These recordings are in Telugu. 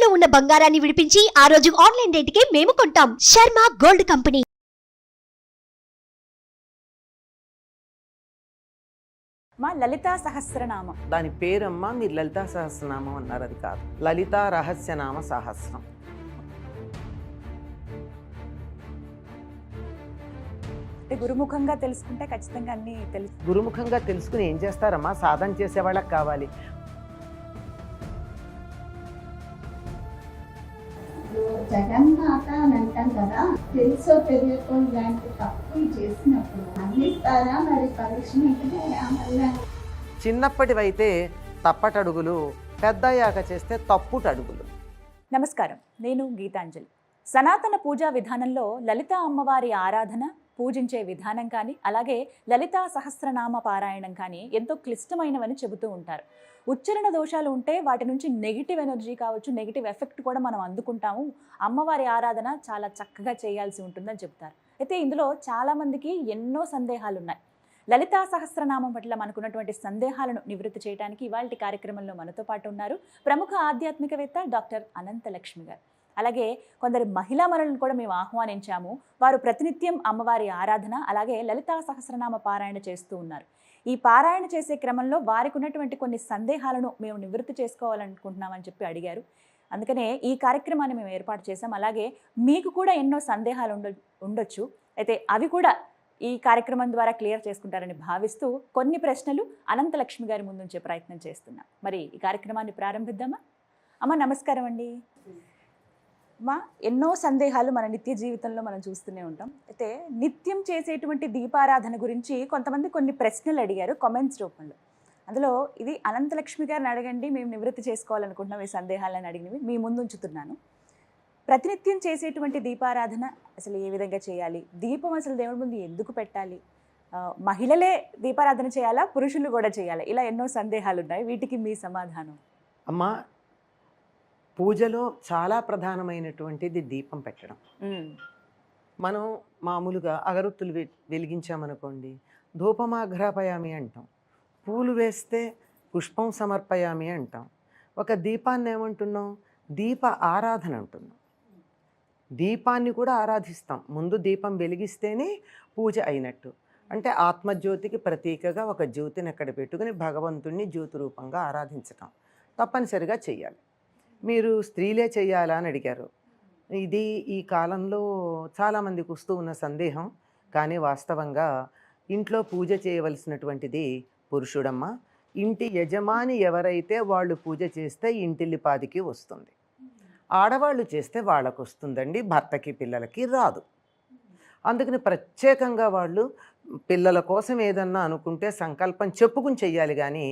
తాకట్టులో ఉన్న బంగారాన్ని విడిపించి ఆ రోజు ఆన్లైన్ రేటుకే మేము కొంటాం. Sharma gold company. మా లలితా సహస్రనామం దాని పేరమ్మా, మీరు లలితా సహస్రనామం అన్నారు, అది కాదు. లలితా రహస్యనామ సహస్రం. అంటే గురుముఖంగా తెలుసుకుంటే ఖచ్చితంగా అన్ని తెలుసు. గురుముఖంగా తెలుసుకుని ఏం చేస్తారమ్మా? సాధన చేసే వాళ్ళకి కావాలి. జగన్మాత అని అంటాం కదా, తెలుసో తెలియకో ఇలాంటి తప్పులు చేసినప్పుడు అందిస్తారా మరి పనిష్మెంట్? చిన్నప్పటివైతే తప్పటడుగులు, పెద్దయ్యాక చేస్తే తప్పుటడుగులు. నమస్కారం, నేను గీతాంజలి. సనాతన పూజా విధానంలో లలితా అమ్మవారి ఆరాధన, పూజించే విధానం కానీ, అలాగే లలితా సహస్రనామ పారాయణం కానీ ఎంతో క్లిష్టమైనవని చెబుతూ ఉంటారు. ఉచ్చారణ దోషాలు ఉంటే వాటి నుంచి నెగిటివ్ ఎనర్జీ కావచ్చు, నెగిటివ్ ఎఫెక్ట్ కూడా మనం అందుకుంటాము. అమ్మవారి ఆరాధన చాలా చక్కగా చేయాల్సి ఉంటుందని చెప్తారు. అయితే ఇందులో చాలామందికి ఎన్నో సందేహాలు ఉన్నాయి. లలితా సహస్రనామం పట్ల మనకున్నటువంటి సందేహాలను నివృత్తి చేయడానికి ఇవాళ కార్యక్రమంలో మనతో పాటు ఉన్నారు ప్రముఖ ఆధ్యాత్మికవేత్త డాక్టర్ అనంతలక్ష్మి గారు. అలాగే కొందరు మహిళా మనులను కూడా మేము ఆహ్వానించాము. వారు ప్రతినిత్యం అమ్మవారి ఆరాధన, అలాగే లలితా సహస్రనామ పారాయణ చేస్తూ ఉన్నారు. ఈ పారాయణ చేసే క్రమంలో వారికి ఉన్నటువంటి కొన్ని సందేహాలను మేము నివృత్తి చేసుకోవాలనుకుంటున్నామని చెప్పి అడిగారు. అందుకనే ఈ కార్యక్రమాన్ని మేము ఏర్పాటు చేసాం. అలాగే మీకు కూడా ఎన్నో సందేహాలు ఉండొచ్చు. అయితే అవి కూడా ఈ కార్యక్రమం ద్వారా క్లియర్ చేసుకుంటారని భావిస్తూ కొన్ని ప్రశ్నలు అనంతలక్ష్మి గారి ముందుంచే ప్రయత్నం చేస్తున్నాం. మరి ఈ కార్యక్రమాన్ని ప్రారంభిద్దామా? అమ్మ నమస్కారం అండి. మా ఎన్నో సందేహాలు మన నిత్య జీవితంలో మనం చూస్తూనే ఉంటాం. అయితే నిత్యం చేసేటువంటి దీపారాధన గురించి కొంతమంది కొన్ని ప్రశ్నలు అడిగారు కామెంట్స్ రూపంలో. అందులో ఇది అనంతలక్ష్మి గారిని అడగండి, మేము నివృత్తి చేసుకోవాలనుకుంటున్నాం ఈ సందేహాలను అడిగినవి మీ ముందు ఉంచుతున్నాను. ప్రతినిత్యం చేసేటువంటి దీపారాధన అసలు ఏ విధంగా చేయాలి? దీపం అసలు దేవుడి ముందు ఎందుకు పెట్టాలి? మహిళలే దీపారాధన చేయాలా, పురుషులు కూడా చేయాలా? ఇలా ఎన్నో సందేహాలు ఉన్నాయి. వీటికి మీ సమాధానం? అమ్మా, పూజలో చాలా ప్రధానమైనటువంటిది దీపం పెట్టడం. మనం మామూలుగా అగరొత్తులు వెలిగించామనుకోండి, ధూపమాఘ్రాపయామి అంటాం. పూలు వేస్తే పుష్పం సమర్పయామి అంటాం. ఒక దీపాన్ని ఏమంటున్నాం? దీప ఆరాధన అంటున్నాం. దీపాన్ని కూడా ఆరాధిస్తాం. ముందు దీపం వెలిగిస్తేనే పూజ అయినట్టు. అంటే ఆత్మజ్యోతికి ప్రతీకగా ఒక జ్యోతిని అక్కడ పెట్టుకుని భగవంతుణ్ణి జ్యోతి రూపంగా ఆరాధించటం తప్పనిసరిగా చెయ్యాలి. మీరు స్త్రీలే చెయ్యాలా అని అడిగారు. ఇది ఈ కాలంలో చాలామందికి వస్తూ ఉన్న సందేహం. కానీ వాస్తవంగా ఇంట్లో పూజ చేయవలసినటువంటిది పురుషుడమ్మ. ఇంటి యజమాని ఎవరైతే వాళ్ళు పూజ చేస్తే ఇంటిల్లిపాదికి వస్తుంది. ఆడవాళ్ళు చేస్తే వాళ్ళకు వస్తుందండి, భర్తకి పిల్లలకి రాదు. అందుకని ప్రత్యేకంగా వాళ్ళు పిల్లల కోసం ఏదన్నా అనుకుంటే సంకల్పం చెప్పుకుని చెయ్యాలి. కానీ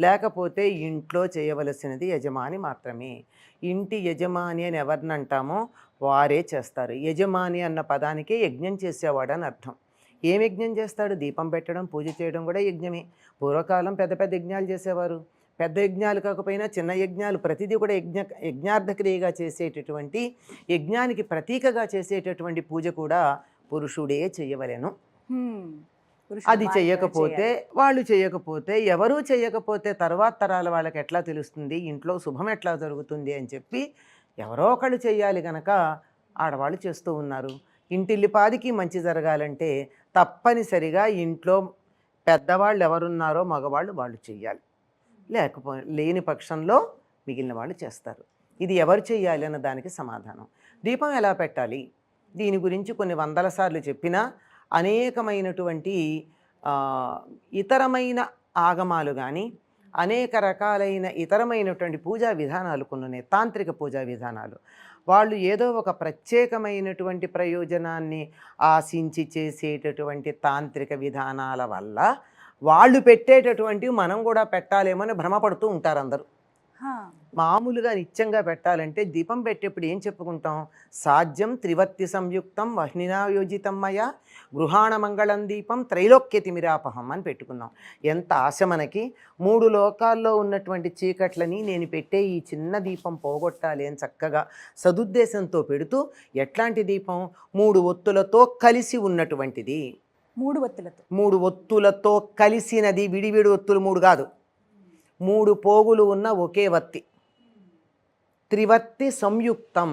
లేకపోతే ఇంట్లో చేయవలసినది యజమాని మాత్రమే. ఇంటి యజమాని అని ఎవరిని అంటామో వారే చేస్తారు. యజమాని అన్న పదానికే యజ్ఞం చేసేవాడు అని అర్థం. ఏం యజ్ఞం చేస్తాడు? దీపం పెట్టడం, పూజ చేయడం కూడా యజ్ఞమే. పూర్వకాలం పెద్ద పెద్ద యజ్ఞాలు చేసేవారు. పెద్ద యజ్ఞాలు కాకపోయినా చిన్న యజ్ఞాలు ప్రతిదీ కూడా యజ్ఞార్థక్రియగా చేసేటటువంటి, యజ్ఞానికి ప్రతీకగా చేసేటటువంటి పూజ కూడా పురుషుడే చేయవలెను. అది చెయ్యకపోతే, వాళ్ళు చేయకపోతే, ఎవరూ చేయకపోతే తర్వాత తరాల వాళ్ళకి ఎట్లా తెలుస్తుంది ఇంట్లో శుభం ఎట్లా జరుగుతుంది అని చెప్పి ఎవరో ఒకళ్ళు చెయ్యాలి. గనక ఆడవాళ్ళు చేస్తూ ఉన్నారు. ఇంటిల్లిపాదికి మంచి జరగాలంటే తప్పనిసరిగా ఇంట్లో పెద్దవాళ్ళు ఎవరున్నారో మగవాళ్ళు వాళ్ళు చెయ్యాలి. లేని పక్షంలో మిగిలిన వాళ్ళు చేస్తారు. ఇది ఎవరు చెయ్యాలి అన్న దానికి సమాధానం. దీపం ఎలా పెట్టాలి దీని గురించి కొన్ని వందల సార్లు చెప్పినా అనేకమైనటువంటి ఇతరమైన ఆగమాలు కానీ, అనేక రకాలైన ఇతరమైనటువంటి పూజా విధానాలు కొన్ని ఉన్నాయి. తాంత్రిక పూజా విధానాలు. వాళ్ళు ఏదో ఒక ప్రత్యేకమైనటువంటి ప్రయోజనాన్ని ఆశించి చేసేటటువంటి తాంత్రిక విధానాల వల్ల వాళ్ళు పెట్టేటటువంటివి మనం కూడా పెట్టాలేమని భ్రమపడుతూ ఉంటారు అందరూ. మామూలుగా నిత్యంగా పెట్టాలంటే దీపం పెట్టేప్పుడు ఏం చెప్పుకుంటాం? సాధ్యం త్రివర్తి సంయుక్తం వహ్నినాయోజితం మయా గృహాణ మంగళం దీపం త్రైలోక్యతిమిరాపహం అని పెట్టుకున్నాం. ఎంత ఆశ మనకి! 3 లోకాల్లో ఉన్నటువంటి చీకట్లని నేను పెట్టే ఈ చిన్న దీపం పోగొట్టాలి అని చక్కగా సదుద్దేశంతో పెడుతూ, ఎట్లాంటి దీపం? 3 ఒత్తులతో కలిసి ఉన్నటువంటిది. 3 ఒత్తులతో కలిసినది. విడివిడి ఒత్తులు 3 కాదు, 3 పోగులు ఉన్న ఒకే వత్తి. త్రివర్తి సంయుక్తం,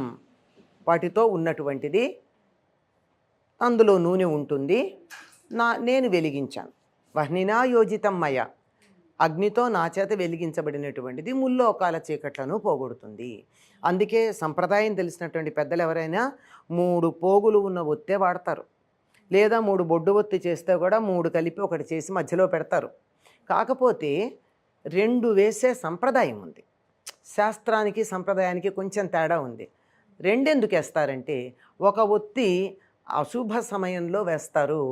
వాటితో ఉన్నటువంటిది. అందులో నూనె ఉంటుంది. నేను వెలిగించాను. వహ్నినా యోజితం మయ, అగ్నితో నా చేత వెలిగించబడినటువంటిది ముల్లోకాల చీకట్లను పోగొడుతుంది. అందుకే సంప్రదాయం తెలిసినటువంటి పెద్దలు ఎవరైనా 3 పోగులు ఉన్న ఒత్తే వాడతారు, లేదా 3 బొడ్డు ఒత్తి చేస్తే కూడా 3 కలిపి ఒకటి చేసి మధ్యలో పెడతారు. కాకపోతే 2 వేసే సంప్రదాయం ఉంది. శాస్త్రానికి సంప్రదాయానికి కొంచెం తేడా ఉంది. 2 ఎందుకు వేస్తారంటే, ఒక ఒత్తి అశుభ సమయంలో వేస్తారు,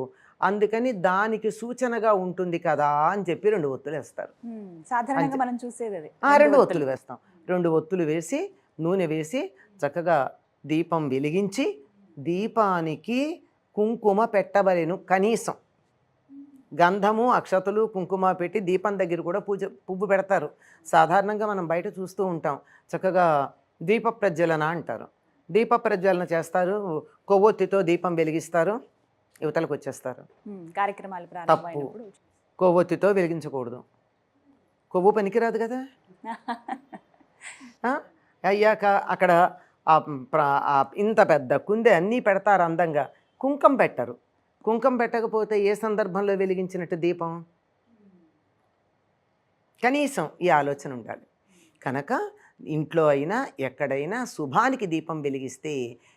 అందుకని దానికి సూచనగా ఉంటుంది కదా అని చెప్పి 2 ఒత్తులు వేస్తారు. సాధారణంగా మనం చూసేది అది. 2 ఒత్తులు వేస్తాం. 2 ఒత్తులు వేసి నూనె వేసి చక్కగా దీపం వెలిగించి, దీపానికి కుంకుమ పెట్టవలెను. కనీసం గంధము, అక్షతలు, కుంకుమ పెట్టి దీపం దగ్గర కూడా పువ్వు పెడతారు. సాధారణంగా మనం బయట చూస్తూ ఉంటాం. చక్కగా దీప ప్రజ్వలన అంటారు. దీప ప్రజ్వలన చేస్తారు, కొవ్వొత్తితో దీపం వెలిగిస్తారు, యువతలకు వచ్చేస్తారు. కార్యక్రమాలు తప్పు. ప్రారంభమైనప్పుడు కొవ్వొత్తితో వెలిగించకూడదు. కొవ్వు పనికిరాదు కదా. అయ్యాక అక్కడ ఇంత పెద్ద కుందే అన్నీ పెడతారు అందంగా, కుంకం పెట్టరు. కుంకం పెట్టకపోతే ఏ సందర్భంలో వెలిగించినట్టు దీపం? కనీసం ఈ ఆలోచన ఉండాలి. కనుక ఇంట్లో అయినా ఎక్కడైనా శుభానికి దీపం వెలిగిస్తే,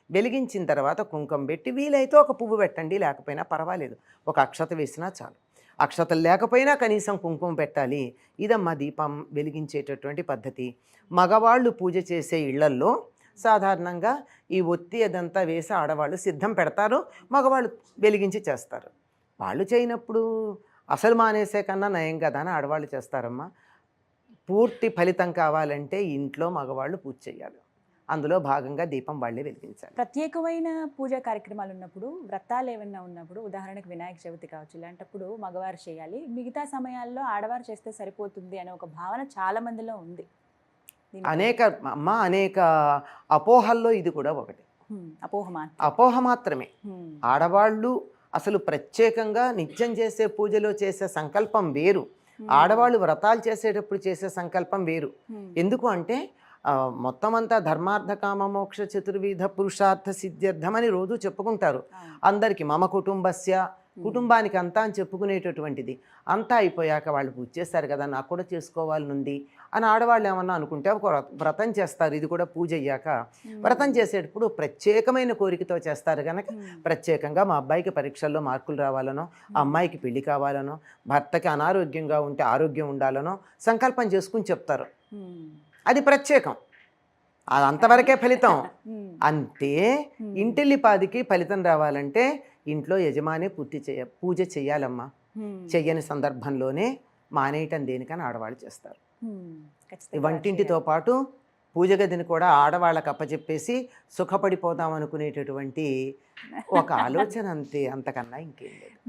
వెలిగించిన తర్వాత కుంకం పెట్టి, వీలైతే ఒక పువ్వు పెట్టండి, లేకపోయినా పర్వాలేదు, ఒక అక్షత వేసినా చాలు. అక్షతలు లేకపోయినా కనీసం కుంకుమ పెట్టాలి. ఇదమ్మా దీపం వెలిగించేటటువంటి పద్ధతి. మగవాళ్ళు పూజ చేసే ఇళ్లల్లో సాధారణంగా ఈ ఒత్తి అదంతా వేసి ఆడవాళ్ళు సిద్ధం పెడతారు, మగవాళ్ళు వెలిగించి చేస్తారు. వాళ్ళు చేయనప్పుడు అసలు మానేసే కన్నా నయం కదా అని ఆడవాళ్ళు చేస్తారమ్మా. పూర్తి ఫలితం కావాలంటే ఇంట్లో మగవాళ్ళు పూజ చేయాలి. అందులో భాగంగా దీపం వాళ్ళే వెలిగించాలి. ప్రత్యేకమైన పూజా కార్యక్రమాలు ఉన్నప్పుడు, వ్రతాలు ఏమన్నా ఉన్నప్పుడు, ఉదాహరణకు వినాయక చవితి కావచ్చు, ఇలాంటప్పుడు మగవారు చేయాలి, మిగతా సమయాల్లో ఆడవారు చేస్తే సరిపోతుంది అనే ఒక భావన చాలా మందిలో ఉంది. అనేక అపోహల్లో ఇది కూడా ఒకటి. అపోహ మాత్రమే. ఆడవాళ్ళు అసలు ప్రత్యేకంగా నిత్యం చేసే పూజలో చేసే సంకల్పం వేరు, ఆడవాళ్ళు వ్రతాలు చేసేటప్పుడు చేసే సంకల్పం వేరు. ఎందుకు అంటే మొత్తం అంతా ధర్మార్థ కామ మోక్ష చతుర్విధ పురుషార్థ సిద్ధ్యర్థం అని రోజు చెప్పుకుంటారు. అందరికీ మమ కుటుంబస్య, కుటుంబానికి అంతా అని చెప్పుకునేటటువంటిది. అంతా అయిపోయాక వాళ్ళు పూజ చేస్తారు కదా, నాకు కూడా చేసుకోవాలనుంది అని ఆడవాళ్ళు ఏమన్నా అనుకుంటే ఒక వ్రతం చేస్తారు. ఇది కూడా పూజ అయ్యాక వ్రతం చేసేటప్పుడు ప్రత్యేకమైన కోరికతో చేస్తారు కనుక, ప్రత్యేకంగా మా అబ్బాయికి పరీక్షల్లో మార్కులు రావాలనో, అమ్మాయికి పెళ్లి కావాలనో, భర్తకి అనారోగ్యంగా ఉంటే ఆరోగ్యం ఉండాలనో సంకల్పం చేసుకుని చెప్తారు. అది ప్రత్యేకం, అది అంతవరకే ఫలితం. అంతే. ఇంటిల్లిపాదికి ఫలితం రావాలంటే ఇంట్లో యజమాని పూజ చేయాలమ్మా. చెయ్యని సందర్భంలోనే మానేయటం దేనికని ఆడవాళ్ళు చేస్తారు. వంటింటితో పాటు పూజ గదిని కూడా ఆడవాళ్ళకి అప్పచెప్పేసి సుఖపడిపోదాం అనుకునేటటువంటి ఒక ఆలోచన, అంతే, అంతకన్నా ఇంకేం లేదు.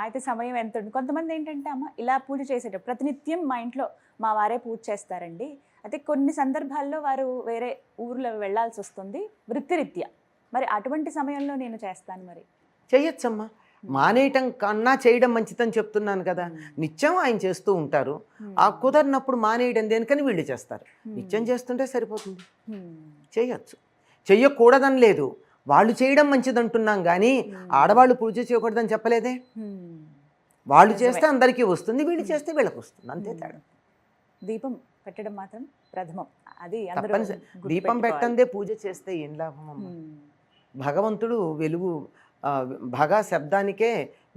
అయితే సమయం ఎంత ఉంటుంది. కొంతమంది ఏంటంటే, అమ్మ ఇలా పూజ చేసేటప్పుడు ప్రతినిత్యం మా ఇంట్లో మా వారే పూజ చేస్తారండి, అయితే కొన్ని సందర్భాల్లో వారు వేరే ఊర్లో వెళ్ళాల్సి వస్తుంది వృత్తిరీత్యా, మరి అటువంటి సమయంలో నేను చేస్తాను. మరి చెయ్యొచ్చమ్మా. మానేయటం కన్నా చేయడం మంచిదని చెప్తున్నాను కదా. నిత్యం ఆయన చేస్తూ ఉంటారు, ఆ కుదరినప్పుడు మానేయడం దేనికని వీళ్ళు చేస్తారు. నిత్యం చేస్తుంటే సరిపోతుంది. చేయొచ్చు, చెయ్యకూడదని లేదు. వాళ్ళు చేయడం మంచిది అంటున్నాం కానీ ఆడవాళ్ళు పూజ చేయకూడదని చెప్పలేదే. వాళ్ళు చేస్తే అందరికీ వస్తుంది, వీళ్ళు చేస్తే వీళ్ళకి వస్తుంది, అంతే తేడా. దీపం పెట్టడం మాత్రం ప్రథమం. అది దీపం పెట్టందే పూజ చేస్తే ఏం లాభం అమ్మ. భగవంతుడు వెలుగు, భగ శబ్దానికే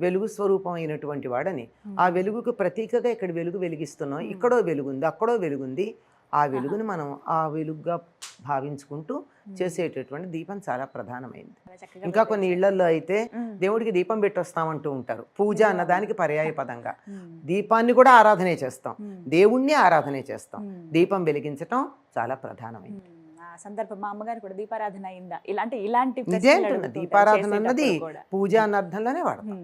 వెలుగు స్వరూపం అయినటువంటి వాడని, ఆ వెలుగుకు ప్రతీకగా ఇక్కడ వెలుగు వెలిగిస్తున్నాం. ఇక్కడో వెలుగుంది, అక్కడో వెలుగుంది. ఆ వెలుగుని మనం ఆ వెలుగుగా భావించుకుంటూ చేసేటటువంటి దీపం చాలా ప్రధానమైంది. ఇంకా కొన్ని ఇళ్లలో అయితే దేవుడికి దీపం పెట్టొస్తామంటూ ఉంటారు. పూజ అన్నదానికి పర్యాయ పదంగా దీపాన్ని కూడా ఆరాధనే చేస్తాం, దేవుణ్ణి ఆరాధనే చేస్తాం. దీపం వెలిగించటం చాలా ప్రధానమైంది. సందర్భం మా అమ్మగారు కూడా దీపారాధన అయిందా ఇలాంటి దీపారాధన అన్నది పూజ అన్న అర్థంలోనే వాడతాం.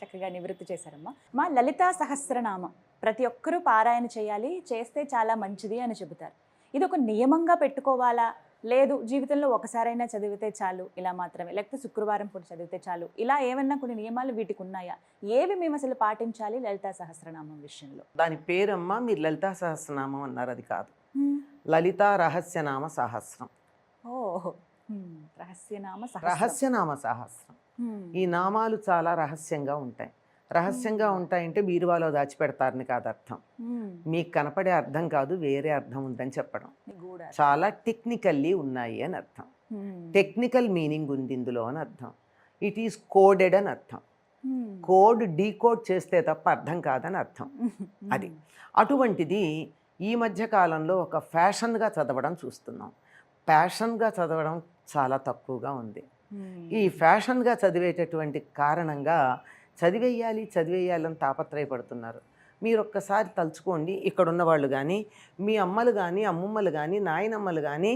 చక్కగా నివృత్తి చేశారమ్మా. మా లలితా సహస్రనామం ప్రతి ఒక్కరూ పారాయణ చేయాలి, చేస్తే చాలా మంచిది అని చెబుతారు. ఇది ఒక నియమంగా పెట్టుకోవాలా, లేదు జీవితంలో ఒకసారైనా చదివితే చాలు ఇలా మాత్రమే, లేకపోతే శుక్రవారం పూట చదివితే చాలు, ఇలా ఏమన్నా కొన్ని నియమాలు వీటికి ఉన్నాయా? ఏవి మేము అసలు పాటించాలి లలితా సహస్రనామం విషయంలో? దాని పేరమ్మా మీరు లలితా సహస్రనామం అన్నారు, అది కాదు. లలిత రహస్యనామ సహస్రం. ఓ రహస్యనామ రహస్యనామ సహస్రం. ఈ నామాలు చాలా రహస్యంగా ఉంటాయి. రహస్యంగా ఉంటాయంటే బీరువాలో దాచిపెడతారని కాదు అర్థం. మీకు కనపడే అర్థం కాదు, వేరే అర్థం ఉందని చెప్పడం. చాలా టెక్నికల్లీ ఉన్నాయి అని అర్థం. టెక్నికల్ మీనింగ్ ఉంది ఇందులో అని అర్థం. ఇట్ ఈస్ కోడెడ్ అని అర్థం. కోడ్ డీకోడ్ చేస్తే తప్ప అర్థం కాదని అర్థం. అది అటువంటిది ఈ మధ్య కాలంలో ఒక ఫ్యాషన్గా చదవడం చూస్తున్నాం. ప్యాషన్గా చదవడం చాలా తక్కువగా ఉంది. ఈ ఫ్యాషన్గా చదివేటటువంటి కారణంగా చదివేయాలని తాపత్రయపడుతున్నారు. మీరు ఒక్కసారి తలుచుకోండి, ఇక్కడున్న వాళ్ళు కానీ, మీ అమ్మలు కానీ, అమ్మమ్మలు కానీ, నాయనమ్మలు కానీ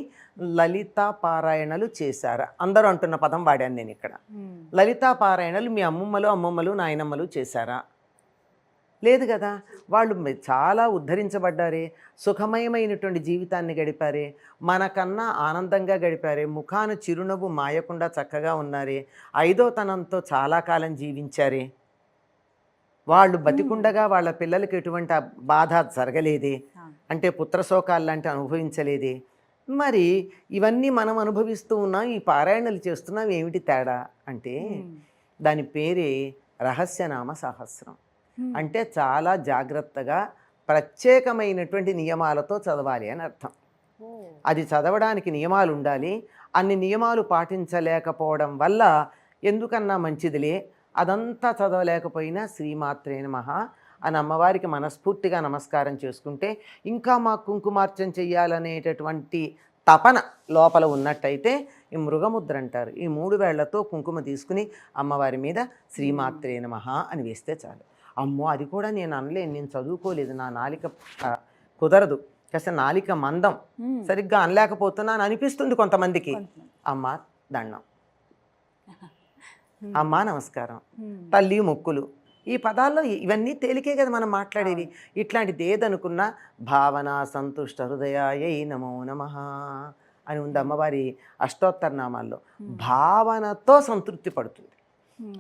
లలితా పారాయణలు చేశారా? అందరూ అంటున్న పదం వాడాను నేను ఇక్కడ. లలితా పారాయణలు మీ అమ్మమ్మలు నాయనమ్మలు చేశారా? లేదు కదా. వాళ్ళు చాలా ఉద్ధరించబడ్డారే, సుఖమయమైనటువంటి జీవితాన్ని గడిపారే, మనకన్నా ఆనందంగా గడిపారే, ముఖాన చిరునవ్వు మాయకుండా చక్కగా ఉన్నారే, ఐదోతనంతో చాలా కాలం జీవించారే, వాళ్ళు బతికుండగా వాళ్ళ పిల్లలకి ఎటువంటి బాధ జరగలేదే, అంటే పుత్రశోకాలు లాంటి అనుభవించలేదే. మరి ఇవన్నీ మనం అనుభవిస్తూ ఉన్నాం, ఈ పారాయణలు చేస్తున్నాం, ఏమిటి తేడా అంటే దాని పేరే రహస్యనామ సహస్రం. అంటే చాలా జాగ్రత్తగా ప్రత్యేకమైనటువంటి నియమాలతో చదవాలి అని అర్థం. అది చదవడానికి నియమాలు ఉండాలి. అన్ని నియమాలు పాటించలేకపోవడం వల్ల ఎందుకన్నా మంచిదిలే, అదంతా చదవలేకపోయినా శ్రీమాత్రే నమః అని అమ్మవారికి మనస్ఫూర్తిగా నమస్కారం చేసుకుంటే, ఇంకా మా కుంకుమార్చన చెయ్యాలనేటటువంటి తపన లోపల ఉన్నట్టయితే ఈ మృగముద్ర అంటారు. ఈ 3 వేళ్లతో కుంకుమ తీసుకుని అమ్మవారి మీద శ్రీమాత్రే నమః అని వేస్తే చాలు. అమ్మో అది కూడా నేను అనలేను, నేను చదువుకోలేదు, నా నాలిక కుదరదు, కాస్త నాలిక మందం, సరిగ్గా అనలేకపోతున్నాను అనిపిస్తుంది కొంతమందికి. అమ్మ దండం, అమ్మ నమస్కారం, తల్లి మొక్కులు, ఈ పదాల్లో ఇవన్నీ తేలికే కదా మనం మాట్లాడేవి. ఇట్లాంటిది ఏదనుకున్నా భావన సంతుష్ట హృదయాయై నమో నమః అని ఉంది అమ్మవారి అష్టోత్తర నామాల్లో. భావనతో సంతృప్తి పడుతుంది.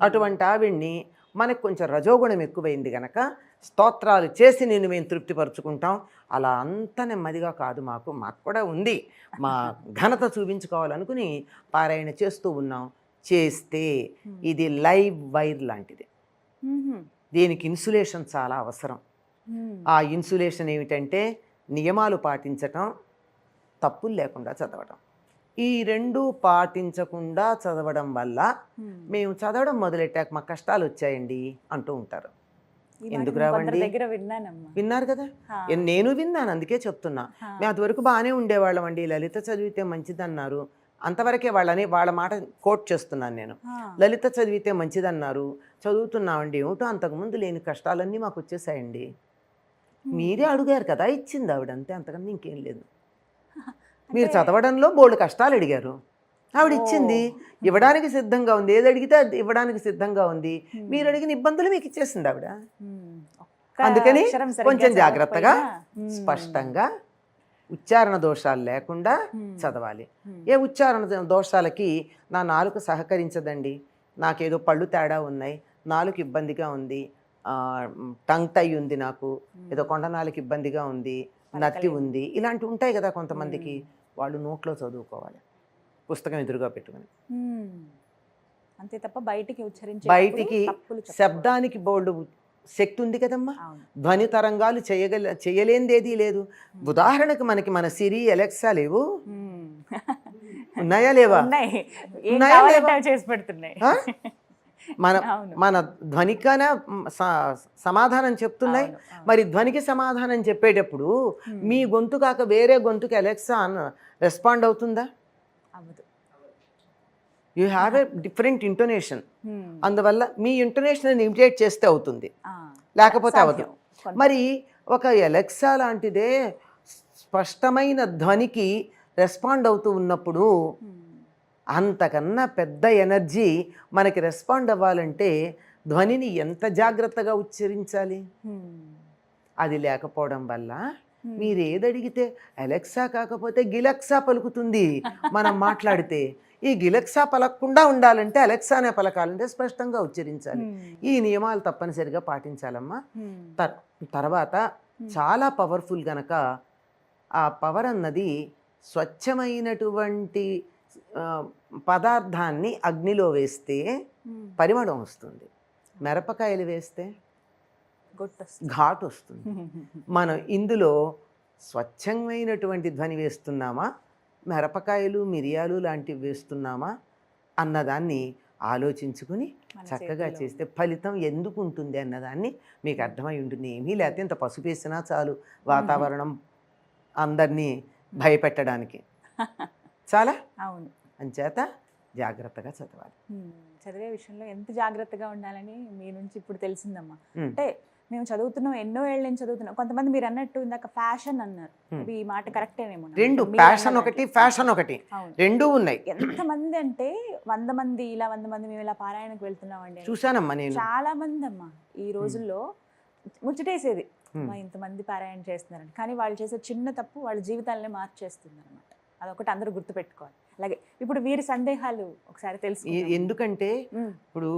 అటువంటి ఆవిడ్ని మనకు కొంచెం రజోగుణం ఎక్కువైంది గనక స్తోత్రాలు చేసి నేను మేము తృప్తిపరుచుకుంటాం. అలా అంత నెమ్మదిగా కాదు, మాకు కూడా ఉంది, మా ఘనత చూపించుకోవాలనుకుని పారాయణ చేస్తూ ఉన్నాం. చేస్తే ఇది లైవ్ వైర్ లాంటిది. దీనికి ఇన్సులేషన్ చాలా అవసరం. ఆ ఇన్సులేషన్ ఏమిటంటే నియమాలు పాటించటం, తప్పులు లేకుండా చదవడం. ఈ 2 పాటించకుండా చదవడం వల్ల మేము చదవడం మొదలెట్టాక మా కష్టాలు వచ్చాయండి అంటూ ఉంటారు. ఎందుకు రావండి? విన్నారు కదా, నేను విన్నాను, అందుకే చెప్తున్నా. మేము అంతవరకు బాగానే ఉండేవాళ్ళం అండి, లలిత చదివితే మంచిదన్నారు, అంతవరకే వాళ్ళ మాట కోట్ చేస్తున్నాను నేను. లలిత చదివితే మంచిదన్నారు, చదువుతున్నామండి, ఏమిటో అంతకుముందు లేని కష్టాలన్నీ మాకు వచ్చేసాయండి. మీరే అడిగారు కదా, ఇచ్చింది ఆవిడ, అంతే, అంతకన్నా ఇంకేం లేదు. మీరు చదవడంలో బోల్డ్ కష్టాలు అడిగారు, ఆవిడ ఇచ్చింది, ఇవ్వడానికి సిద్ధంగా ఉంది, ఏది అడిగితే అది ఇవ్వడానికి సిద్ధంగా ఉంది. మీరు అడిగిన ఇబ్బందులు మీకు ఇచ్చేసింది ఆవిడ. అందుకని కొంచెం జాగ్రత్తగా, స్పష్టంగా, ఉచ్చారణ దోషాలు లేకుండా చదవాలి. ఏ ఉచ్చారణ దోషాలకి నా నాలుక సహకరించదండి, నాకేదో పళ్ళు తేడా ఉన్నాయి, నాలుక ఇబ్బందిగా ఉంది, టంగ్ టై ఉంది, నాకు ఏదో కొండనాలుక ఇబ్బందిగా ఉంది, నత్తి ఉంది, ఇలాంటివి ఉంటాయి కదా కొంతమందికి. వాళ్ళు నోట్లో చదువుకోవాలి, పుస్తకం ఎదురుగా పెట్టుకుని. అంతే తప్ప బయటికి శబ్దానికి బోల్డ్ శక్తి ఉంది కదమ్మా. ధ్వని తరంగాలు చేయలేనిదేదీ లేదు. ఉదాహరణకు మన సిరి, అలెక్సా లేవు, ఉన్నాయా లేవా? చేసి పెడుతున్నాయి. మన ధ్వనికైనా సమాధానం చెప్తున్నాయి. మరి ధ్వనికి సమాధానం చెప్పేటప్పుడు మీ గొంతు కాక వేరే గొంతుకి అలెక్సా రెస్పాండ్ అవుతుందా? You have a different intonation. అందువల్ల మీ ఇంటోనేషన్ ఇమిటేట్ చేస్తే అవుతుంది, లేకపోతే అవ్వదు. మరి ఒక అలెక్సా లాంటిదే స్పష్టమైన ధ్వనికి రెస్పాండ్ అవుతూ ఉన్నప్పుడు అంతకన్నా పెద్ద ఎనర్జీ మనకి రెస్పాండ్ అవ్వాలంటే ధ్వనిని ఎంత జాగ్రత్తగా ఉచ్చరించాలి. అది లేకపోవడం వల్ల మీరు ఏదడిగితే అలెక్సా కాకపోతే గిలెక్సా పలుకుతుంది మనం మాట్లాడితే. ఈ గిలెక్సా పలకకుండా ఉండాలంటే అలెక్సానే పలకాలంటే స్పష్టంగా ఉచ్చరించాలి. ఈ నియమాలు తప్పనిసరిగా పాటించాలమ్మా. తర్వాత చాలా పవర్ఫుల్ గనక ఆ పవర్ అన్నది స్వచ్ఛమైనటువంటి ఆ, పదార్థాన్ని అగ్నిలో వేస్తే పరిమళం వస్తుంది. మిరపకాయలు వేస్తే ఘాటు వస్తుంది. మనం ఇందులో స్వచ్ఛమైనటువంటి ధ్వని వేస్తున్నామా, మిరపకాయలు మిరియాలు లాంటివి వేస్తున్నామా అన్నదాన్ని ఆలోచించుకుని చక్కగా చేస్తే ఫలితం ఎందుకు ఉంటుంది అన్నదాన్ని మీకు అర్థమై ఉంటుంది. ఏమీ లేకపోతే ఇంత పసుపు వేసినా చాలు వాతావరణం అందరినీ భయపెట్టడానికి. చాలా అవును. అంచేత జాగ్రత్తగా చదవాలి. చదివే విషయంలో ఎంత జాగ్రత్తగా ఉండాలని మీ నుంచి ఇప్పుడు తెలిసిందమ్మా. మ్మ్. అంటే మేము చదువుతున్నాం, ఎన్నో ఏళ్ళ నుంచి చదువుతున్నాం. కొంతమంది మీరు అన్నట్టు ఇందాక ఫ్యాషన్ అన్నారు, ఈ మాట కరెక్టేనేమో. రెండు, ప్యాషన్ ఒకటి ఫ్యాషన్ ఒకటి, అవును. రెండూ ఉన్నాయి. ఎంతమంది అంటే 100 మంది, ఇలా 100 మంది మేము ఇలా పారాయణకు వెళ్తున్నామండి. చూశానమ్మా నేను. చాలా మంది అమ్మా ఈ రోజుల్లో ముచ్చటేసేది, అమ్మా ఇంతమంది పారాయణ చేస్తున్నారండి. కానీ వాళ్ళు చేసే చిన్న తప్పు వాళ్ళ జీవితాలనే మార్చేస్తుంది అనమాట. అదొకటి అందరూ గుర్తుపెట్టుకోవాలి. అలాగే ఇప్పుడు వీరి సందేహాలు ఒకసారి తెలుసు. ఎందుకంటే ఇప్పుడు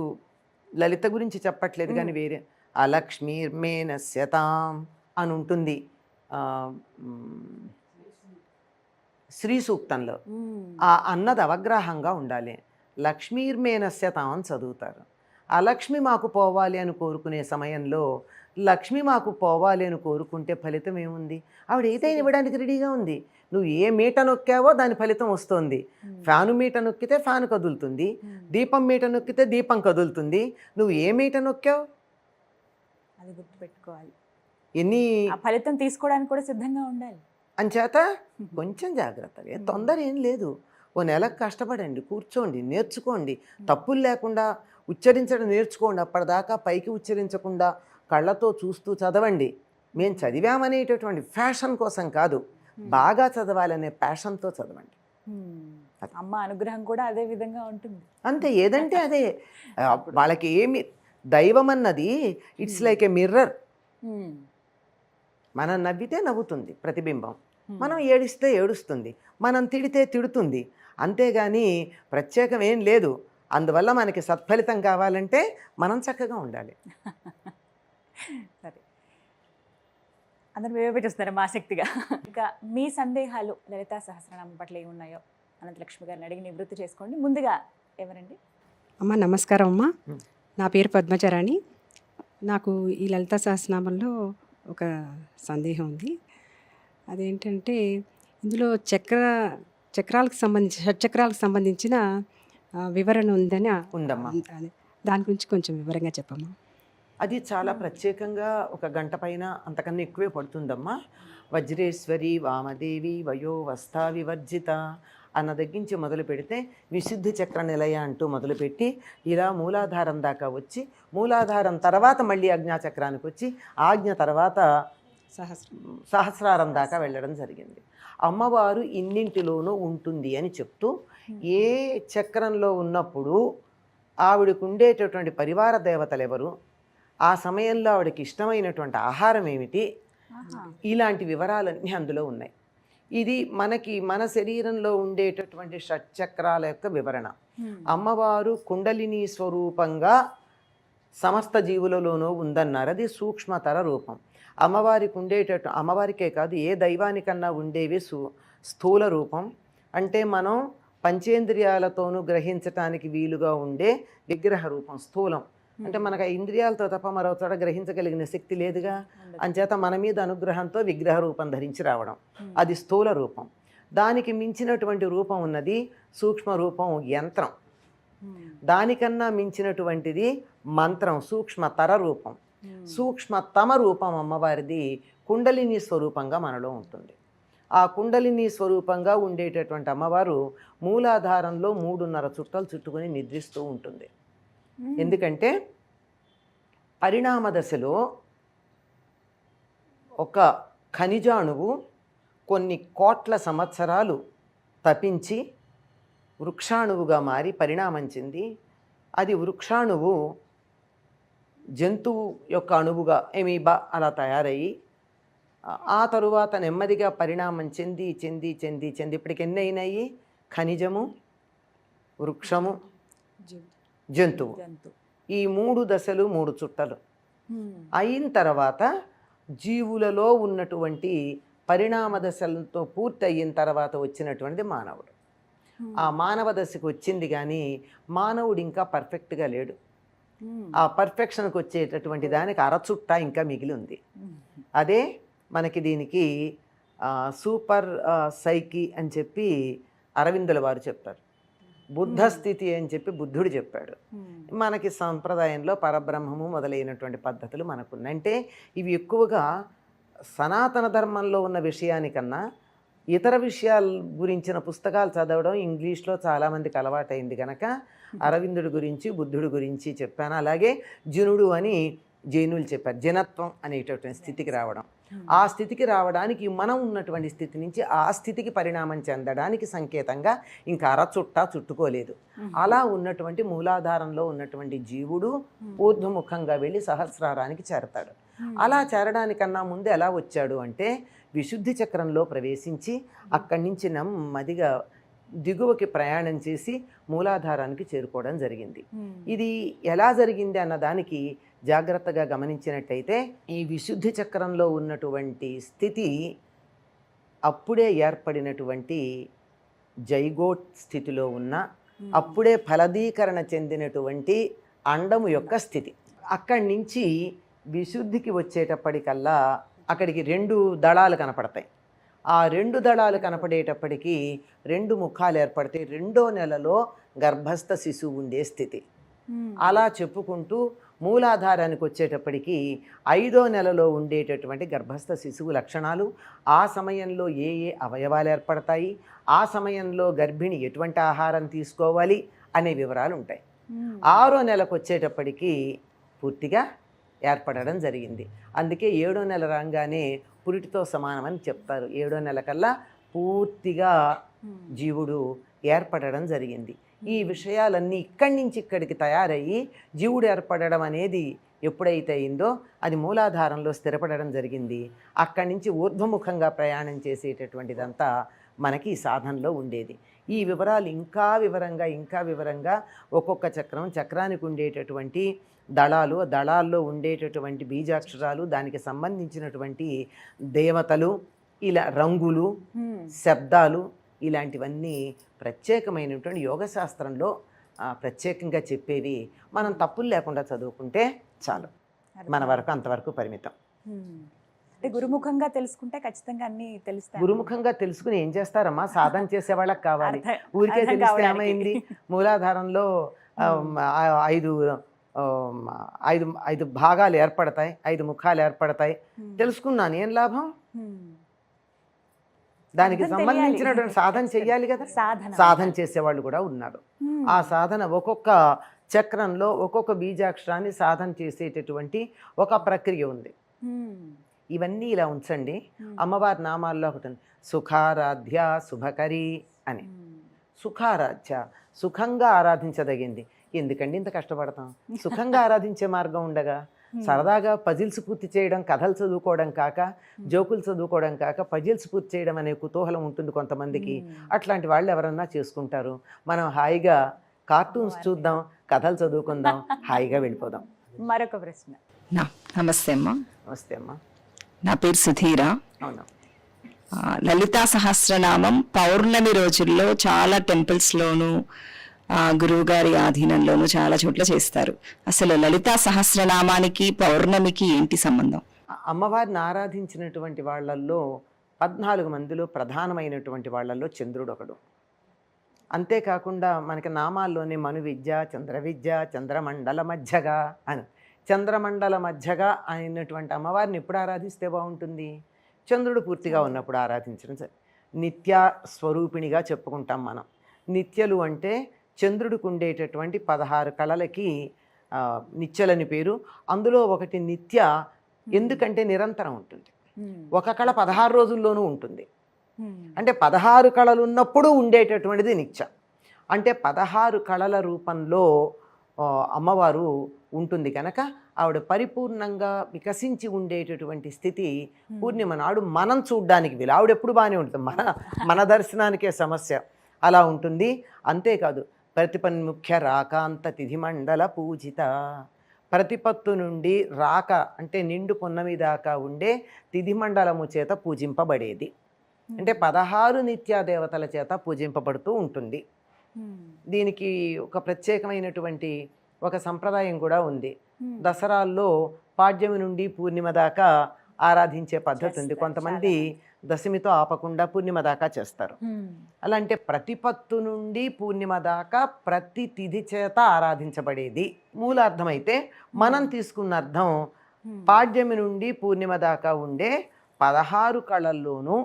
లలిత గురించి చెప్పట్లేదు కానీ వేరే అలక్ష్మీర్మేనస్యతాం అని ఉంటుంది శ్రీ సూక్తంలో. ఆ అన్నది అవగ్రహంగా ఉండాలి. లక్ష్మీర్మేనస్యతాం అని చదువుతారు. అలక్ష్మి మాకు పోవాలి అని కోరుకునే సమయంలో లక్ష్మి మాకు పోవాలి అని కోరుకుంటే ఫలితం ఏముంది? ఆవిడ ఏదైనా ఇవ్వడానికి రెడీగా ఉంది. నువ్వు ఏ మీట నొక్కావో దాని ఫలితం వస్తుంది. ఫ్యాను మీట నొక్కితే ఫ్యాను కదులుతుంది, దీపం మీట నొక్కితే దీపం కదులుతుంది. నువ్వు ఏ మీట నొక్కావు అది గుర్తుపెట్టుకోవాలి. ఎన్ని ఫలితం తీసుకోవడానికి కూడా సిద్ధంగా ఉండాలి. అంచేత కొంచెం జాగ్రత్తగా, తొందర ఏం లేదు. ఓ నెలకు కష్టపడండి, కూర్చోండి, నేర్చుకోండి. తప్పులు లేకుండా ఉచ్చరించడం నేర్చుకోండి. అప్పటిదాకా పైకి ఉచ్చరించకుండా కళ్ళతో చూస్తూ చదవండి. మేము చదివామనేటటువంటి ఫ్యాషన్ కోసం కాదు, బాగా చదవాలనే ప్యాషన్తో చదవండి. అమ్మ అనుగ్రహం కూడా అదే విధంగా ఉంటుంది. అంతే, ఏదంటే అదే. వాళ్ళకి ఏమి దైవం అన్నది ఇట్స్ లైక్ ఏ మిర్రర్. మనం నవ్వితే నవ్వుతుంది ప్రతిబింబం, మనం ఏడిస్తే ఏడుస్తుంది, మనం తిడితే తిడుతుంది. అంతేగాని ప్రత్యేకం ఏం లేదు. అందువల్ల మనకి సత్ఫలితం కావాలంటే మనం చక్కగా ఉండాలి. సరే, అందరూ వివేపించేస్తున్నారు ఆసక్తిగా. ఇంకా మీ సందేహాలు లలితా సహస్రనామం పట్ల ఏమున్నాయో అనంతలక్ష్మి గారిని అడిగి నివృత్తి చేసుకోండి. ముందుగా ఎవరండి? అమ్మ నమస్కారం అమ్మ. నా పేరు పద్మచరాణి. నాకు ఈ లలితా సహస్రనామంలో ఒక సందేహం ఉంది. అదేంటంటే ఇందులో చక్రాలకు సంబంధించి షట్చక్రాలకు సంబంధించిన వివరణ ఉందని ఉందమ్మా. దాని గురించి కొంచెం వివరంగా చెప్పమ్మా. అది చాలా ప్రత్యేకంగా 1 గంట పైన అంతకన్నా ఎక్కువే పడుతుందమ్మా. వజ్రేశ్వరి వామదేవి వయోవస్థా వివర్జిత అన్న దగ్గరించి మొదలు పెడితే విశుద్ధి చక్ర నిలయ అంటూ మొదలుపెట్టి ఇలా మూలాధారం దాకా వచ్చి, మూలాధారం తర్వాత మళ్ళీ ఆజ్ఞాచక్రానికి వచ్చి, ఆజ్ఞ తర్వాత సహస్రారం దాకా వెళ్ళడం జరిగింది. అమ్మవారు ఇన్నింటిలోనూ ఉంటుంది అని చెప్తూ ఏ చక్రంలో ఉన్నప్పుడు ఆవిడకు ఉండేటటువంటి పరివార దేవతలు ఎవరు, ఆ సమయంలో ఆవిడకి ఇష్టమైనటువంటి ఆహారం ఏమిటి, ఇలాంటి వివరాలన్నీ అందులో ఉన్నాయి. ఇది మనకి మన శరీరంలో ఉండేటటువంటి షట్చక్రాల యొక్క వివరణ. అమ్మవారు కుండలిని స్వరూపంగా సమస్త జీవులలోనూ ఉందన్నారు. అది సూక్ష్మతర రూపం. అమ్మవారికి ఉండేటట్టు, అమ్మవారికే కాదు ఏ దైవానికన్నా ఉండేవి స్థూల రూపం. అంటే మనం పంచేంద్రియాలతోనూ గ్రహించటానికి వీలుగా ఉండే విగ్రహ రూపం స్థూలం. అంటే మనకు ఆ ఇంద్రియాలతో తప్ప మరో చోట గ్రహించగలిగిన శక్తి లేదుగా. అంచేత మన మీద అనుగ్రహంతో విగ్రహ రూపం ధరించి రావడం, అది స్థూల రూపం. దానికి మించినటువంటి రూపం ఉన్నది సూక్ష్మ రూపం, యంత్రం. దానికన్నా మించినటువంటిది మంత్రం, సూక్ష్మతర రూపం. సూక్ష్మతమ రూపం అమ్మవారిది కుండలిని స్వరూపంగా మనలో ఉంటుంది. ఆ కుండలిని స్వరూపంగా ఉండేటటువంటి అమ్మవారు మూలాధారంలో 3.5 చుట్టలు చుట్టుకొని నిద్రిస్తూ ఉంటుంది. ఎందుకంటే పరిణామ దశలో ఒక ఖనిజాణువు కొన్ని కోట్ల సంవత్సరాలు తపించి వృక్షాణువుగా మారి పరిణామం చెంది, అది వృక్షాణువు జంతువు యొక్క అణువుగా ఎమీబా అలా తయారయ్యి, ఆ తరువాత నెమ్మదిగా పరిణామం చెంది చెంది చెంది చెంది ఇప్పటికి ఎన్ని అయినాయి? ఖనిజము, వృక్షము, జంతువు. ఈ 3 దశలు 3 చుట్టలు అయిన తర్వాత జీవులలో ఉన్నటువంటి పరిణామ దశలతో పూర్తి అయిన తర్వాత వచ్చినటువంటిది మానవుడు. ఆ మానవ దశకు వచ్చింది కానీ మానవుడు ఇంకా పర్ఫెక్ట్గా లేడు. ఆ పర్ఫెక్షన్కి వచ్చేటటువంటి దానికి అరచుట్ట ఇంకా మిగిలి ఉంది. అదే మనకి దీనికి సూపర్ సైకి అని చెప్పి అరవిందుల వారు చెప్తారు. బుద్ధ స్థితి అని చెప్పి బుద్ధుడు చెప్పాడు. మనకి సంప్రదాయంలో పరబ్రహ్మము మొదలైనటువంటి పద్ధతులు మనకున్నాయి. అంటే ఇవి ఎక్కువగా సనాతన ధర్మంలో ఉన్న విషయానికన్నా ఇతర విషయాల గురించిన పుస్తకాలు చదవడం ఇంగ్లీష్లో చాలామందికి అలవాటైంది కనుక అరవిందుడి గురించి బుద్ధుడి గురించి చెప్పాను. అలాగే జనుడు అని జైనులు చెప్పారు. జనత్వం అనేటటువంటి స్థితికి రావడం, ఆ స్థితికి రావడానికి మనం ఉన్నటువంటి స్థితి నుంచి ఆ స్థితికి పరిణామం చెందడానికి సంకేతంగా ఇంకా అరచుట్ట చుట్టుకోలేదు. అలా ఉన్నటువంటి మూలాధారంలో ఉన్నటువంటి జీవుడు ఊర్ధ్వముఖంగా వెళ్ళి సహస్రారానికి చేరతాడు. అలా చేరడానికన్నా ముందు ఎలా వచ్చాడు అంటే విశుద్ధి చక్రంలో ప్రవేశించి అక్కడి నుంచి నెమ్మదిగా దిగువకి ప్రయాణం చేసి మూలాధారానికి చేరుకోవడం జరిగింది. ఇది ఎలా జరిగింది అన్న దానికి జాగ్రత్తగా గమనించినట్టయితే ఈ విశుద్ధి చక్రంలో ఉన్నటువంటి స్థితి అప్పుడే ఏర్పడినటువంటి జైగోట్ స్థితిలో ఉన్న అప్పుడే ఫలదీకరణ చెందినటువంటి అండము యొక్క స్థితి. అక్కడి నుంచి విశుద్ధికి వచ్చేటప్పటికల్లా అక్కడికి 2 దళాలు కనపడతాయి. ఆ 2 దళాలు కనపడేటప్పటికీ 2 ముఖాలు ఏర్పడతాయి. 2వ నెలలో గర్భస్థ శిశువు ఉండే స్థితి. అలా చెప్పుకుంటూ మూలాధారానికి వచ్చేటప్పటికి 5వ నెలలో ఉండేటటువంటి గర్భస్థ శిశువు లక్షణాలు, ఆ సమయంలో ఏ ఏ అవయవాలు ఏర్పడతాయి, ఆ సమయంలో గర్భిణి ఎటువంటి ఆహారం తీసుకోవాలి అనే వివరాలు ఉంటాయి. 6వ నెలకు వచ్చేటప్పటికి పూర్తిగా ఏర్పడడం జరిగింది. అందుకే 7వ నెల రాగానే పురిటితో సమానమని చెప్తారు. 7వ నెల కల్లా పూర్తిగా జీవుడు ఏర్పడడం జరిగింది. ఈ విషయాలన్నీ ఇక్కడి నుంచి ఇక్కడికి తయారయ్యి జీవుడు ఏర్పడడం అనేది ఎప్పుడైతే అయిందో అది మూలాధారంలో స్థిరపడడం జరిగింది. అక్కడి నుంచి ఊర్ధ్వముఖంగా ప్రయాణం చేసేటటువంటిదంతా మనకి ఈ సాధనలో ఉండేది. ఈ వివరాలు ఇంకా వివరంగా ఒక్కొక్క చక్రానికి ఉండేటటువంటి దళాలు, దళాల్లో ఉండేటటువంటి బీజాక్షరాలు, దానికి సంబంధించినటువంటి దేవతలు, ఇలా రంగులు, శబ్దాలు, ఇలాంటివన్నీ ప్రత్యేకమైనటువంటి యోగశాస్త్రంలో ప్రత్యేకంగా చెప్పేవి. మనం తప్పులు లేకుండా చదువుకుంటే చాలు, మన వరకు అంతవరకు పరిమితం. అంటే గురుముఖంగా తెలుసుకుంటే ఖచ్చితంగా అన్ని తెలుస్తాయి. గురుముఖంగా తెలుసుకుని ఏం చేస్తారమ్మా? సాధన చేసే వాళ్ళకి కావాలి. ఊరికే తెలిస్తే ఏమైంది? మూలాధారంలో 5 భాగాలు ఏర్పడతాయి, 5 ముఖాలు ఏర్పడతాయి. తెలుసుకున్నాను, ఏం లాభం? దానికి సంబంధించినటువంటి సాధన చెయ్యాలి కదా. సాధన చేసేవాళ్ళు కూడా ఉన్నారు. ఆ సాధన ఒక్కొక్క చక్రంలో ఒక్కొక్క బీజాక్షరాన్ని సాధన చేసేటటువంటి ఒక ప్రక్రియ ఉంది. ఇవన్నీ ఇలా ఉంచండి. అమ్మవారి నామాల్లో ఒకటి ఉంది, సుఖారాధ్య శుభకరి అని. సుఖారాధ్య, సుఖంగా ఆరాధించదగింది. ఎందుకండి ఇంత కష్టపడతాం? సుఖంగా ఆరాధించే మార్గం ఉండగా సరదాగా పజిల్స్ పూర్తి చేయడం, కథలు చదువుకోవడం కాక, జోకులు చదువుకోవడం కాక పజిల్స్ పూర్తి చేయడం అనే కుతూహలం ఉంటుంది కొంతమందికి. అట్లాంటి వాళ్ళు ఎవరన్నా చేసుకుంటారు. మనం హాయిగా కార్టూన్స్ చూద్దాం, కథలు చదువుకుందాం, హాయిగా వెళ్ళిపోదాం. మరొక ప్రశ్న. నమస్తే అమ్మా. నమస్తే అమ్మా. నా పేరు సుధీర. అవునా. లలితా సహస్రనామం పౌర్ణమి రోజుల్లో చాలా టెంపుల్స్లోనూ గురువు గారి ఆధీనంలోనూ చాలా చోట్ల చేస్తారు. అసలు లలితా సహస్రనామానికి పౌర్ణమికి ఏంటి సంబంధం? అమ్మవారిని ఆరాధించినటువంటి వాళ్ళల్లో 14 మందిలో ప్రధానమైనటువంటి వాళ్ళల్లో చంద్రుడు ఒకడు. అంతేకాకుండా మనకి నామాల్లోనే మను విద్య, చంద్ర విద్య, చంద్రమండల మధ్యగా అని. చంద్రమండల మధ్యగా అయినటువంటి అమ్మవారిని ఎప్పుడు ఆరాధిస్తే బాగుంటుంది? చంద్రుడు పూర్తిగా ఉన్నప్పుడు ఆరాధించడం సరే. నిత్య స్వరూపిణిగా చెప్పుకుంటాం మనం. నిత్యలు అంటే చంద్రుడికి ఉండేటటువంటి 16 కళలకి నిత్యలని పేరు. అందులో ఒకటి నిత్య, ఎందుకంటే నిరంతరం ఉంటుంది. ఒక కళ 16 రోజుల్లోనూ ఉంటుంది. అంటే 16 కళలు ఉన్నప్పుడు ఉండేటటువంటిది నిత్య. అంటే 16 కళల రూపంలో అమ్మవారు ఉంటుంది కనుక ఆవిడ పరిపూర్ణంగా వికసించి ఉండేటటువంటి స్థితి పూర్ణిమ నాడు మనం చూడ్డానికి వీలు. ఆవిడ ఎప్పుడు బాగానే ఉంటుంది, మన దర్శనానికే సమస్య. అలా ఉంటుంది. అంతేకాదు ప్రతిపన్ముఖ్య రాకాంత తిథి మండల పూజిత, ప్రతిపత్తు నుండి రాక అంటే నిండు పున్నమి దాకా ఉండే తిథి మండలము చేత పూజింపబడేది. అంటే 16 నిత్యా దేవతల చేత పూజింపబడుతూ ఉంటుంది. దీనికి ఒక ప్రత్యేకమైనటువంటి ఒక సంప్రదాయం కూడా ఉంది. దసరాల్లో పాడ్యమి నుండి పూర్ణిమ దాకా ఆరాధించే పద్ధతి ఉంది. కొంతమంది దశమితో ఆపకుండా పూర్ణిమ దాకా చేస్తారు. అలా అంటే ప్రతిపత్తు నుండి పూర్ణిమ దాకా ప్రతి తిథి చేత ఆరాధించబడేది మూలార్థం అయితే, మనం తీసుకున్న అర్థం పాడ్యమి నుండి పూర్ణిమ దాకా ఉండే 16 కళల్లోనూ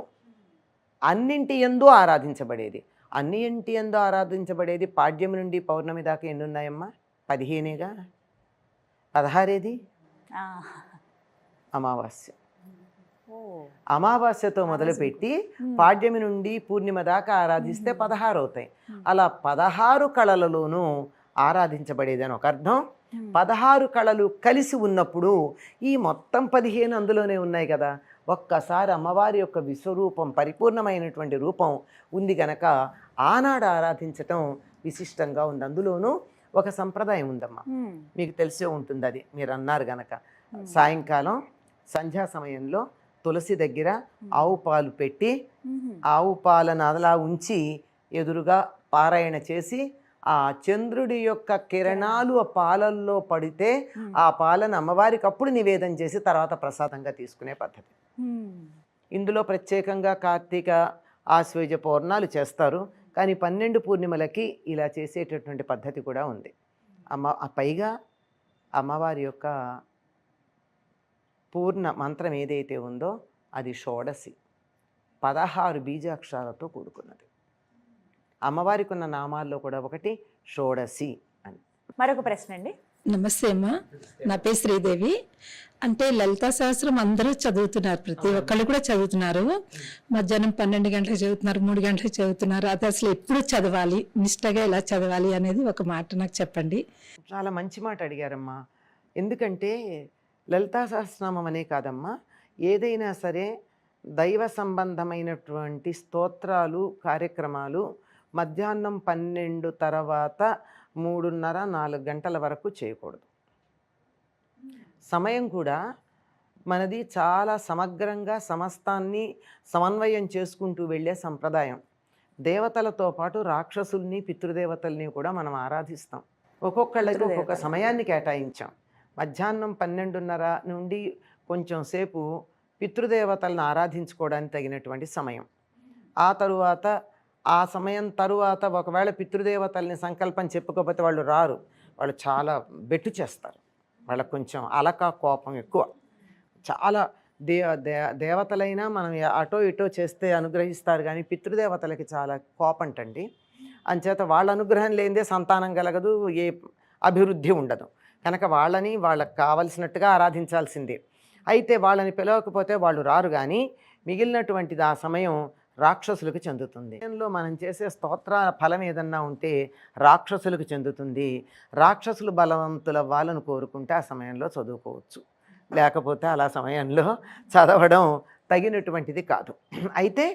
అన్నింటి యందు ఆరాధించబడేది. అన్నింటి యందు ఆరాధించబడేది పాడ్యమి నుండి పౌర్ణమి దాకా ఎన్ని ఉన్నాయమ్మా? 15గా. 16 అమావాస్య. అమావాస్యతో మొదలుపెట్టి పాడ్యమి నుండి పూర్ణిమ దాకా ఆరాధిస్తే 16 అవుతాయి. అలా 16 కళలలోనూ ఆరాధించబడేది అని ఒక అర్థం. 16 కళలు కలిసి ఉన్నప్పుడు ఈ మొత్తం 15 అందులోనే ఉన్నాయి కదా. ఒక్కసారి అమ్మవారి యొక్క విశ్వరూపం, పరిపూర్ణమైనటువంటి రూపం ఉంది గనక ఆనాడు ఆరాధించటం విశిష్టంగా ఉంది. అందులోనూ ఒక సంప్రదాయం ఉందమ్మా, మీకు తెలిసే ఉంటుంది. అది మీరు అన్నారు గనక, సాయంకాలం సంధ్యా సమయంలో తులసి దగ్గర ఆవు పాలు పెట్టి ఆవు పాలను అలా ఉంచి ఎదురుగా పారాయణ చేసి ఆ చంద్రుడి యొక్క కిరణాలు ఆ పాలల్లో పడితే ఆ పాలను అమ్మవారికి అప్పుడు నివేదన చేసి తర్వాత ప్రసాదంగా తీసుకునే పద్ధతి. ఇందులో ప్రత్యేకంగా కార్తీక ఆశ్వేజ పౌర్ణాలు చేస్తారు, కానీ 12 పూర్ణిమలకి ఇలా చేసేటటువంటి పద్ధతి కూడా ఉంది. పైగా అమ్మవారి యొక్క పూర్ణ మంత్రం ఏదైతే ఉందో అది షోడశి, 16 బీజాక్షరాలతో కూడుకున్నది. అమ్మవారికి ఉన్న నామాల్లో కూడా ఒకటి షోడశి అని. మరొక ప్రశ్న అండి. నమస్తే అమ్మా, నా పేరు శ్రీదేవి. అంటే లలితా సహస్రం అందరూ చదువుతున్నారు, ప్రతి ఒక్కళ్ళు కూడా చదువుతున్నారు. మధ్యాహ్నం 12 గంటలకు చదువుతున్నారు, 3 గంటలకు చదువుతున్నారు. అది అసలు ఎప్పుడు చదవాలి, నిష్టగా ఎలా చదవాలి అనేది ఒక మాట నాకు చెప్పండి. చాలా మంచి మాట అడిగారమ్మా. ఎందుకంటే లలితా సహస్రనామం అనే కాదమ్మా, ఏదైనా సరే దైవ సంబంధమైనటువంటి స్తోత్రాలు కార్యక్రమాలు మధ్యాహ్నం 12 తర్వాత 3:30-4 గంటల వరకు చేయకూడదు. సమయం కూడా మనది చాలా సమగ్రంగా సమస్తాన్ని సమన్వయం చేసుకుంటూ వెళ్ళే సంప్రదాయం. దేవతలతో పాటు రాక్షసుల్ని పితృదేవతల్ని కూడా మనం ఆరాధిస్తాం. ఒక్కొక్కళ్ళకి ఒక్కొక్క సమయాన్ని కేటాయించాం. మధ్యాహ్నం 12:30 నుండి కొంచెం సేపు పితృదేవతలను ఆరాధించుకోవడానికి తగినటువంటి సమయం. ఆ తరువాత ఆ సమయం తరువాత ఒకవేళ పితృదేవతల్ని సంకల్పం చెప్పుకోకపోతే వాళ్ళు రారు, వాళ్ళు చాలా బెట్టు చేస్తారు. వాళ్ళకు కొంచెం అలక కోపం ఎక్కువ. చాలా దేవతలైనా మనం అటో ఇటో చేస్తే అనుగ్రహిస్తారు, కానీ పితృదేవతలకి చాలా కోపంటండి. అంచేత వాళ్ళ అనుగ్రహం లేనిదే సంతానం కలగదు, ఏ అభివృద్ధి ఉండదు. కనుక వాళ్ళని వాళ్ళకి కావలసినట్టుగా ఆరాధించాల్సిందే. అయితే వాళ్ళని పిలవకపోతే వాళ్ళు రారు, కానీ మిగిలినటువంటిది ఆ సమయం రాక్షసులకు చెందుతుంది. మనం చేసే స్తోత్ర ఫలం ఏదన్నా ఉంటే రాక్షసులకు చెందుతుంది. రాక్షసులు బలవంతుల వాళ్ళను కోరుకుంటే ఆ సమయంలో చదువుకోవచ్చు, లేకపోతే అలా సమయంలో చదవడం తగినటువంటిది కాదు. అయితే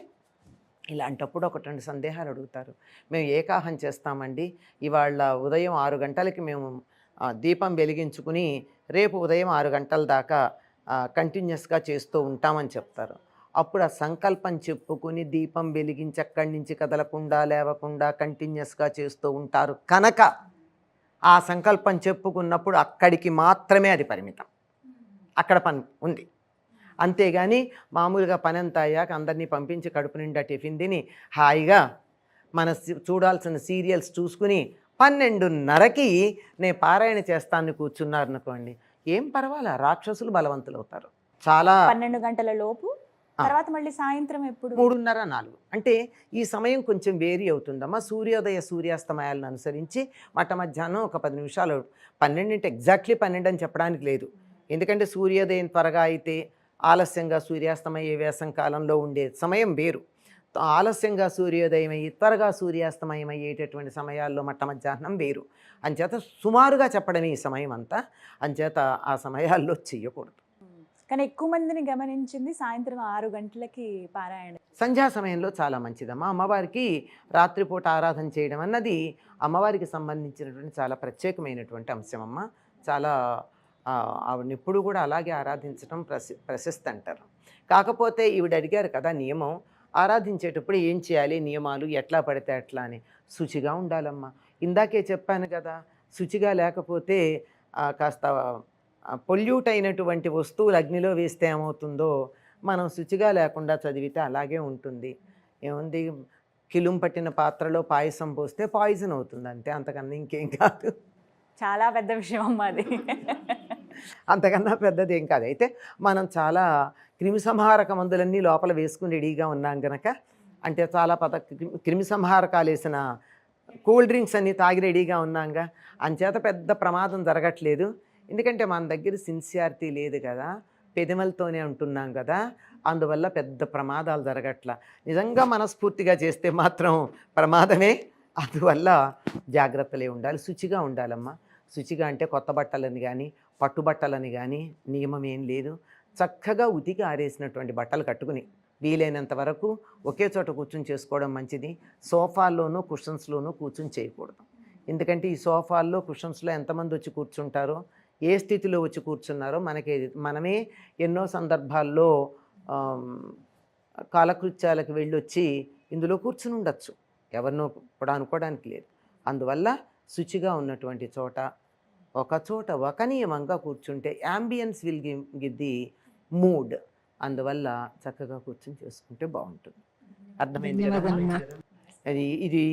ఇలాంటప్పుడు 1-2 సందేహాలు అడుగుతారు. మేము ఏకాహం చేస్తామండి, ఇవాళ ఉదయం 6 గంటలకి మేము దీపం వెలిగించుకుని రేపు ఉదయం 6 గంటల దాకా కంటిన్యూస్గా చేస్తూ ఉంటామని చెప్తారు. అప్పుడు ఆ సంకల్పం చెప్పుకుని దీపం వెలిగించి అక్కడి నుంచి కదలకుండా లేవకుండా కంటిన్యూస్గా చేస్తూ ఉంటారు కనుక ఆ సంకల్పం చెప్పుకున్నప్పుడు అక్కడికి మాత్రమే అది పరిమితం, అక్కడ పని ఉంది. అంతేగాని మామూలుగా పని అంతా అయ్యాక అందరినీ పంపించి కడుపు నిండా టిఫిన్ తిని హాయిగా మన చూడాల్సిన సీరియల్స్ చూసుకుని 12:30కి నేను పారాయణ చేస్తాను కూర్చున్నారు అనుకోండి, ఏం పర్వాలా, రాక్షసులు బలవంతులు అవుతారు. చాలా 12 గంటల లోపు తర్వాత మళ్ళీ సాయంత్రం ఎప్పుడు 3:30-4 అంటే ఈ సమయం కొంచెం వేరీ అవుతుందమ్మా. సూర్యోదయ సూర్యాస్తమయాలను అనుసరించి మధ్యాహ్నం ఒక 10 నిమిషాలు. 12 అంటే ఎగ్జాక్ట్లీ 12 అని చెప్పడానికి లేదు, ఎందుకంటే సూర్యోదయం త్వరగా అయితే ఆలస్యంగా సూర్యాస్తమయ వేసం కాలంలో ఉండే సమయం వేరు. ఆలస్యంగా సూర్యోదయం అయ్యి త్వరగా సూర్యాస్తమయం అయ్యేటటువంటి సమయాల్లో మధ్యాహ్నం వేరు. అంచేత సుమారుగా చెప్పడమే ఈ సమయం అంతా. అంచేత ఆ సమయాల్లో చెయ్యకూడదు. కానీ ఎక్కువ మందిని గమనించింది సాయంత్రం 6 గంటలకి పారాయణ. సంధ్యా సమయంలో చాలా మంచిదమ్మా. అమ్మవారికి రాత్రిపూట ఆరాధన చేయడం అన్నది అమ్మవారికి సంబంధించినటువంటి చాలా ప్రత్యేకమైనటువంటి అంశం అమ్మ. చాలా ఆవిడని ఎప్పుడు కూడా అలాగే ఆరాధించడం ప్రశస్తి అంటారు. కాకపోతే ఈవిడ అడిగారు కదా నియమం, ఆరాధించేటప్పుడు ఏం చేయాలి, నియమాలు ఎట్లా పడితే అట్లా అని. శుచిగా ఉండాలమ్మా. ఇందాకే చెప్పాను కదా, శుచిగా లేకపోతే కాస్త పొల్యూట్ అయినటువంటి వస్తువులు అగ్నిలో వేస్తే ఏమవుతుందో, మనం శుచిగా లేకుండా చదివితే అలాగే ఉంటుంది. ఏముంది, కిలుం పట్టిన పాత్రలో పాయసం పోస్తే పాయిజన్ అవుతుంది అంతే, అంతకన్నా ఇంకేం కాదు. చాలా పెద్ద విషయం అమ్మ అది. అంతకన్నా పెద్దది ఏం కాదు. అయితే మనం చాలా క్రిమిసంహారక మందులన్నీ లోపల వేసుకుని రెడీగా ఉన్నాం కనుక, అంటే చాలా క్రిమిసంహారకాలు వేసిన కూల్ డ్రింక్స్ అన్నీ తాగి రెడీగా ఉన్నాంగా, అంచేత పెద్ద ప్రమాదం జరగట్లేదు. ఎందుకంటే మన దగ్గర సిన్సియారిటీ లేదు కదా, పెదమలతోనే ఉంటున్నాం కదా, అందువల్ల పెద్ద ప్రమాదాలు జరగట్ల. నిజంగా మనస్ఫూర్తిగా చేస్తే మాత్రం ప్రమాదమే. అందువల్ల జాగ్రత్తలే ఉండాలి, శుచిగా ఉండాలమ్మా. శుచిగా అంటే కొత్త బట్టలని కానీ పట్టుబట్టలని కానీ నియమం ఏం లేదు. చక్కగా ఉతికి ఆరేసినటువంటి బట్టలు కట్టుకుని వీలైనంత వరకు ఒకే చోట కూర్చుని చేసుకోవడం మంచిది. సోఫాల్లోనూ కుషన్స్లోనూ కూర్చుని చేయకూడదు. ఎందుకంటే ఈ సోఫాల్లో కుషన్స్లో ఎంతమంది వచ్చి కూర్చుంటారో, ఏ స్థితిలో వచ్చి కూర్చున్నారో మనమే ఎన్నో సందర్భాల్లో కాలకృత్యాలకు వెళ్ళొచ్చి ఇందులో కూర్చుని ఉండొచ్చు. ఎవరినో కూడా అనుకోవడానికి లేదు. అందువల్ల శుచిగా ఉన్నటువంటి చోట ఒక చోట ఒక నియమంగా కూర్చుంటే ambience will give the mood. అందువల్ల చక్కగా కూర్చుని చేసుకుంటే బాగుంటుంది. అర్థమైంది కదా? ఇది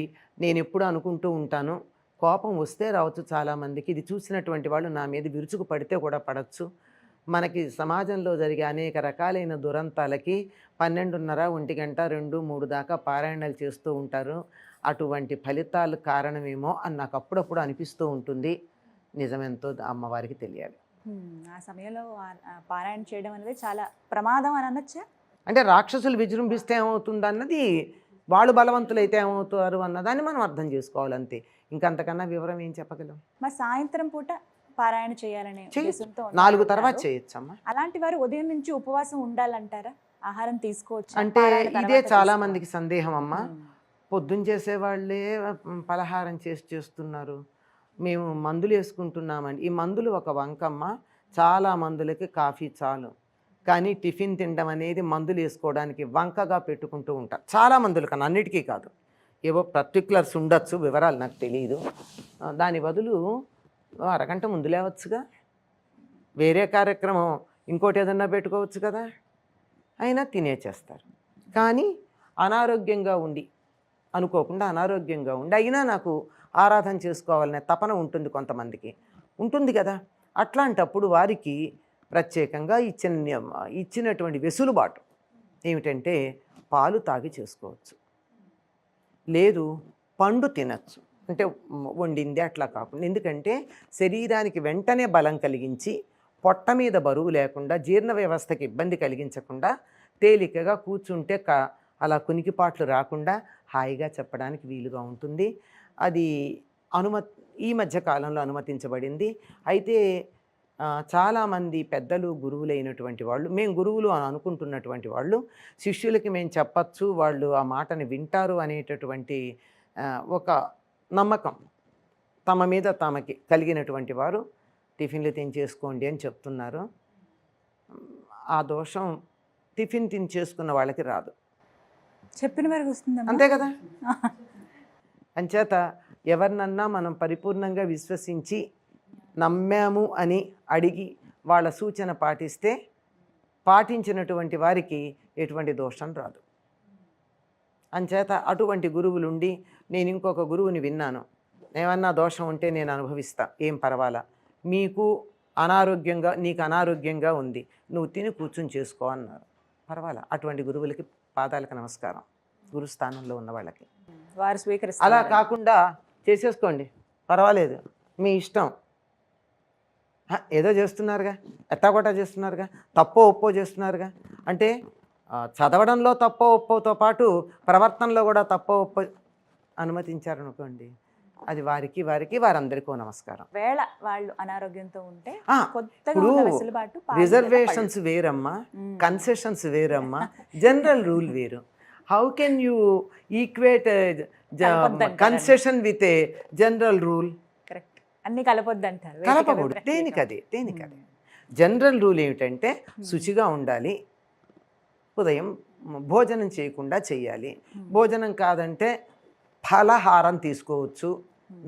నేను ఎప్పుడు అనుకుంటూ ఉంటాను. కోపం వస్తే రావచ్చు చాలామందికి. ఇది చూసినటువంటి వాళ్ళు నా మీద విరుచుకు పడితే కూడా పడవచ్చు. మనకి సమాజంలో జరిగే అనేక రకాలైన దురంతాలకి 12:30, 1 గంట, 2, 3 దాకా పారాయణాలు చేస్తూ ఉంటారు. అటువంటి ఫలితాలు కారణమేమో అని నాకు అప్పుడప్పుడు అనిపిస్తూ ఉంటుంది. నిజమెంతో అమ్మవారికి తెలియాలి. ఆ సమయంలో పారాయణ చేయడం అనేది చాలా ప్రమాదం అని అనొచ్చా? అంటే రాక్షసులు విజృంభిస్తే ఏమవుతుంది అన్నది, వాళ్ళు బలవంతులైతే ఏమవుతారు అన్నదాన్ని మనం అర్థం చేసుకోవాలి అంతే. ఇంకంతకన్నా వివరం ఏం చెప్పగలం? మరి సాయంత్రం పూట పారాయణ చేయాలనే ఉద్దేశంతో 4 తర్వాత చేయొచ్చమ్మా. అలాంటి వారు ఉదయం నుంచి ఉపవాసం ఉండాలంటారా? ఆహారం తీసుకోవచ్చు అంటే ఇదే చాలా మందికి సందేహం అమ్మా. పొద్దున్న చేసేవాళ్ళే పలహారం చేస్తున్నారు, మేము మందులు వేసుకుంటున్నామండి. ఈ మందులు ఒక వంకమ్మ. చాలా మందులకి కాఫీ చాలు, కానీ టిఫిన్ తినడం అనేది మందులు వేసుకోవడానికి వంకగా పెట్టుకుంటూ ఉంటారు చాలా మందులు, కానీ అన్నిటికీ కాదు. ఏవో పర్టిక్యులర్స్ ఉండొచ్చు, వివరాలు నాకు తెలియదు. దాని బదులు అరగంట ముందు లేవచ్చుగా, వేరే కార్యక్రమం ఇంకోటి ఏదన్నా పెట్టుకోవచ్చు కదా, అయినా తినేచేస్తారు. కానీ అనారోగ్యంగా ఉండి, అనుకోకుండా అనారోగ్యంగా ఉండి అయినా నాకు ఆరాధన చేసుకోవాలనే తపన ఉంటుంది, కొంతమందికి ఉంటుంది కదా. అట్లాంటప్పుడు వారికి ప్రత్యేకంగా ఇచ్చినటువంటి వెసులుబాటు ఏమిటంటే పాలు తాగి చేసుకోవచ్చు, లేదు పండు తినచ్చు. అంటే వండింది అట్లా కాకుండా, ఎందుకంటే శరీరానికి వెంటనే బలం కలిగించి పొట్ట మీద బరువు లేకుండా జీర్ణ వ్యవస్థకి ఇబ్బంది కలిగించకుండా తేలికగా కూర్చుంటే అలా కునికిపాట్లు రాకుండా హాయిగా చెప్పడానికి వీలుగా ఉంటుంది. అది ఈ మధ్య కాలంలో అనుమతించబడింది. అయితే చాలామంది పెద్దలు గురువులైనటువంటి వాళ్ళు, మేము గురువులు అని అనుకుంటున్నటువంటి వాళ్ళు, శిష్యులకి మేము చెప్పచ్చు, వాళ్ళు ఆ మాటని వింటారు అనేటటువంటి ఒక నమ్మకం తమ మీద తమకి కలిగినటువంటి వారు టిఫిన్లు తినిచేసుకోండి అని చెప్తున్నారు. ఆ దోషం టిఫిన్ తినిచేసుకున్న వాళ్ళకి రాదు, చెప్పిన వరకు వస్తుంది అంతే కదా. అంచేత ఎవరినన్నా మనం పరిపూర్ణంగా విశ్వసించి నమ్మాము అని అడిగి వాళ్ళ సూచన పాటిస్తే పాటించినటువంటి వారికి ఎటువంటి దోషం రాదు. అంచేత అటువంటి గురువులుండి, నేను ఇంకొక గురువుని విన్నాను, ఏమన్నా దోషం ఉంటే నేను అనుభవిస్తా, ఏం పర్వాలా, నీకు అనారోగ్యంగా ఉంది, నువ్వు తిని కూర్చుని చేసుకో అన్నారు. పర్వాలా, అటువంటి గురువులకి పాదాలకు నమస్కారం, గురుస్థానంలో ఉన్న వాళ్ళకి. వారు స్వీకరిస్తారు. అలా కాకుండా చేసేసుకోండి పర్వాలేదు మీ ఇష్టం, ఏదో చేస్తున్నారుగా, ఎత్తాగొట్టా చేస్తున్నారుగా, తప్పో ఒప్పో చేస్తున్నారుగా అంటే చదవడంలో తప్పో ఒప్పోతో పాటు ప్రవర్తనలో కూడా తప్పో ఒప్పో అనుమతించారనుకోండి, అది వారందరికీ నమస్కారం. వేళ వాళ్ళు అనారోగ్యంతో ఉంటే ఇప్పుడు రిజర్వేషన్స్ వేరమ్మా, కన్సెషన్స్ వేరమ్మా, జనరల్ రూల్ వేరు. How can you equate concession with a general rule? అన్ని కలపొద్దు అంటారు. కలపకూడదు, దేనికదే. జనరల్ రూల్ ఏమిటంటే శుచిగా ఉండాలి, ఉదయం భోజనం చేయకుండా చెయ్యాలి, భోజనం కాదంటే ఫలహారం తీసుకోవచ్చు,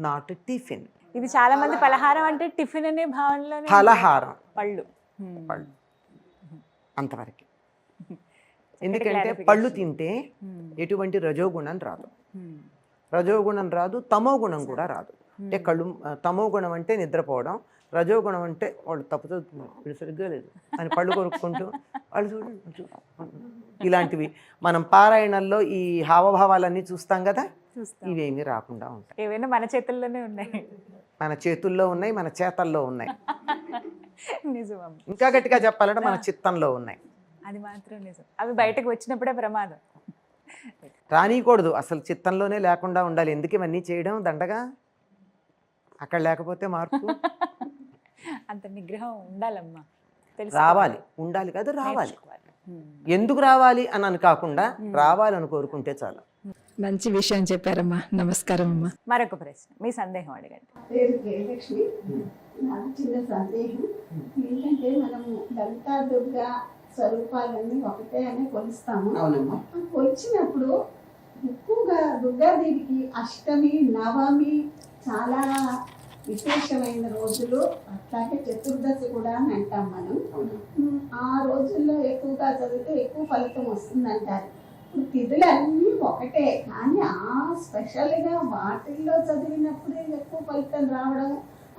నాట్ టిఫిన్. ఇది చాలా మంది పలహారం అంటే టిఫిన్ అనే భావనలోనే ఫలహారం పళ్ళు. పళ్ళు అంతవరకు. ఎందుకంటే పళ్ళు తింటే ఎటువంటి రజోగుణం రాదు, రజోగుణం రాదు, తమో గుణం కూడా రాదు. అంటే కళ్ళు, తమో గుణం అంటే నిద్రపోవడం, రజోగుణం అంటే వాళ్ళు తప్పుతో వీడు సరిగ్గా లేదు అని పళ్ళు కొరుక్కుంటూ వాళ్ళు చూడండి ఇలాంటివి మనం పారాయణల్లో ఈ హావభావాలన్నీ చూస్తాం కదా, ఇవేమీ రాకుండా ఉంటాయి. ఏవైనా మన చేతుల్లోనే ఉన్నాయి, మన చేతుల్లో ఉన్నాయి, మన చేతల్లో ఉన్నాయి, నిజం. ఇంకా గట్టిగా చెప్పాలంటే మన చిత్తంలో ఉన్నాయి. అది మాత్రం నిజం. అవి బయటకు వచ్చినప్పుడే ప్రమాదం. రానియకూడదు, అసలు చిత్తంలోనే లేకుండా ఉండాలి. ఎందుకు ఇవన్నీ చేయడం దండగా, అక్కడ లేకపోతే మార్పు. అంత నిగ్రహం ఉండాలమ్మా, రావాలి, ఉండాలి కదా, రావాలి. ఎందుకు రావాలి అని కాకుండా రావాలని కోరుకుంటే చాలు. మంచి విషయం చెప్పారమ్మా. నమస్కారం అమ్మా. మరొక ప్రశ్న, మీ సందేహం అడగండి. పేరు జయలక్ష్మి. నాకు చిన్న సందేహం ఏంటంటే, మనము లలితా దుర్గా స్వరూపాలన్నీ ఒకటే అని కొలుస్తాము. కొలిచినప్పుడు ఎక్కువగా దుర్గాదేవికి అష్టమి, నవమి చాలా విశేషమైన రోజులు, అట్లాగే చతుర్దశి కూడా అని అంటాం మనం. ఆ రోజుల్లో ఎక్కువగా చదివితే ఎక్కువ ఫలితం వస్తుందంటారు. ఇప్పుడు తిథులు అన్నీ ఒకటే, కానీ ఆ స్పెషల్గా వాటిల్లో చదివినప్పుడే ఎక్కువ ఫలితం రావడం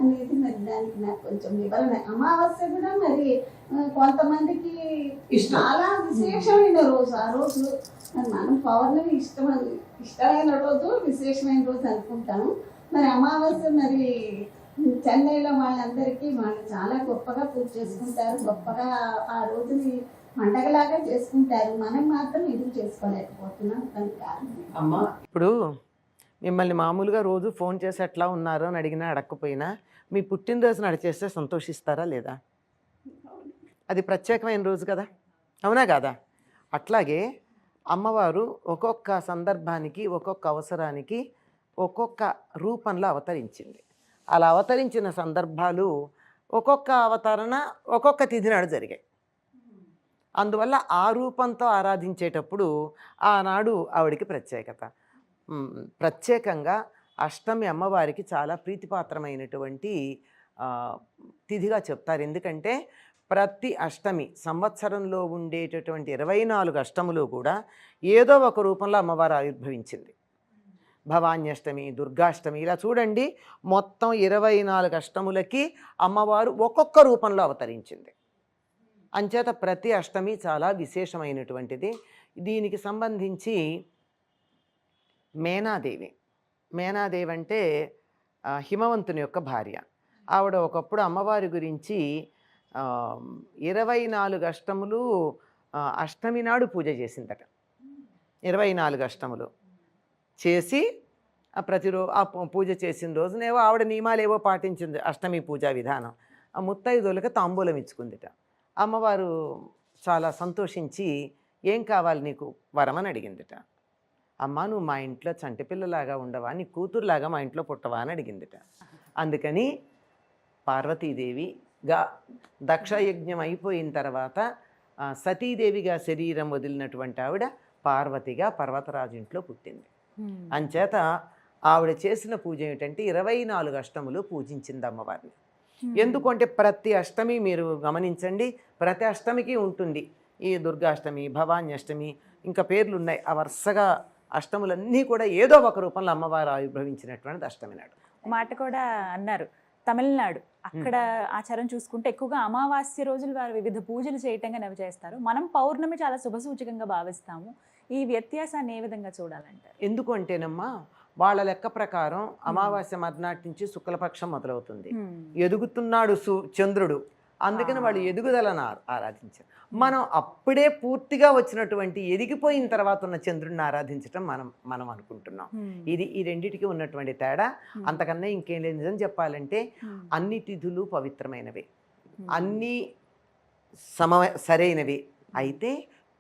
అనేది మరి దానికి నాకు కొంచెం వివరణ. అమావాస్య కూడా మరి కొంతమందికి చాలా విశేషమైన రోజు, ఆ రోజు మనం పౌర్ణమి ఇష్టమైన రోజు, విశేషమైన రోజు అనుకుంటాము. మరి అమావాస్య మరి చెన్నైలో వాళ్ళందరికీ వాళ్ళు చాలా గొప్పగా పూజ చేసుకుంటారు, గొప్పగా ఆ రోజుని పండగలాగా చేసుకుంటారు. మనం మాత్రం ఎందుకు చేసుకోలేకపోతున్నాం, దానికి కారణం. అమ్మా, ఇప్పుడు మిమ్మల్ని మామూలుగా రోజు ఫోన్ చేసి ఎట్లా ఉన్నారు అని అడిగినా అడగకపోయినా మీ పుట్టినరోజు నడిచేస్తే సంతోషిస్తారా లేదా? అది ప్రత్యేకమైన రోజు కదా, అవునా కాదా? అట్లాగే అమ్మవారు ఒక్కొక్క సందర్భానికి, ఒక్కొక్క అవసరానికి ఒక్కొక్క రూపంలో అవతరించింది. అలా అవతరించిన సందర్భాలు ఒక్కొక్క అవతరణ ఒక్కొక్క తిథి నాడు జరిగాయి. అందువల్ల ఆ రూపంతో ఆరాధించేటప్పుడు ఆనాడు ఆవిడికి ప్రత్యేకత. ప్రత్యేకంగా అష్టమి అమ్మవారికి చాలా ప్రీతిపాత్రమైనటువంటి తిథిగా చెప్తారు. ఎందుకంటే ప్రతి అష్టమి, సంవత్సరంలో ఉండేటటువంటి 24 అష్టములు కూడా ఏదో ఒక రూపంలో అమ్మవారు ఆవిర్భవించింది. భవాన్యష్టమి, దుర్గాష్టమి, ఇలా చూడండి, మొత్తం 24 అష్టములకి అమ్మవారు ఒక్కొక్క రూపంలో అవతరించింది. అంచేత ప్రతి అష్టమి చాలా విశేషమైనటువంటిది. దీనికి సంబంధించి మేనాదేవి అంటే హిమవంతుని యొక్క భార్య. ఆవిడ ఒకప్పుడు అమ్మవారి గురించి 24 అష్టములు అష్టమి నాడు పూజ చేసిందట. 24 అష్టములు చేసి ప్రతిరోజు ఆ పూజ చేసిన రోజునేవో ఆవిడ నియమాలేవో పాటించింది. అష్టమి పూజా విధానం. ఆ ముత్తైదువులకు తాంబూలం ఇచ్చుకుందిట. అమ్మవారు చాలా సంతోషించి, ఏం కావాలి నీకు వరమని అడిగిందిట. అమ్మ, నువ్వు మా ఇంట్లో చంటి పిల్లలాగా ఉండవా, నీ కూతురులాగా మా ఇంట్లో పుట్టవా అని అడిగిందిట. అందుకని పార్వతీదేవిగా దక్షయజ్ఞం అయిపోయిన తర్వాత సతీదేవిగా శరీరం వదిలినటువంటి ఆవిడ పార్వతిగా పర్వతరాజు ఇంట్లో పుట్టింది. అంచేత ఆవిడ చేసిన పూజ ఏమిటంటే 24 అష్టములు పూజించింది అమ్మవారిని. ఎందుకంటే ప్రతి అష్టమి మీరు గమనించండి, ప్రతి అష్టమికి ఉంటుంది. ఈ దుర్గాష్టమి, భవాన్యష్టమి, ఇంకా పేర్లు ఉన్నాయి. ఆ వరుసగా అష్టములన్నీ కూడా ఏదో ఒక రూపంలో అమ్మవారు ఆవిర్భవించినటువంటిది అష్టమి నాడు. మాట కూడా అన్నారు, తమిళనాడు అక్కడ ఆచారం చూసుకుంటే ఎక్కువగా అమావాస్య రోజులు వారు వివిధ పూజలు చేయటంగా నవి చేస్తారు. మనం పౌర్ణమి చాలా శుభసూచకంగా భావిస్తాము. ఈ వ్యత్యాసాన్ని ఏ విధంగా చూడాలంటారు? ఎందుకు అంటేనమ్మా, వాళ్ళ లెక్క ప్రకారం అమావాస్య మర్నాటి నుంచి శుక్లపక్షం మొదలవుతుంది. ఎదుగుతున్నాడు చంద్రుడు, అందుకని వాళ్ళు ఎదుగుదలను ఆరాధించారు. మనం అప్పుడే పూర్తిగా వచ్చినటువంటి ఎదిగిపోయిన తర్వాత ఉన్న చంద్రుడిని ఆరాధించటం మనం అనుకుంటున్నాం. ఈ రెండిటికి ఉన్నటువంటి తేడా. అంతకన్నా ఇంకేం లేదు. నిజం చెప్పాలంటే అన్ని తిథులు పవిత్రమైనవి, అన్నీ సరైనవి. అయితే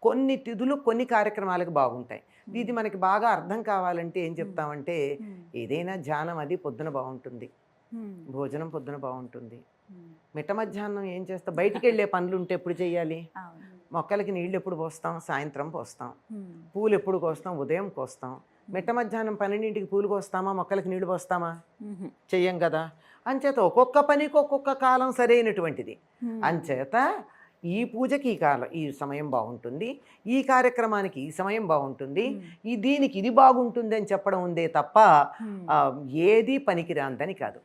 కొన్ని తిథులు కొన్ని కార్యక్రమాలకు బాగుంటాయి. ఇది మనకి బాగా అర్థం కావాలంటే ఏం చెప్తామంటే, ఏదైనా ధ్యానం అది పొద్దున బాగుంటుంది, భోజనం పొద్దున బాగుంటుంది. మిట్ట మధ్యాహ్నం ఏం చేస్తాం, బయటికి వెళ్ళే పనులు ఉంటే ఎప్పుడు చేయాలి? మొక్కలకి నీళ్ళు ఎప్పుడు పోస్తాం? సాయంత్రం పోస్తాం. పూలు ఎప్పుడు కోస్తాం? ఉదయం కోస్తాం. మిట్ట మధ్యాహ్నం 12ంటికి పూలు కోస్తామా? మొక్కలకి నీళ్లు పోస్తామా? చెయ్యం కదా. అంచేత ఒక్కొక్క పనికి ఒక్కొక్క కాలం సరైనటువంటిది. అంచేత ఈ పూజకి ఈ కాలం, ఈ సమయం బాగుంటుంది, ఈ కార్యక్రమానికి ఈ సమయం బాగుంటుంది, దీనికి ఇది బాగుంటుంది అని చెప్పడం ఉందే తప్ప ఏది పనికిరాందని కాదు.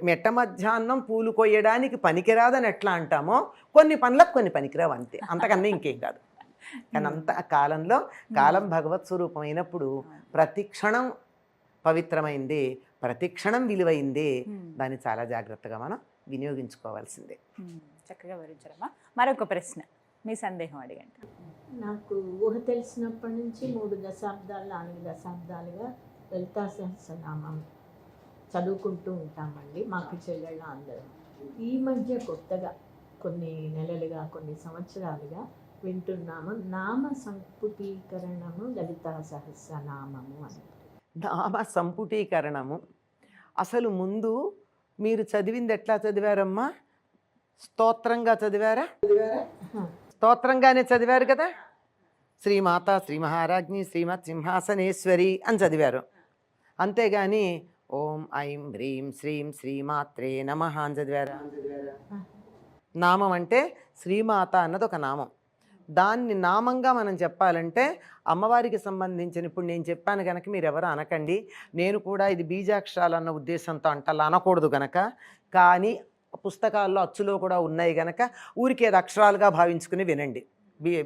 మెట్ట మధ్యాహ్నం పూలు కొయ్యడానికి పనికిరాదని ఎట్లా అంటామో కొన్ని పనులకు కొన్ని పనికిరావు, అంతే, అంతకన్నా ఇంకేం కాదు. కానీ అంత కాలంలో కాలం భగవత్ స్వరూపమైనప్పుడు ప్రతి క్షణం పవిత్రమైందే, ప్రతి క్షణం విలువైందే. దాన్ని చాలా జాగ్రత్తగా మనం వినియోగించుకోవాల్సిందే. చక్కగా వివరించారమ్మా. మరొక ప్రశ్న, మీ సందేహం అడిగండి. నాకు ఊహ తెలిసినప్పటి నుంచి 4 దశాబ్దాలుగా లలితా సహస్రనామం చదువుకుంటూ ఉంటామండి, మాకు చెల్లెళ్ళ అందరం. ఈ మధ్య కొత్తగా కొన్ని నెలలుగా, కొన్ని సంవత్సరాలుగా వింటున్నాము నామ సంపుటీకరణము లలితా సహస్రనామము అని. నామ సంపుటీకరణము అసలు ముందు మీరు చదివింది ఎట్లా చదివారమ్మా? స్తోత్రంగా చదివారా? స్తోత్రంగానే చదివారు కదా. శ్రీమాత శ్రీ మహారాజ్ఞి శ్రీమత్ సింహాసనేశ్వరి అని చదివారు. అంతేగాని ఓం ఐం హ్రీం శ్రీం శ్రీమాత్రే నమః అని చదివారా? నామం అంటే శ్రీమాత అన్నది ఒక నామం. దాన్ని నామంగా మనం చెప్పాలంటే అమ్మవారికి సంబంధించిన, ఇప్పుడు నేను చెప్పాను కనుక మీరు ఎవరు అనకండి, నేను కూడా ఇది బీజాక్షరాలు అన్న ఉద్దేశంతో అంటలా అనకూడదు గనక. కానీ పుస్తకాల్లో అచ్చులో కూడా ఉన్నాయి గనక ఊరికి ఏది అక్షరాలుగా భావించుకుని వినండి,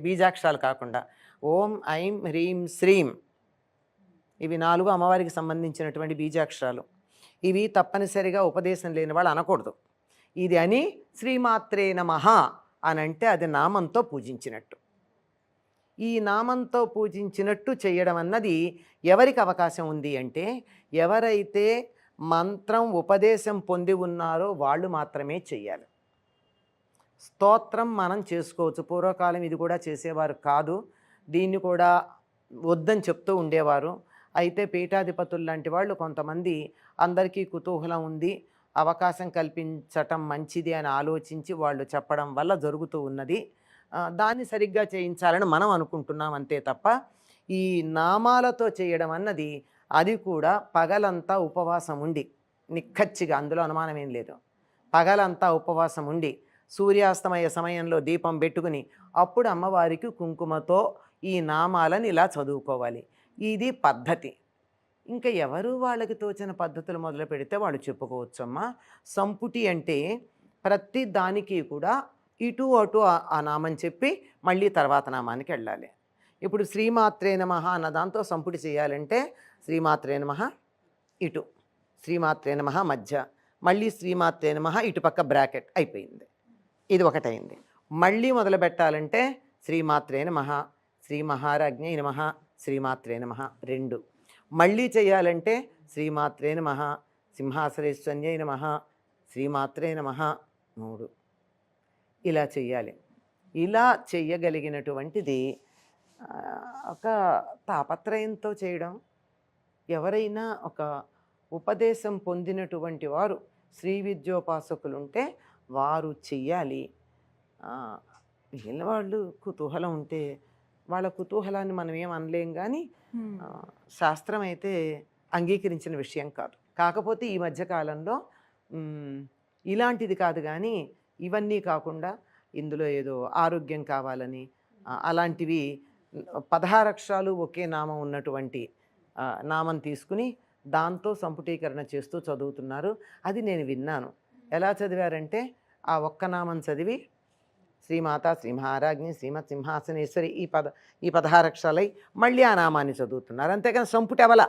బీజాక్షరాలు కాకుండా. ఓం ఐం హ్రీం శ్రీం ఇవి 4 అమ్మవారికి సంబంధించినటువంటి బీజాక్షరాలు. ఇవి తప్పనిసరిగా ఉపదేశం లేని వాళ్ళు అనకూడదు. ఇది అని శ్రీమాత్రే నమః అని అంటే అది నామంతో పూజించినట్టు. ఈ నామంతో పూజించినట్టు చేయడం అన్నది ఎవరికి అవకాశం ఉంది అంటే, ఎవరైతే మంత్రం ఉపదేశం పొంది ఉన్నారో వాళ్ళు మాత్రమే చెయ్యాలి. స్తోత్రం మనం చేసుకోవచ్చు, పూర్వకాలం ఇది కూడా చేసేవారు కాదు, దీన్ని కూడా వద్దని చెప్తూ ఉండేవారు. అయితే పీఠాధిపతులు లాంటి వాళ్ళు కొంతమంది అందరికీ కుతూహలం ఉంది, అవకాశం కల్పించటం మంచిది అని ఆలోచించి వాళ్ళు చెప్పడం వల్ల జరుగుతూ ఉన్నది. దాన్ని సరిగ్గా చేయించాలని మనం అనుకుంటున్నాం అంతే తప్ప ఈ నామాలతో చేయడం అన్నది అది కూడా పగలంతా ఉపవాసం ఉండి, నిక్కచ్చిగా, అందులో అనుమానం ఏం లేదు, పగలంతా ఉపవాసం ఉండి సూర్యాస్తమయ సమయంలో దీపం పెట్టుకుని అప్పుడు అమ్మవారికి కుంకుమతో ఈ నామాలను ఇలా చదువుకోవాలి. ఇది పద్ధతి. ఇంకా ఎవరు వాళ్ళకి తోచిన పద్ధతులు మొదలు పెడితే వాళ్ళు చెప్పుకోవచ్చమ్మా. సంపుటి అంటే ప్రతి దానికి కూడా ఇటు అటు ఆ నామం చెప్పి మళ్ళీ తర్వాత నామానికి వెళ్ళాలి. ఇప్పుడు శ్రీమాత్రే నమః అన్న దాంతో సంపుటి చేయాలంటే శ్రీమాత్రే నమః ఇటు, శ్రీమాత్రే నమః మధ్య, మళ్ళీ శ్రీమాత్రే నమః ఇటుపక్క బ్రాకెట్ అయిపోయింది, ఇది ఒకటైంది. మళ్ళీ మొదలు పెట్టాలంటే శ్రీమాత్రే నమః శ్రీ మహారాజ్ఞై నమః శ్రీమాత్రే నమః 2. మళ్ళీ చేయాలంటే శ్రీమాత్రే నమః సింహాసనేశ్వర్యై నమః శ్రీమాత్రే నమః 3. ఇలా చెయ్యాలి. ఇలా చెయ్యగలిగినటువంటిది ఒక తాపత్రయంతో చేయడం. ఎవరైనా ఒక ఉపదేశం పొందినటువంటి వారు శ్రీ విద్యోపాసకులుంటే వారు చెయ్యాలి. మిగిలిన వాళ్ళు కుతూహలం ఉంటే వాళ్ళ కుతూహలాన్ని మనం ఏం అనలేం, కానీ శాస్త్రం అయితే అంగీకరించిన విషయం కాదు. కాకపోతే ఈ మధ్యకాలంలో ఇలాంటిది కాదు, కానీ ఇవన్నీ కాకుండా ఇందులో ఏదో ఆరోగ్యం కావాలని అలాంటివి 16 అక్షరాలు ఒకే నామం ఉన్నటువంటి నామం తీసుకుని దాంతో సంపుటీకరణ చేస్తూ చదువుతున్నారు. అది నేను విన్నాను. ఎలా చదివారంటే ఆ ఒక్క నామం చదివి శ్రీమాత శ్రీ మహారాజ్ఞి శ్రీమత్ సింహాసనేశ్వరి ఈ 16 అక్షరాలై మళ్ళీ ఆ నామాన్ని చదువుతున్నారు. అంతేకాని సంపుటి అవల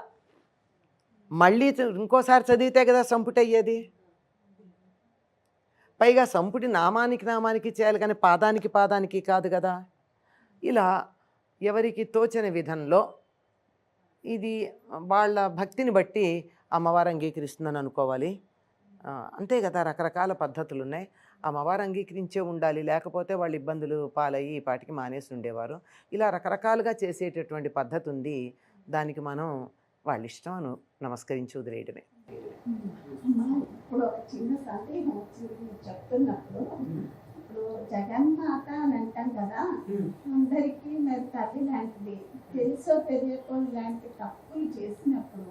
మళ్ళీ ఇంకోసారి చదివితే కదా సంపుటి అయ్యేది. పైగా సంపుటి నామానికి చేయాలి, కానీ పాదానికి కాదు కదా. ఇలా ఎవరికి తోచని విధంలో ఇది వాళ్ళ భక్తిని బట్టి అమ్మవారు అంగీకరిస్తుందని అనుకోవాలి. అంతే కదా, రకరకాల పద్ధతులు ఉన్నాయి. అమ్మవారు అంగీకరించే ఉండాలి, లేకపోతే వాళ్ళు ఇబ్బందులు పాలయ్యి ఈ పాటికి మానేసి ఉండేవారు. ఇలా రకరకాలుగా చేసేటటువంటి పద్ధతి ఉంది. దానికి మనం వాళ్ళ ఇష్టం నమస్కరించి వదిలేయడమే. ఇప్పుడు ఒక చిన్న సందేహం వచ్చింది మీరు చెప్తున్నప్పుడు. ఇప్పుడు జగన్మాత అని అంటాం కదా, అందరికీ మరి తల్లి లాంటిది. తెలుసో తెలియకో ఇలాంటి తప్పులు చేసినప్పుడు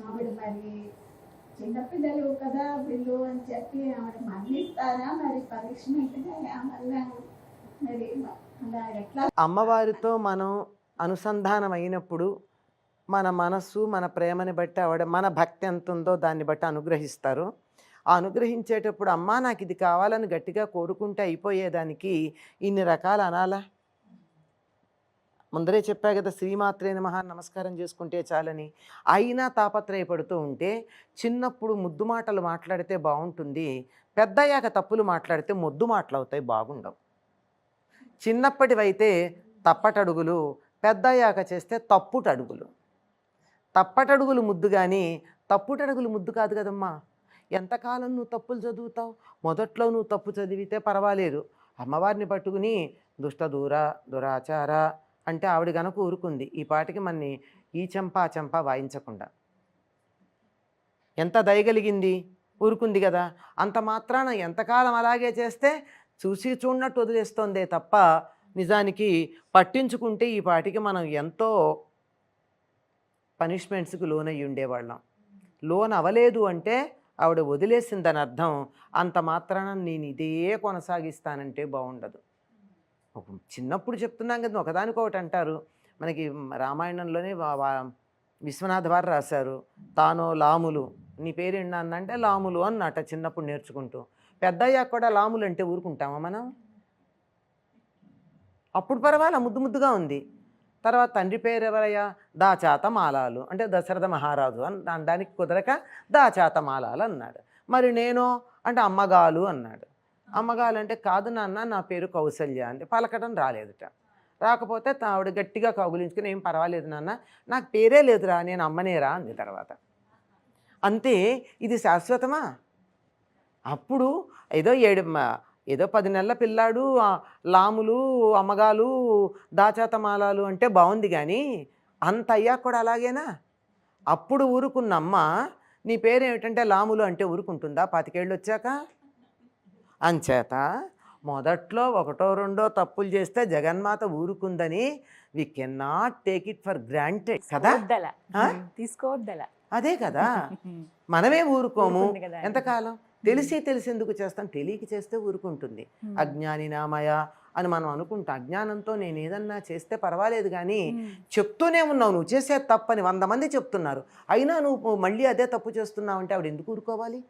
ఆవిడ మరి చిన్నపిల్లలు కదా వీళ్ళు అని చెప్పి ఆవిడ మరణిస్తారా మరి పనిష్మెంట్గా ఏమన్నా మరి అలా ఎట్లా? అమ్మవారితో మనం అనుసంధానం అయినప్పుడు మన మనస్సు మన ప్రేమని బట్టి ఆవిడ మన భక్తి ఎంత ఉందో దాన్ని బట్టి అనుగ్రహిస్తారు. ఆ అనుగ్రహించేటప్పుడు అమ్మా నాకు ఇది కావాలని గట్టిగా కోరుకుంటే అయిపోయేదానికి ఇన్ని రకాలు అనాలా? ముందరే చెప్పా కదా, శ్రీమాత్రే నమః నమస్కారం చేసుకుంటే చాలని. అయినా తాపత్రయపడుతూ ఉంటే చిన్నప్పుడు ముద్దు మాటలు మాట్లాడితే బాగుంటుంది, పెద్దయ్యాక తప్పులు మాట్లాడితే మొద్దు మాటలు అవుతాయి, బాగుండవు. చిన్నప్పటివైతే తప్పటడుగులు, పెద్దయ్యాక చేస్తే తప్పుటడుగులు. తప్పటడుగులు ముద్దు కానీ తప్పుటడుగులు ముద్దు కాదు కదమ్మా. ఎంతకాలం నువ్వు తప్పులు చదువుతావు? మొదట్లో నువ్వు తప్పు చదివితే పర్వాలేదు, అమ్మవారిని పట్టుకుని దుష్ట దురాచార అంటే ఆవిడ గనక ఊరుకుంది, ఈ పాటికి మన్ని ఈ చెంప ఆ చెంప వాయించకుండా. ఎంత దయగలిగింది, ఊరుకుంది కదా. అంత మాత్రాన ఎంతకాలం అలాగే చేస్తే చూసి చూడనట్టు వదిలేస్తోందే తప్ప నిజానికి పట్టించుకుంటే ఈ పాటికి మనం ఎంతో పనిష్మెంట్స్కి లోనయ్యి ఉండేవాళ్ళం. లోన్ అవ్వలేదు అంటే ఆవిడ వదిలేసిందని అర్థం. అంత మాత్రాన నేను ఇదే కొనసాగిస్తానంటే బాగుండదు. చిన్నప్పుడు చెప్తున్నాం కదా, ఒకదానికొకటి అంటారు. మనకి రామాయణంలోనే విశ్వనాథ వారు రాశారు, తానో లాములు, నీ పేరేంటి నాన్న అంటే లాములు అన్నట చిన్నప్పుడు నేర్చుకుంటూ. పెద్దయ్యాక కూడా లాములు అంటే ఊరుకుంటామా మనం? అప్పుడు పర్వాలా, ముద్దు ముద్దుగా ఉంది. తర్వాత తండ్రి పేరు ఎవరయ్యా? దాచాత మాలాలు అంటే దశరథ మహారాజు అని అనడానికి కుదరక దాచాత మాలాలు అన్నాడు. మరి నేనో అంటే అమ్మగాలు అన్నాడు. అమ్మగాలు అంటే కాదు నాన్న నా పేరు కౌసల్య అంటే పలకటం రాలేదుట. రాకపోతే ఆవిడ గట్టిగా కౌగులించుకుని ఏం పర్వాలేదు నాన్న నాకు పేరే లేదురా నేను అమ్మనేరా అంది. తర్వాత అంతే. ఇది శాశ్వతమా? అప్పుడు ఏదో 10 నెలల పిల్లాడు లాములు అమ్మగాలు దాచాతమాలాలు అంటే బాగుంది, కానీ అంత అయ్యాక కూడా అలాగేనా? అప్పుడు ఊరుకున్న అమ్మ నీ పేరు ఏమిటంటే లాములు అంటే ఊరుకుంటుందా 25 ఏళ్ళు వచ్చాక? అంచేత మొదట్లో 1 2 తప్పులు చేస్తే జగన్మాత ఊరుకుందని we can not take it for granted కదా. తీసుకోవద్దలా. అదే కదా, మనమే ఊరుకోము. ఎంతకాలం? తెలిసి ఎందుకు చేస్తాం? తెలియక చేస్తే ఊరుకుంటుంది. అజ్ఞాని నామయ అని మనం అనుకుంటాం. అజ్ఞానంతో నేను ఏదన్నా చేస్తే పర్వాలేదు, కానీ చెప్తూనే ఉన్నావు నువ్వు చేసే తప్పని 100 మంది చెప్తున్నారు, అయినా నువ్వు మళ్ళీ అదే తప్పు చేస్తున్నావు అంటే ఆవిడ ఎందుకు ఊరుకోవాలి?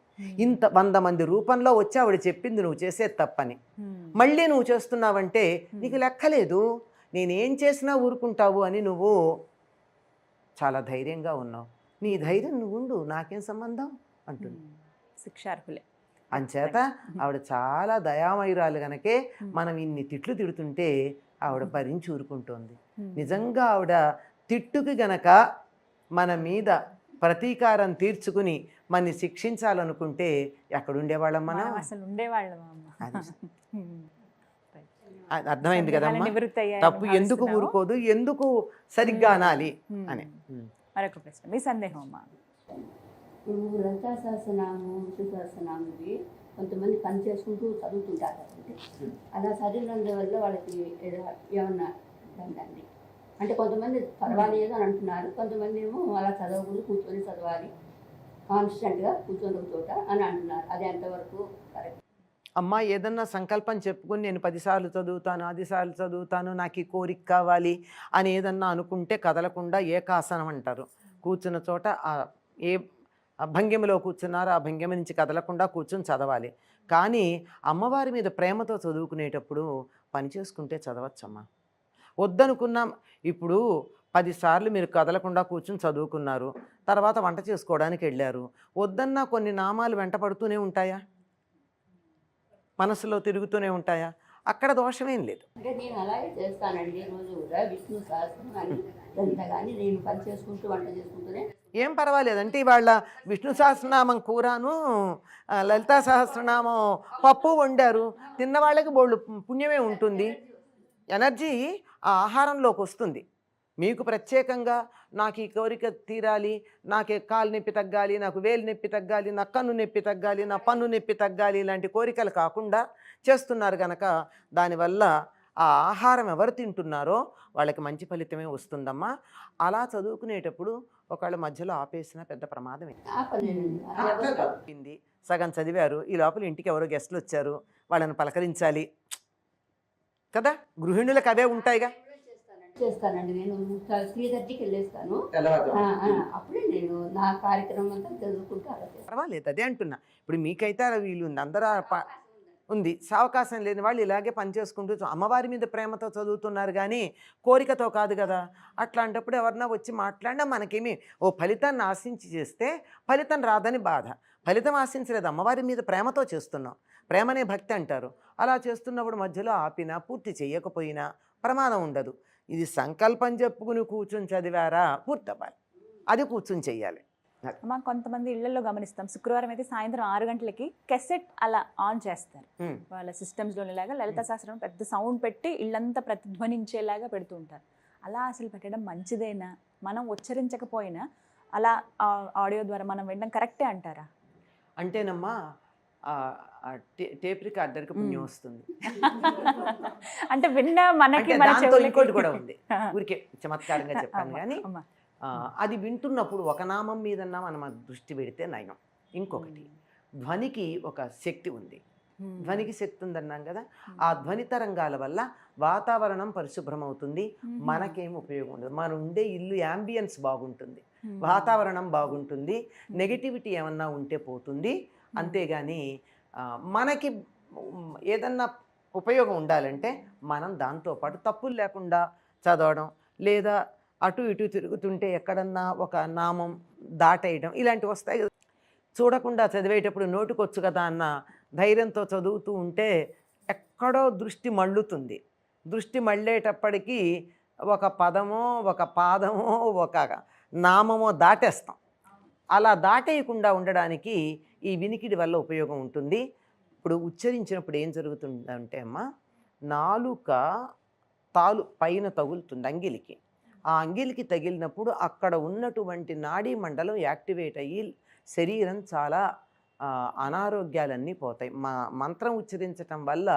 ఇంత 100 మంది రూపంలో వచ్చి ఆవిడ చెప్పింది నువ్వు చేసే తప్పని, మళ్ళీ నువ్వు చేస్తున్నావంటే నీకు లెక్కలేదు. నేనేం చేసినా ఊరుకుంటావు అని నువ్వు చాలా ధైర్యంగా ఉన్నావు. నీ ధైర్యం నువ్వు ఉండు, నాకేం సంబంధం అంటుంది. శిక్షార్హులే. అంచేత ఆవిడ చాలా దయామయురాలు గనకే మనం ఇన్ని తిట్లు తిడుతుంటే ఆవిడ భరించి ఊరుకుంటోంది. నిజంగా ఆవిడ తిట్టుకి గనక మన మీద ప్రతీకారం తీర్చుకుని మనని శిక్షించాలనుకుంటే ఎక్కడుండేవాళ్ళం మనం? అసలు ఉండేవాళ్ళం. అర్థమైంది కదమ్మా. తప్పు ఎందుకు ఊరుకోదు, ఎందుకు సరిగ్గా అనాలి అని. మరొక ప్రశ్న, మీ సందేహం అమ్మా. లలితా సహస్రనామం విష్ణు సహస్రనామంకి కొంతమంది పని చేసుకుంటూ చదువుతుంటారు కదండి, అలా చదివినందువల్ల వాళ్ళకి ఏమన్నా ఉందండి? అంటే కొంతమంది పర్వాలేదు అని అంటున్నారు, కొంతమంది ఏమో అలా చదవకూడదు, కూర్చొని చదవాలి, కాన్స్టెంట్గా కూర్చొని ఒక చోట అని అంటున్నారు. అది ఎంతవరకు కరెక్ట్? అమ్మ ఏదన్నా సంకల్పం చెప్పుకొని నేను 10 సార్లు చదువుతాను, 10 సార్లు చదువుతాను, నాకు ఈ కోరిక కావాలి అని ఏదన్నా అనుకుంటే కదలకుండా ఏకాసనం అంటారు. కూర్చున్న చోట ఏ భంగిమలో కూర్చున్నారో ఆ భంగిమ నుంచి కదలకుండా కూర్చొని చదవాలి. కానీ అమ్మవారి మీద ప్రేమతో చదువుకునేటప్పుడు పని చేసుకుంటే చదవచ్చమ్మా. వద్దనుకున్నాం, ఇప్పుడు 10 సార్లు మీరు కదలకుండా కూర్చుని చదువుకున్నారు, తర్వాత వంట చేసుకోవడానికి వెళ్ళారు, వద్దన్నా కొన్ని నామాలు వెంట పడుతూనే ఉంటాయా, మనసులో తిరుగుతూనే ఉంటాయా? అక్కడ దోషమేం లేదు. అంటే నేను అలాగే చేస్తానండి, రోజు కూడా విష్ణు సహస్రం అని ఎంత కానీ నేను పని చేసుకుంటూ వంట చేసుకుంటూనే. ఏం పర్వాలేదు. అంటే ఇవాళ విష్ణు సహస్రనామం కూరను లలితా సహస్రనామం పప్పు వండారు, తిన్నవాళ్ళకి బోళ్ళు పుణ్యమే ఉంటుంది. ఎనర్జీ ఆ ఆహారంలోకి వస్తుంది. మీకు ప్రత్యేకంగా నాకు ఈ కోరిక తీరాలి, నాకు కాలు నొప్పి తగ్గాలి, నాకు వేలు నొప్పి తగ్గాలి, నా కన్ను నొప్పి తగ్గాలి, నా పన్ను నొప్పి తగ్గాలి, ఇలాంటి కోరికలు కాకుండా చేస్తున్నారు కనుక దానివల్ల ఆ ఆహారం ఎవరు తింటున్నారో వాళ్ళకి మంచి ఫలితమే వస్తుందమ్మా. అలా చదువుకునేటప్పుడు ఒకళ్ళ మధ్యలో ఆపేసిన పెద్ద ప్రమాదం ఏంటి? సగం చదివారు, ఈ లోపల ఇంటికి ఎవరో గెస్టులు వచ్చారు, వాళ్ళని పలకరించాలి కదా, గృహిణులకు అవే ఉంటాయిగా. చేస్తానండి నేను 3:30కి వెళ్ళేస్తాను. అప్పుడే నేను నా కార్యక్రమం అంతా చదువుకుంటూ అలా చేస్తాను. పర్వాలేదు, అదే అంటున్నా. ఇప్పుడు మీకైతే అలా వీలు ఉంది, అందరూ ఉంది. అవకాశం లేని వాళ్ళు ఇలాగే పనిచేసుకుంటూ అమ్మవారి మీద ప్రేమతో చదువుతున్నారు కానీ కోరికతో కాదు కదా. అట్లాంటప్పుడు ఎవరన్నా వచ్చి మాట్లాడినా మనకేమి ఓ ఫలితాన్ని ఆశించి చేస్తే ఫలితం రాదని బాధ. ఫలితం ఆశించలేదు, అమ్మవారి మీద ప్రేమతో చేస్తున్నాం. ప్రేమనే భక్తి అంటారు. అలా చేస్తున్నప్పుడు మధ్యలో ఆపినా పూర్తి చేయకపోయినా ప్రమాదం ఉండదు. ఇది సంకల్పం చెప్పుకుని కూర్చొని చదివారా పూర్తవ్వాలి, అది కూర్చొని చెయ్యాలి. అమ్మా కొంతమంది ఇళ్లలో గమనిస్తాం, శుక్రవారం అయితే సాయంత్రం 6 గంటలకి కెసెట్ అలా ఆన్ చేస్తారు వాళ్ళ సిస్టమ్స్లోనేలాగా. లలిత సహస్రం పెద్ద సౌండ్ పెట్టి ఇళ్ళంతా ప్రతిధ్వనించేలాగా పెడుతూ ఉంటారు. అలా అసలు పెట్టడం మంచిదేనా? మనం ఉచ్చరించకపోయినా అలా ఆడియో ద్వారా మనం వినడం కరెక్టే అంటారా? అంటేనమ్మా టేప్ రికార్డర్కి పుణ్యం వస్తుంది. అంటే విన్న మనకి ఇంకోటి కూడా ఉంది, ఊరికే చమత్కారంగా చెప్పాను కానీ అది వింటున్నప్పుడు ఒక నామం మీదన్నా మనం దృష్టి పెడితే నయం. ఇంకొకటి, ధ్వనికి ఒక శక్తి ఉంది, ధ్వనికి శక్తి ఉందన్నాం కదా. ఆ ధ్వని తరంగాల వల్ల వాతావరణం పరిశుభ్రం అవుతుంది, మనకేం ఉపయోగం ఉండదు. మనం ఉండే ఇల్లు యాంబియన్స్ బాగుంటుంది, వాతావరణం బాగుంటుంది, నెగిటివిటీ ఏమన్నా ఉంటే పోతుంది. అంతేగాని మనకి ఏదన్నా ఉపయోగం ఉండాలంటే మనం దాంతోపాటు తప్పులు లేకుండా చదవడం, లేదా అటు ఇటు తిరుగుతుంటే ఎక్కడన్నా ఒక నామం దాటేయడం ఇలాంటివి వస్తాయి. చూడకుండా చదివేటప్పుడు నోటుకొచ్చు కదా అన్న ధైర్యంతో చదువుతూ ఉంటే ఎక్కడో దృష్టి మళ్ళుతుంది. దృష్టి మళ్ళేటప్పటికీ ఒక పదమో ఒక పాదమో ఒక నామమో దాటేస్తాం. అలా దాటేయకుండా ఉండడానికి ఈ వినికిడి వల్ల ఉపయోగం ఉంటుంది. ఇప్పుడు ఉచ్చరించినప్పుడు ఏం జరుగుతుందంటే అమ్మ, నాలుక తాలు పైన తగులుతుంది అంగిలికి. ఆ అంగిలికి తగిలినప్పుడు అక్కడ ఉన్నటువంటి నాడీ మండలం యాక్టివేట్ అయ్యి శరీరం చాలా అనారోగ్యాలన్నీ పోతాయి. మంత్రం ఉచ్చరించటం వల్ల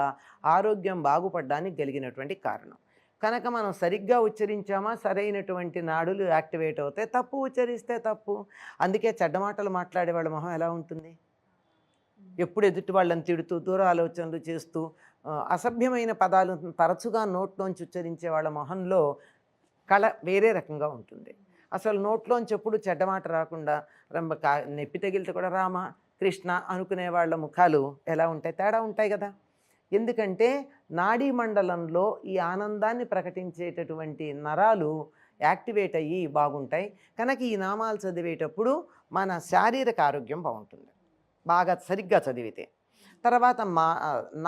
ఆరోగ్యం బాగుపడడానికి కలిగినటువంటి కారణం. కనుక మనం సరిగ్గా ఉచ్చరించామా సరైనటువంటి నాడులు యాక్టివేట్ అవుతాయి. తప్పు ఉచ్చరిస్తే తప్పు. అందుకే చెడ్డ మాటలు మాట్లాడే వాళ్ళ మొహం ఎలా ఉంటుంది? ఎప్పుడు ఎదుటి వాళ్ళని తిడుతూ దూర ఆలోచనలు చేస్తూ అసభ్యమైన పదాలు తరచుగా నోట్లోంచి ఉచ్చరించే వాళ్ళ మొహంలో కళ వేరే రకంగా ఉంటుంది. అసలు నోట్లోంచి ఎప్పుడు చెడ్డమాట రాకుండా నొప్పి తగిలితే కూడా రామ కృష్ణ అనుకునే వాళ్ళ ముఖాలు ఎలా ఉంటాయి? తేడా ఉంటాయి కదా. ఎందుకంటే నాడీ మండలంలో ఈ ఆనందాన్ని ప్రకటించేటటువంటి నరాలు యాక్టివేట్ అయ్యి బాగుంటాయి. కనుక ఈ నామాలు చదివేటప్పుడు మన శారీరక ఆరోగ్యం బాగుంటుంది, బాగా సరిగ్గా చదివితే. తర్వాత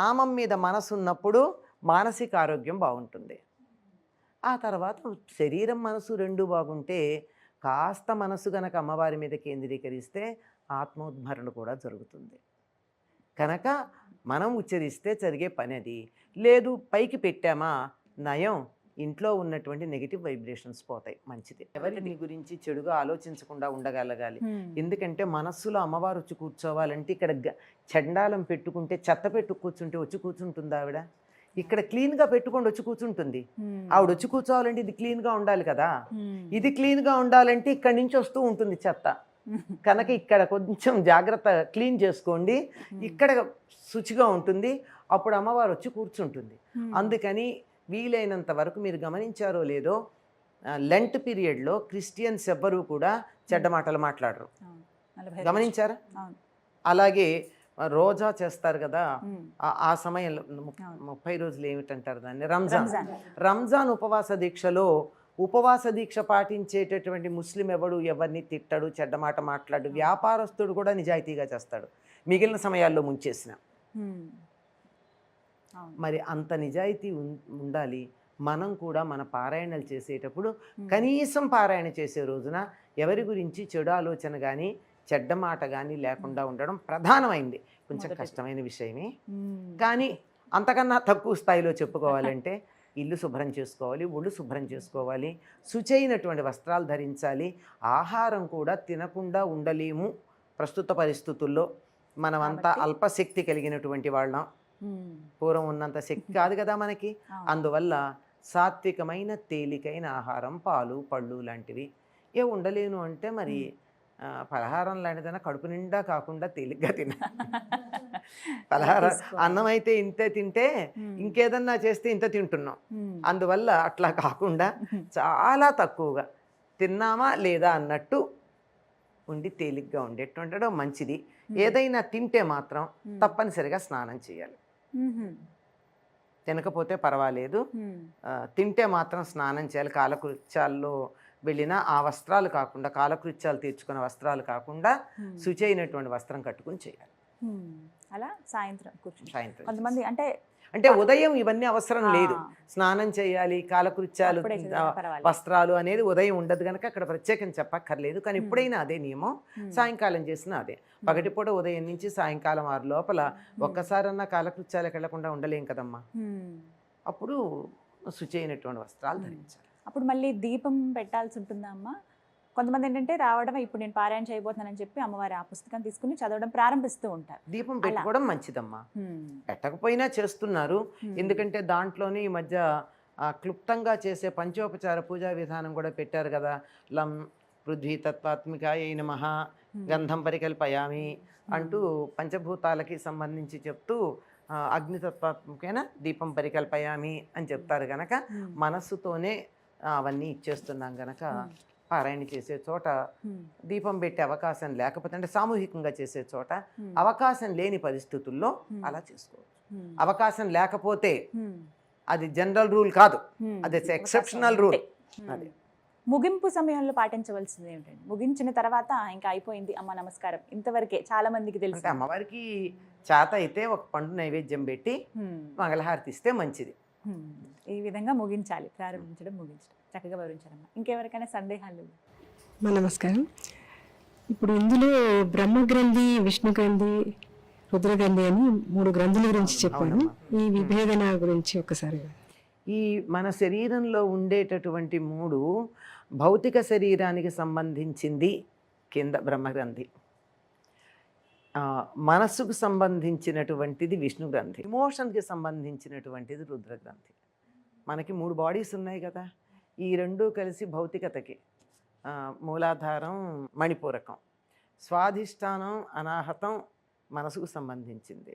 నామం మీద మనసు ఉన్నప్పుడు మానసిక ఆరోగ్యం బాగుంటుంది. ఆ తర్వాత శరీరం మనసు రెండు బాగుంటే కాస్త మనసు గనక అమ్మవారి మీద కేంద్రీకరిస్తే ఆత్మోద్భరణ కూడా జరుగుతుంది. కనుక మనం ఉచ్చరిస్తే జరిగే పని అది. లేదు పైకి పెట్టామా నయం, ఇంట్లో ఉన్నటువంటి నెగిటివ్ వైబ్రేషన్స్ పోతాయి, మంచిది. ఎవరి గురించి చెడుగా ఆలోచించకుండా ఉండగలగాలి. ఎందుకంటే మనస్సులో అమ్మవారు వచ్చి కూర్చోవాలంటే ఇక్కడ చండాలం పెట్టుకుంటే చెత్త పెట్టు కూర్చుంటే వచ్చి కూర్చుంటుంది ఆవిడ. ఇక్కడ క్లీన్గా పెట్టుకొని వచ్చి కూర్చుంటుంది. ఆవిడ వచ్చి కూర్చోవాలంటే ఇది క్లీన్గా ఉండాలి కదా. ఇది క్లీన్గా ఉండాలంటే ఇక్కడి నుంచి వస్తూ ఉంటుంది చెత్త. కనుక ఇక్కడ కొంచెం జాగ్రత్త క్లీన్ చేసుకోండి, ఇక్కడ శుచిగా ఉంటుంది, అప్పుడు అమ్మవారు వచ్చి కూర్చుంటుంది. అందుకని వీలైనంత వరకు మీరు గమనించారో లేదో, లెంట్ పీరియడ్లో క్రిస్టియన్స్ ఎవ్వరూ కూడా చెడ్డ మాటలు మాట్లాడరు. గమనించారా? అలాగే రోజా చేస్తారు కదా, ఆ సమయంలో 30 రోజులు ఏమిటంటారు దాన్ని, రంజాన్ ఉపవాస దీక్షలో ఉపవాస దీక్ష పాటించేటటువంటి ముస్లిం ఎవరిని తిట్టడు, చెడ్డమాట మాట్లాడు. వ్యాపారస్తుడు కూడా నిజాయితీగా చేస్తాడు, మిగిలిన సమయాల్లో ముంచేసిన. మరి అంత నిజాయితీ ఉండాలి. మనం కూడా మన పారాయణలు చేసేటప్పుడు కనీసం పారాయణ చేసే రోజున ఎవరి గురించి చెడు ఆలోచన కానీ చెడ్డ మాట కానీ లేకుండా ఉండడం ప్రధానమైంది. కొంచెం కష్టమైన విషయమే, కానీ అంతకన్నా తక్కువ స్థాయిలో చెప్పుకోవాలంటే ఇల్లు శుభ్రం చేసుకోవాలి, ఒళ్ళు శుభ్రం చేసుకోవాలి, శుచైనటువంటి వస్త్రాలు ధరించాలి. ఆహారం కూడా తినకుండా ఉండలేము ప్రస్తుత పరిస్థితుల్లో. మనమంతా అల్పశక్తి కలిగినటువంటి వాళ్ళం, పూర్వం ఉన్నంత శక్తి కాదు కదా మనకి. అందువల్ల సాత్వికమైన తేలికైన ఆహారం, పాలు పళ్ళు లాంటివి. ఉండలేను అంటే మరి పలహారం లాంటిదైనా కడుపు నిండా కాకుండా తేలిగ్గా పలహారం అన్నం అయితే ఇంతే తింటే ఇంకేదన్నా చేస్తే ఇంత తింటున్నాం. అందువల్ల అట్లా కాకుండా చాలా తక్కువగా తిన్నామా లేదా అన్నట్టు ఉండి తేలిగ్గా ఉండేట్టు ఉండడం మంచిది. ఏదైనా తింటే మాత్రం తప్పనిసరిగా స్నానం చేయాలి. తినకపోతే పర్వాలేదు, తింటే మాత్రం స్నానం చేయాలి. కాలకృత్యాల్లో వెళ్ళిన ఆ వస్త్రాలు కాకుండా, కాలకృత్యాలు తీర్చుకున్న వస్త్రాలు కాకుండా శుచి అయినటువంటి వస్త్రం కట్టుకుని చేయాలి. అలా సాయంత్రం కూర్చుని సాయంత్రం కొంతమంది అంటే ఉదయం ఇవన్నీ అవసరం లేదు. స్నానం చేయాలి, కాలకృత్యాలు, వస్త్రాలు అనేది ఉదయం ఉండదు కనుక అక్కడ ప్రత్యేకం చెప్పక్కర్లేదు. కానీ ఎప్పుడైనా అదే నియమం, సాయంకాలం చేసిన అదే. పగటిపూట ఉదయం నుంచి సాయంకాలం 6 లోపల ఒక్కసారన్నా కాలకృత్యాలకు వెళ్లకుండా ఉండలేం కదమ్మా. అప్పుడు శుచి అయినటువంటి వస్త్రాలు ధరించాలి. అప్పుడు మళ్ళీ దీపం పెట్టాల్సి ఉంటుందా అమ్మా? కొంతమంది ఏంటంటే రావడం, ఇప్పుడు నేను పారాయణ చేయబోతున్నానని చెప్పి అమ్మవారి ఆ పుస్తకం తీసుకుని చదవడం ప్రారంభిస్తూ ఉంటారు. దీపం పెట్టుకోవడం మంచిదమ్మా, పెట్టకపోయినా చేస్తున్నారు. ఎందుకంటే దాంట్లోనే ఈ మధ్య క్లుప్తంగా చేసే పంచోపచార పూజా విధానం కూడా పెట్టారు కదా. లం పృథ్వీ తత్వాత్మికాయ నమః గంధం పరికల్పయామి అంటూ పంచభూతాలకి సంబంధించి చెప్తూ అగ్నితత్వాత్మకైన దీపం పరికల్పయామి అని చెప్తారు గనక మనస్సుతోనే అవన్నీ ఇచ్చేస్తున్నాం గనక పారాయణ చేసే చోట దీపం పెట్టే అవకాశం లేకపోతే, అంటే సామూహికంగా చేసే చోట అవకాశం లేని పరిస్థితుల్లో అలా చేసుకోవచ్చు. అవకాశం లేకపోతే అది జనరల్ రూల్ కాదు, అది ఎక్సెప్షనల్ రూల్. అదే ముగింపు సమయంలో పాటించవలసింది ఏమిటండి? ముగించిన తర్వాత ఇంకా అయిపోయింది అమ్మ నమస్కారం, ఇంతవరకే చాలా మందికి తెలుసు. అమ్మవారికి చేత అయితే ఒక పండు నైవేద్యం పెట్టి మంగళహారతి ఇస్తే మంచిది. ఈ విధంగా ముగించాలి, ప్రారంభించడం ముగించడం. చక్కగా వివరించారమ్మా. ఇంకెవరికైనా సందేహాలు? నమస్కారం. ఇప్పుడు ఇందులో బ్రహ్మగ్రంథి, విష్ణు గ్రంథి, రుద్రగ్రంథి అని 3 గ్రంథుల గురించి చెప్పాను. ఈ విభేదన గురించి ఒకసారి. ఈ మన శరీరంలో ఉండేటటువంటి 3 భౌతిక శరీరానికి సంబంధించింది కింద బ్రహ్మగ్రంథి, మనస్సుకు సంబంధించినటువంటిది విష్ణు గ్రంథి, ఇమోషన్కి సంబంధించినటువంటిది రుద్రగ్రంథి. మనకి 3 బాడీస్ ఉన్నాయి కదా, ఈ 2 కలిసి భౌతికతకి మూలాధారం మణిపూరకం, స్వాధిష్టానం అనాహతం మనసుకు సంబంధించింది,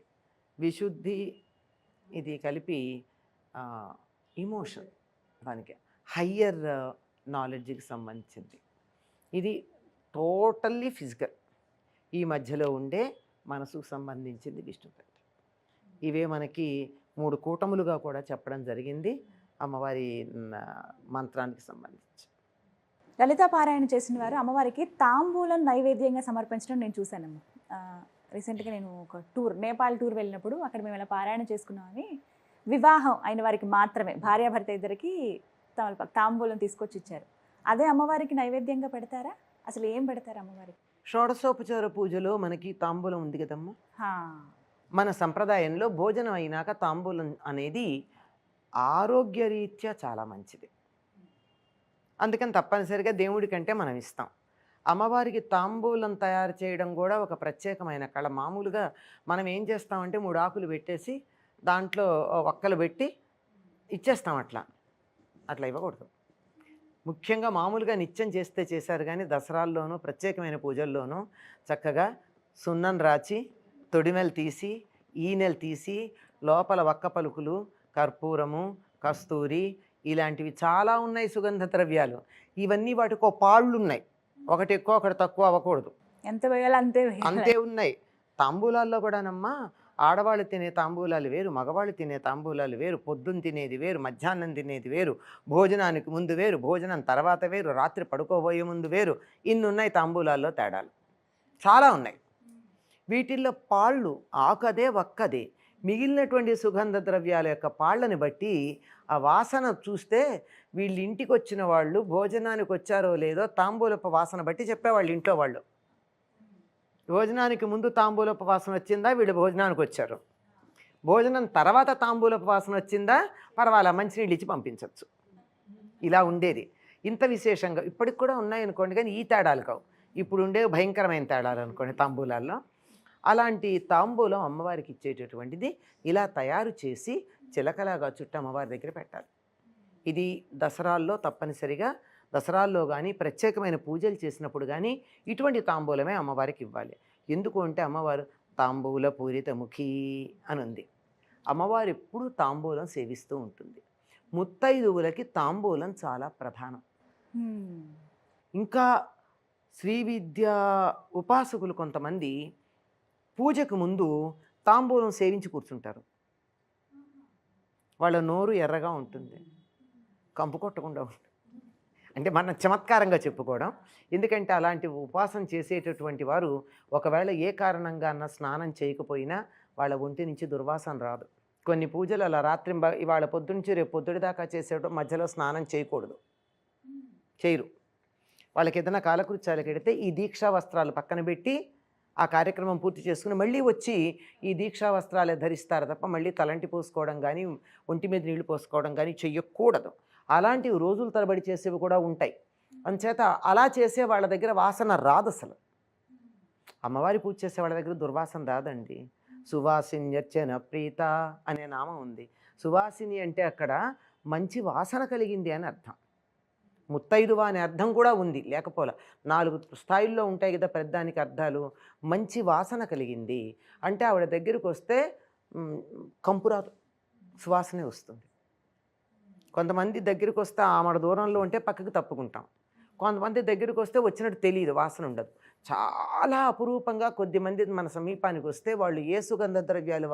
విశుద్ధి ఇది కలిపి ఇమోషన్ దానికి హయ్యర్ నాలెడ్జ్కి సంబంధించింది. ఇది టోటల్లీ ఫిజికల్. ఈ మధ్యలో ఉండే మనసుకు సంబంధించింది విష్ణు గ్రంథి. ఇవే మనకి 3 కూటములుగా కూడా చెప్పడం జరిగింది అమ్మవారి మంత్రానికి సంబంధించి. లలితా పారాయణ చేసిన వారు అమ్మవారికి తాంబూలం నైవేద్యంగా సమర్పించడం నేను చూశానమ్మా. రీసెంట్గా నేను ఒక నేపాల్ టూర్ వెళ్ళినప్పుడు అక్కడ మేము ఇలా పారాయణ చేసుకున్నామని, వివాహం అయిన వారికి మాత్రమే, భార్యాభర్త ఇద్దరికి తాంబూలం తీసుకొచ్చి ఇచ్చారు. అదే అమ్మవారికి నైవేద్యంగా పెడతారా? అసలు ఏం పెడతారు అమ్మవారికి? షోడశోపచార పూజలో మనకి తాంబూలం ఉంది కదమ్మా. మన సంప్రదాయంలో భోజనం అయినాక తాంబూలం అనేది ఆరోగ్యరీత్యా చాలా మంచిది. అందుకని తప్పనిసరిగా దేవుడి కంటే మనం ఇస్తాం. అమ్మవారికి తాంబూలం తయారు చేయడం కూడా ఒక ప్రత్యేకమైన కళ. మామూలుగా మనం ఏం చేస్తామంటే 3 ఆకులు పెట్టేసి దాంట్లో ఒక్కలు పెట్టి ఇచ్చేస్తాం. అట్లా ఇవ్వకూడదు. ముఖ్యంగా మామూలుగా నిత్యం చేస్తే చేశారు, కానీ దసరాల్లోనూ ప్రత్యేకమైన పూజల్లోనూ చక్కగా సున్నం రాచి, తొడిమెలు తీసి, ఈనెలు తీసి, లోపల వక్క పలుకులు, కర్పూరము, కస్తూరి ఇలాంటివి చాలా ఉన్నాయి సుగంధ ద్రవ్యాలు. ఇవన్నీ వాటికో పాళ్ళు ఉన్నాయి, ఒకటి ఎక్కువ ఒకటి తక్కువ అవ్వకూడదు. ఎంత వేయాలి అంతే ఉన్నాయి. తాంబూలాల్లో కూడానమ్మా ఆడవాళ్ళు తినే తాంబూలాలు వేరు, మగవాళ్ళు తినే తాంబూలాలు వేరు, పొద్దున్న తినేది వేరు, మధ్యాహ్నం తినేది వేరు, భోజనానికి ముందు వేరు, భోజనం తర్వాత వేరు, రాత్రి పడుకోబోయే ముందు వేరు. ఇన్ని ఉన్నాయి తాంబూలాల్లో తేడాలు, చాలా ఉన్నాయి. వీటిల్లో పాళ్ళు ఆకదే ఒక్కదే, మిగిలినటువంటి సుగంధ ద్రవ్యాల యొక్క పాళ్ళని బట్టి ఆ వాసన చూస్తే వీళ్ళు ఇంటికి వచ్చిన వాళ్ళు భోజనానికి వచ్చారో లేదో తాంబూలపు వాసన బట్టి చెప్పేవాళ్ళు ఇంట్లో వాళ్ళు. భోజనానికి ముందు తాంబూలపు వాసన వచ్చిందా, వీళ్ళు భోజనానికి వచ్చారు. భోజనం తర్వాత తాంబూలపు వాసన వచ్చిందా పర్వాలా, మంచినీళ్ళు ఇచ్చి పంపించవచ్చు. ఇలా ఉండేది. ఇంత విశేషంగా ఇప్పటికి కూడా ఉన్నాయనుకోండి, కానీ ఈ తేడాలు కావు. ఇప్పుడు ఉండే భయంకరమైన తేడాలు అనుకోండి తాంబూలాల్లో. అలాంటి తాంబూలం అమ్మవారికి ఇచ్చేటటువంటిది ఇలా తయారు చేసి చిలకలాగా చుట్టూ అమ్మవారి దగ్గర పెట్టాలి. ఇది దసరాల్లో తప్పనిసరిగా, దసరాల్లో కానీ ప్రత్యేకమైన పూజలు చేసినప్పుడు కానీ ఇటువంటి తాంబూలమే అమ్మవారికి ఇవ్వాలి. ఎందుకు అంటే అమ్మవారు తాంబూల పూరితముఖి అని ఉంది. అమ్మవారు ఎప్పుడూ తాంబూలం సేవిస్తూ ఉంటుంది. ముత్తైదువులకి తాంబూలం చాలా ప్రధానం. ఇంకా శ్రీ విద్య ఉపాసకులు కొంతమంది పూజకు ముందు తాంబూలం సేవించి కూర్చుంటారు. వాళ్ళ నోరు ఎర్రగా ఉంటుంది, కంపు కొట్టకుండా ఉంటుంది. అంటే మనం చమత్కారంగా చెప్పుకోవడం. ఎందుకంటే అలాంటి ఉపాసన చేసేటటువంటి వారు ఒకవేళ ఏ కారణంగా అన్న స్నానం చేయకపోయినా వాళ్ళ ఒంటి నుంచి దుర్వాసన రాదు. కొన్ని పూజలు అలా రాత్రి ఇవాళ పొద్దునుంచి రేపు పొద్దుడి దాకా చేసేటప్పుడు మధ్యలో స్నానం చేయకూడదు, చేయరు. వాళ్ళకి ఏదైనా కాలకృత్యాలకు వెడితే ఈ దీక్షా వస్త్రాలు పక్కన పెట్టి ఆ కార్యక్రమం పూర్తి చేసుకుని మళ్ళీ వచ్చి ఈ దీక్షా వస్త్రాలే ధరిస్తారు తప్ప మళ్ళీ తలంటి పోసుకోవడం కానీ ఒంటి మీద నీళ్లు పోసుకోవడం కానీ చెయ్యకూడదు. అలాంటివి రోజుల తరబడి చేసేవి కూడా ఉంటాయి. అందుచేత అలా చేసే వాళ్ళ దగ్గర వాసన రాదు. అసలు అమ్మవారి పూజ చేసే వాళ్ళ దగ్గర దుర్వాసన రాదండి. సువాసిన్యర్చన ప్రీత అనే నామం ఉంది. సువాసిని అంటే అక్కడ మంచి వాసన కలిగింది అని అర్థం. ముత్తైదువ అనే అర్థం కూడా ఉంది, లేకపోలే 4 స్థాయిల్లో ఉంటాయి కదా పెద్దానికి అర్థాలు. మంచి వాసన కలిగింది అంటే ఆవిడ దగ్గరికి వస్తే కంపు రాదు, సువాసనే వస్తుంది. కొంతమంది దగ్గరికి వస్తే ఆమె దూరంలో ఉంటే పక్కకి తప్పుకుంటాం. కొంతమంది దగ్గరికి వస్తే వచ్చినట్టు తెలియదు, వాసన ఉండదు. చాలా అపురూపంగా కొద్దిమంది మన సమీపానికి వస్తే వాళ్ళు ఏ సుగంధ ద్రవ్యాలు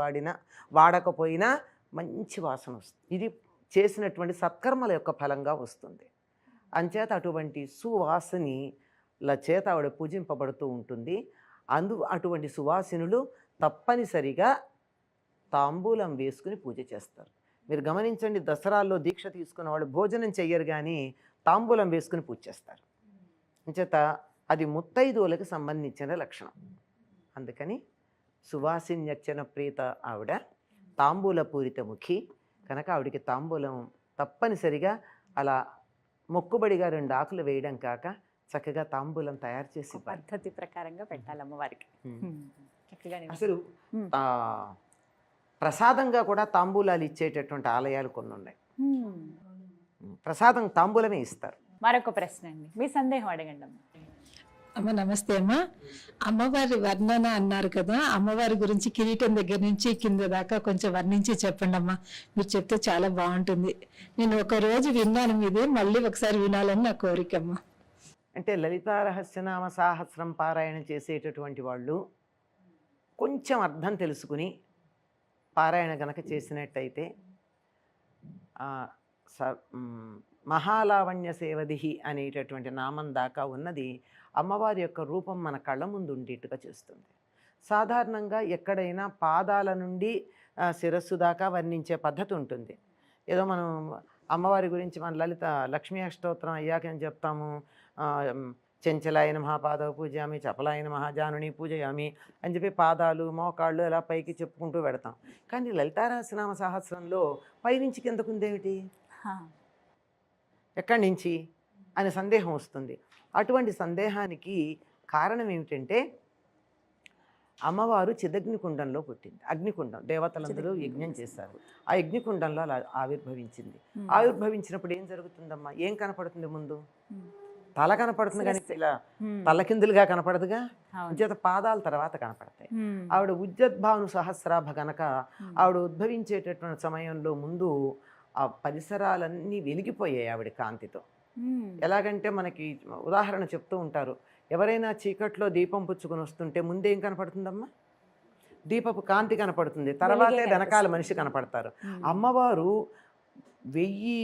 వాడకపోయినా మంచి వాసన వస్తుంది. ఇది చేసినటువంటి సత్కర్మల యొక్క ఫలంగా వస్తుంది. అంచేత అటువంటి సువాసినిల చేత ఆవిడ పూజింపబడుతూ ఉంటుంది. అటువంటి సువాసినులు తప్పనిసరిగా తాంబూలం వేసుకుని పూజ చేస్తారు. మీరు గమనించండి, దసరాల్లో దీక్ష తీసుకున్న వాళ్ళు భోజనం చెయ్యరు కానీ తాంబూలం వేసుకుని పూజ చేస్తారు. అంచేత అది ముత్తైదువులకు సంబంధించిన లక్షణం. అందుకని సువాసిన్యర్చన ప్రీత ఆవిడ తాంబూల పూరిత ముఖి కనుక ఆవిడికి తాంబూలం తప్పనిసరిగా అలా మొక్కుబడిగా 2 ఆకులు వేయడం కాక చక్కగా తాంబూలం తయారు చేసి పద్ధతి ప్రకారంగా పెట్టాలి అమ్మవారికి. అసలు ప్రసాదంగా కూడా తాంబూలాలు ఇచ్చేటటువంటి ఆలయాలు కొన్ని ఉన్నాయి. ప్రసాదం తాంబూలమే ఇస్తారు. మరొక ప్రశ్న అండి, మీ సందేహం అడగండి అమ్మ. అమ్మ నమస్తే అమ్మ. అమ్మవారి వర్ణన అన్నారు కదా, అమ్మవారి గురించి కిరీటం దగ్గర నుంచి కింద దాకా కొంచెం వర్ణించి చెప్పండి అమ్మా. మీరు చెప్తే చాలా బాగుంటుంది. నేను ఒక రోజు విన్నాను మీదే, మళ్ళీ ఒకసారి వినాలని నా కోరికమ్మా. అంటే లలితా రహస్యనామ సాహస్రం పారాయణ చేసేటటువంటి వాళ్ళు కొంచెం అర్థం తెలుసుకుని పారాయణ గనక చేసినట్టయితే మహాలావణ్య సేవదిహి అనేటటువంటి నామం దాకా ఉన్నది అమ్మవారి యొక్క రూపం మన కళ్ళ ముందు ఉండేట్టుగా చేస్తుంది. సాధారణంగా ఎక్కడైనా పాదాల నుండి శిరస్సు దాకా వర్ణించే పద్ధతి ఉంటుంది. ఏదో మనం అమ్మవారి గురించి మన లలిత లక్ష్మీ అష్టోత్తరం అయ్యాక ఏం చెప్తాము, చెంచలాయన మహాపాదవ పూజయామి, చపలాయన మహాజానుని పూజయామి అని చెప్పి పాదాలు మోకాళ్ళు ఇలా పైకి చెప్పుకుంటూ పెడతాం. కానీ లలితారహస్యనామ సహస్రంలో పైనుంచి కిందకుందేమిటి, ఎక్కడి నుంచి అనే సందేహం వస్తుంది. అటువంటి సందేహానికి కారణం ఏమిటంటే అమ్మవారు చిదగ్నికుండంలో పుట్టింది. అగ్నికుండం, దేవతలందరూ యజ్ఞం చేశారు. ఆ యజ్ఞకుండంలో అలా ఆవిర్భవించింది. ఆవిర్భవించినప్పుడు ఏం జరుగుతుందమ్మా, ఏం కనపడుతుంది ముందు? తల కనపడుతుంది, కానీ ఇలా తలకిందులుగా కనపడదుగా. చేత పాదాల తర్వాత కనపడతాయి. ఆవిడ ఉజ్జద్భాను సహస్రాభ గనక ఆవిడ ఉద్భవించేటటువంటి సమయంలో ముందు ఆ పరిసరాలన్నీ వెలిగిపోయాయి ఆవిడ కాంతితో. ఎలాగంటే మనకి ఉదాహరణ చెప్తూ ఉంటారు, ఎవరైనా చీకట్లో దీపం పుచ్చుకొని వస్తుంటే ముందేం కనపడుతుందమ్మా, దీపపు కాంతి కనపడుతుంది, తర్వాతే వెనకాల మనిషి కనపడతారు. అమ్మవారు 1000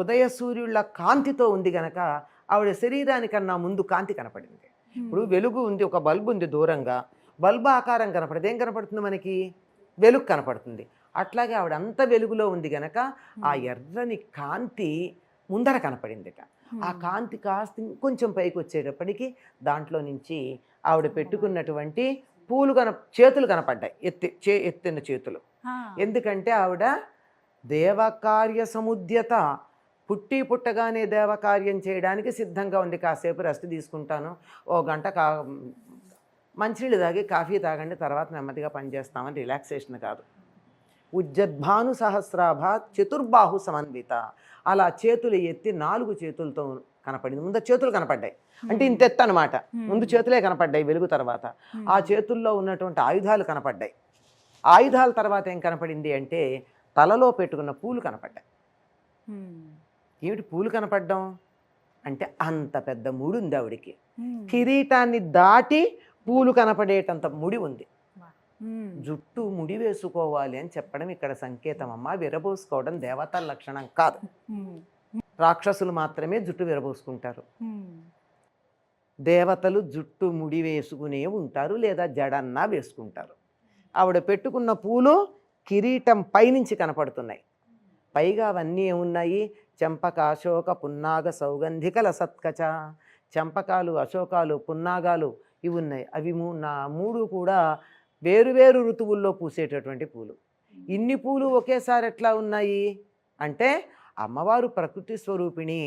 ఉదయ సూర్యుళ్ళ కాంతితో ఉంది గనక ఆవిడ శరీరానికన్నా ముందు కాంతి కనపడింది. ఇప్పుడు వెలుగు ఉంది, ఒక బల్బు ఉంది దూరంగా, బల్బు ఆకారం కనపడదు, ఏం కనపడుతుంది మనకి, వెలుగు కనపడుతుంది. అట్లాగే ఆవిడ అంత వెలుగులో ఉంది గనక ఆ ఎర్రని కాంతి ముందర కనపడిందిట. ఆ కాంతి కాస్త కొంచెం పైకి వచ్చేటప్పటికి దాంట్లో నుంచి ఆవిడ పెట్టుకున్నటువంటి చేతులు కనపడ్డాయి, ఎత్తిన చేతులు. ఎందుకంటే ఆవిడ దేవకార్య సముద్యత, పుట్టగానే దేవకార్యం చేయడానికి సిద్ధంగా ఉంది. కాసేపు రెస్ట్ తీసుకుంటాను, ఓ గంట మంచినీళ్ళు తాగి కాఫీ తాగండి, తర్వాత నెమ్మదిగా పనిచేస్తామని రిలాక్సేషన్ కాదు. ఉజ్జద్భాను సహస్రాభ చతుర్బాహు సమన్విత, అలా చేతులు ఎత్తి 4 చేతులతో కనపడింది. ముందు చేతులు కనపడ్డాయి, అంటే ఇంత ఎత్తు అనమాట. ముందు చేతులే కనపడ్డాయి వెలుగు తర్వాత. ఆ చేతుల్లో ఉన్నటువంటి ఆయుధాలు కనపడ్డాయి. ఆయుధాల తర్వాత ఏం కనపడింది అంటే తలలో పెట్టుకున్న పూలు కనపడ్డాయి. ఏమిటి పూలు కనపడ్డం అంటే అంత పెద్ద ముడి ఉంది ఆవిడికి. కిరీటాన్ని దాటి పూలు కనపడేటంత ముడి ఉంది. జుట్టు ముడి వేసుకోవాలి అని చెప్పడం ఇక్కడ సంకేతం అమ్మ. విరబోసుకోవడం దేవతల లక్షణం కాదు. రాక్షసులు మాత్రమే జుట్టు విరబోసుకుంటారు. దేవతలు జుట్టు ముడి వేసుకునే ఉంటారు, లేదా జడన్నా వేసుకుంటారు. ఆవిడ పెట్టుకున్న పూలు కిరీటం పైనుంచి కనపడుతున్నాయి. పైగా అవన్నీ ఏమున్నాయి? చెంపక, అశోక, పున్నాగ, సౌగంధికల సత్కచ. చెంపకాలు, అశోకాలు, పున్నాగాలు ఇవి ఉన్నాయి. అవి 3 కూడా వేరువేరు ఋతువుల్లో పూసేటటువంటి పూలు. ఇన్ని పూలు ఒకేసారి ఎట్లా ఉన్నాయి అంటే అమ్మవారు ప్రకృతి స్వరూపిణి,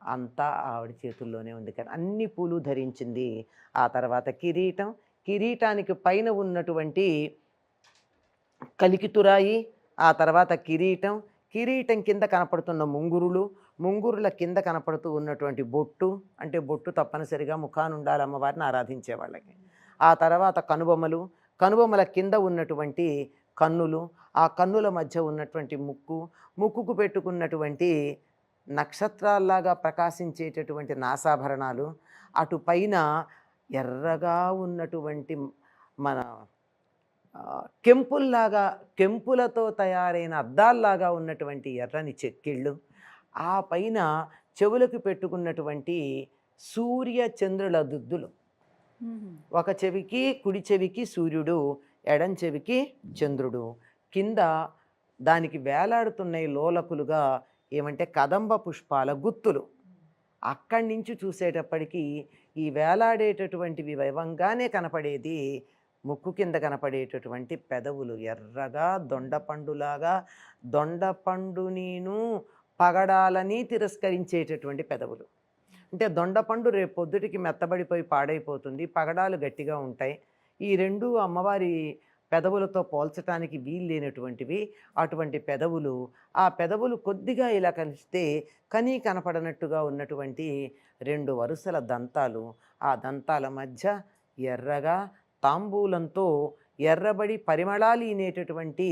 అంతా ఆవిడ చేతుల్లోనే ఉంది కానీ అన్ని పూలు ధరించింది. ఆ తర్వాత కిరీటానికి పైన ఉన్నటువంటి కలికితురాయి, ఆ తర్వాత కిరీటం కింద కనపడుతున్న ముంగురుల కింద కనపడుతూ ఉన్నటువంటి బొట్టు, అంటే బొట్టు తప్పనిసరిగా ముఖాన్ని ఉండాలి అమ్మవారిని ఆరాధించే వాళ్ళకి. ఆ తర్వాత కనుబొమ్మల కింద ఉన్నటువంటి కన్నులు, ఆ కన్నుల మధ్య ఉన్నటువంటి ముక్కుకు పెట్టుకున్నటువంటి నక్షత్రాల్లాగా ప్రకాశించేటటువంటి నాసాభరణాలు, అటు పైన ఎర్రగా ఉన్నటువంటి మన కెంపులతో తయారైన అద్దాల్లాగా ఉన్నటువంటి ఎర్రని చెక్కిళ్ళు, ఆ పైన చెవులకు పెట్టుకున్నటువంటి సూర్య చంద్రుల దుద్దులు. ఒక చెవికి, కుడి చెవికి సూర్యుడు, ఎడం చెవికి చంద్రుడు. కింద దానికి వేలాడుతున్నాయి లోలకులుగా ఏమంటే కదంబ పుష్పాల గుత్తులు. అక్కడి నుంచి చూసేటప్పటికీ ఈ వేలాడేటటువంటివి వైవంగానే కనపడేది ముక్కు కింద కనపడేటటువంటి పెదవులు ఎర్రగా దొండపండులాగా, దొండపండు నేను పగడాలని తిరస్కరించేటటువంటి పెదవులు. అంటే దొండపండు రేపు పొద్దుటికి మెత్తబడిపోయి పాడైపోతుంది, పగడాలు గట్టిగా ఉంటాయి. ఈ 2 అమ్మవారి పెదవులతో పోల్చడానికి వీలు లేనటువంటివి. అటువంటి పెదవులు, ఆ పెదవులు కొద్దిగా ఇలా కలిస్తే కనపడనట్టుగా ఉన్నటువంటి 2 వరుసల దంతాలు, ఆ దంతాల మధ్య ఎర్రగా తాంబూలంతో ఎర్రబడి పరిమళాలీనేటటువంటి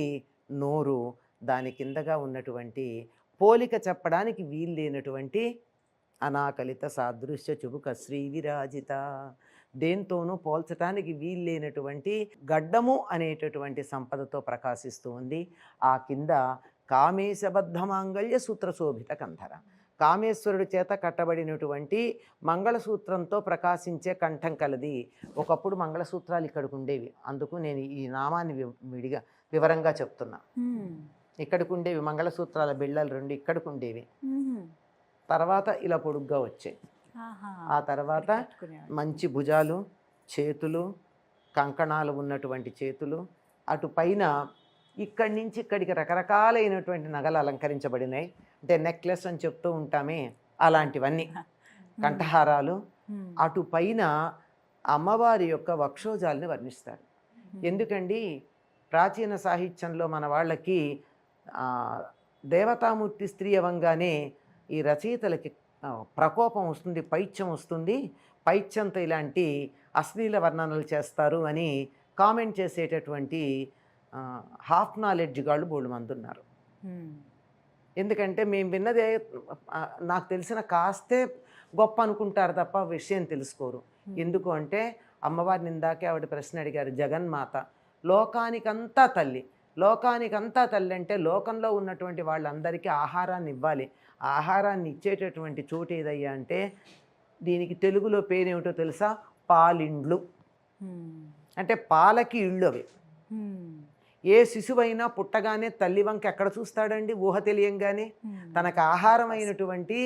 నోరు, దాని కిందగా ఉన్నటువంటి పోలిక చెప్పడానికి వీలు లేనటువంటి అనాకలిత సాదృశ్య చుబుక శ్రీ విరాజిత, దేంతోనూ పోల్చడానికి వీల్లేనటువంటి గడ్డము అనేటటువంటి సంపదతో ప్రకాశిస్తూ ఉంది. ఆ కింద కామేశబద్ధ మాంగళ్య సూత్రశోభిత కంధర, కామేశ్వరుడి చేత కట్టబడినటువంటి మంగళసూత్రంతో ప్రకాశించే కంఠం కలది. ఒకప్పుడు మంగళసూత్రాలు ఇక్కడికి ఉండేవి, అందుకు నేను ఈ నామాన్ని వివరంగా చెప్తున్నా. ఇక్కడికి ఉండేవి మంగళసూత్రాల బిళ్ళలు 2 ఇక్కడికి ఉండేవి. తర్వాత ఇలా పొడుగ్గా వచ్చాయి. ఆ తర్వాత మంచి భుజాలు, చేతులు, కంకణాలు ఉన్నటువంటి చేతులు, అటు పైన ఇక్కడి నుంచి ఇక్కడికి రకరకాలైనటువంటి నగలు అలంకరించబడినాయి. అంటే నెక్లెస్ అని చెప్తూ ఉంటామే, అలాంటివన్నీ కంఠహారాలు. అటు పైన అమ్మవారి యొక్క వక్షోజాలని వర్ణిస్తారు. ఎందుకండి ప్రాచీన సాహిత్యంలో మన వాళ్ళకి దేవతామూర్తి స్త్రీ అవంగానే ఈ రచయితలకి ప్రకోపం వస్తుంది, పైత్యం వస్తుంది, పైత్యంతో ఇలాంటి అశ్లీల వర్ణనలు చేస్తారు అని కామెంట్ చేసేటటువంటి హాఫ్ నాలెడ్జ్ గాళ్ళు బోల్డ్ మంది ఉన్నారు. ఎందుకంటే మేము విన్నదే నాకు తెలిసిన కాస్తే గొప్ప అనుకుంటారు తప్ప విషయం తెలుసుకోరు. ఎందుకు అంటే అమ్మవారిని ఇందాకే ఆవిడ ప్రశ్న అడిగారు, జగన్మాత లోకానికంతా తల్లి. లోకానికంతా తల్లి అంటే లోకంలో ఉన్నటువంటి వాళ్ళందరికీ ఆహారాన్ని ఇవ్వాలి. ఆహారాన్ని ఇచ్చేటటువంటి చోటు ఏదయ్యా అంటే దీనికి తెలుగులో పేరేమిటో తెలుసా? పాలిండ్లు. అంటే పాలకి ఇళ్ళు అవి. ఏ శిశువైనా పుట్టగానే తల్లి వంక ఎక్కడ చూస్తాడండి? ఊహ తెలియంగానే తనకు ఆహారమైనటువంటి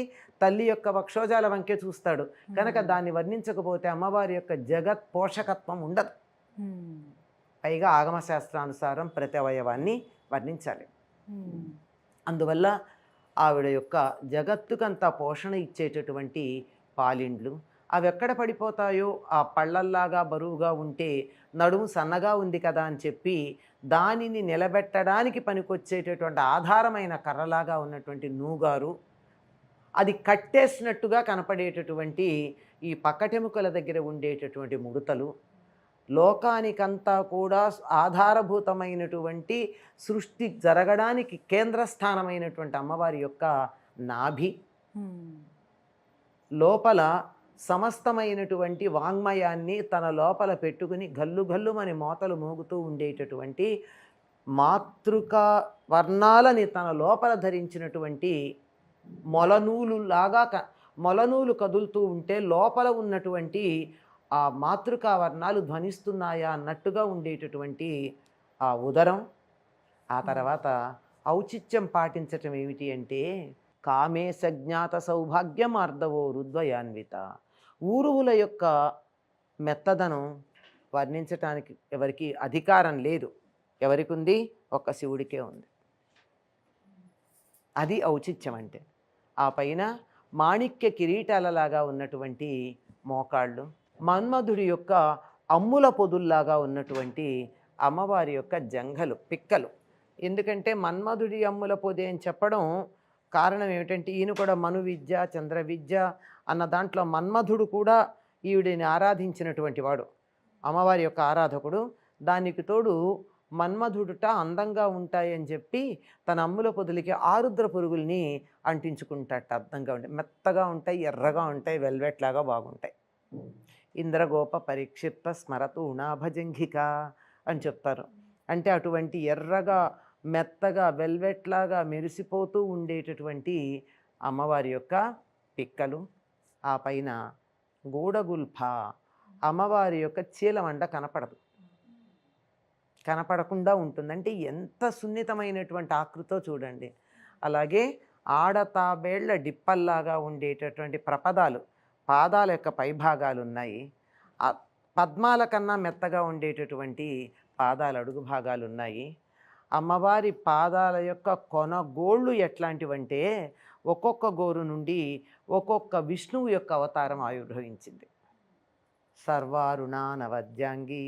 తల్లి యొక్క వక్షోజాల వంకే చూస్తాడు. కనుక దాన్ని వర్ణించకపోతే అమ్మవారి యొక్క జగత్ పోషకత్వం ఉండదు. పైగా ఆగమశాస్త్రానుసారం ప్రతి అవయవాన్ని వర్ణించాలి. అందువల్ల ఆవిడ యొక్క జగత్తుకంతా పోషణ ఇచ్చేటటువంటి పాలిండ్లు అవి ఎక్కడ పడిపోతాయో, ఆ పళ్ళల్లాగా బరువుగా ఉంటే నడుము సన్నగా ఉంది కదా అని చెప్పి దానిని నిలబెట్టడానికి పనికొచ్చేటటువంటి ఆధారమైన కర్రలాగా ఉన్నటువంటి నూగారు, అది కట్టేసినట్టుగా కనపడేటటువంటి ఈ పక్కటెముకల దగ్గర ఉండేటటువంటి ముడతలు, లోకానికంతా కూడా ఆధారభూతమైనటువంటి సృష్టి జరగడానికి కేంద్రస్థానమైనటువంటి అమ్మవారి యొక్క నాభి, లోపల సమస్తమైనటువంటి వాంగ్మయాన్ని తన లోపల పెట్టుకుని గల్లు గల్లుమని మోతలు మోగుతూ ఉండేటటువంటి మాతృకా వర్ణాలని తన లోపల ధరించినటువంటి మొలనూలు కదులుతూ ఉంటే లోపల ఉన్నటువంటి ఆ మాతృకా వర్ణాలు ధ్వనిస్తున్నాయా అన్నట్టుగా ఉండేటటువంటి ఆ ఉదరం. ఆ తర్వాత ఔచిత్యం పాటించటం ఏమిటి అంటే కామేశ జ్ఞాత సౌభాగ్యమార్దవో రుద్వయాన్విత. ఊరువుల యొక్క మెత్తదనం వర్ణించటానికి ఎవరికి అధికారం లేదు. ఎవరికి ఉంది? ఒక్క శివుడికే ఉంది. అది ఔచిత్యం అంటే. ఆ పైన మాణిక్య కిరీటాలలాగా ఉన్నటువంటి మోకాళ్ళు, మన్మధుడి యొక్క అమ్ముల పొదుల్లాగా ఉన్నటువంటి అమ్మవారి యొక్క జంఘలు, పిక్కలు. ఎందుకంటే మన్మధుడి అమ్ముల పొది అని చెప్పడం కారణం ఏమిటంటే ఈయన కూడా మను విద్య, చంద్ర విద్య అన్న దాంట్లో మన్మధుడు కూడా ఈవిడిని ఆరాధించినటువంటి వాడు, అమ్మవారి యొక్క ఆరాధకుడు. దానికి తోడు మన్మధుడుట అందంగా ఉంటాయని చెప్పి తన అమ్ముల పొదులకి ఆరుద్ర పురుగుల్ని అంటించుకుంటాట. అందంగా ఉంటాయి, మెత్తగా ఉంటాయి, ఎర్రగా ఉంటాయి, వెల్వెట్ లాగా బాగుంటాయి. ఇంద్రగోప పరిక్షిప్త స్మరతు ఉణాభజంఘిక అని చెప్తారు. అంటే అటువంటి ఎర్రగా మెత్తగా వెల్వెట్ లాగా మెరిసిపోతూ ఉండేటటువంటి అమ్మవారి యొక్క పిక్కలు. ఆ పైన గూడగుల్ఫ, అమ్మవారి యొక్క చీలమండ కనపడకుండా ఉంటుంది. అంటే ఎంత సున్నితమైనటువంటి ఆకృతో చూడండి. అలాగే ఆడతాబేళ్ల డిప్పల్లాగా ఉండేటటువంటి ప్రపదాలు, పాదాల యొక్క పైభాగాలు ఉన్నాయి. ఆ పద్మాల కన్నా మెత్తగా ఉండేటటువంటి పాదాల అడుగు భాగాలు ఉన్నాయి. అమ్మవారి పాదాల యొక్క కొనగోళ్ళు ఎట్లాంటివంటే ఒక్కొక్క గోరు నుండి ఒక్కొక్క విష్ణువు యొక్క అవతారం ఆవిర్భవించింది. సర్వారుణా నవద్యాంగి,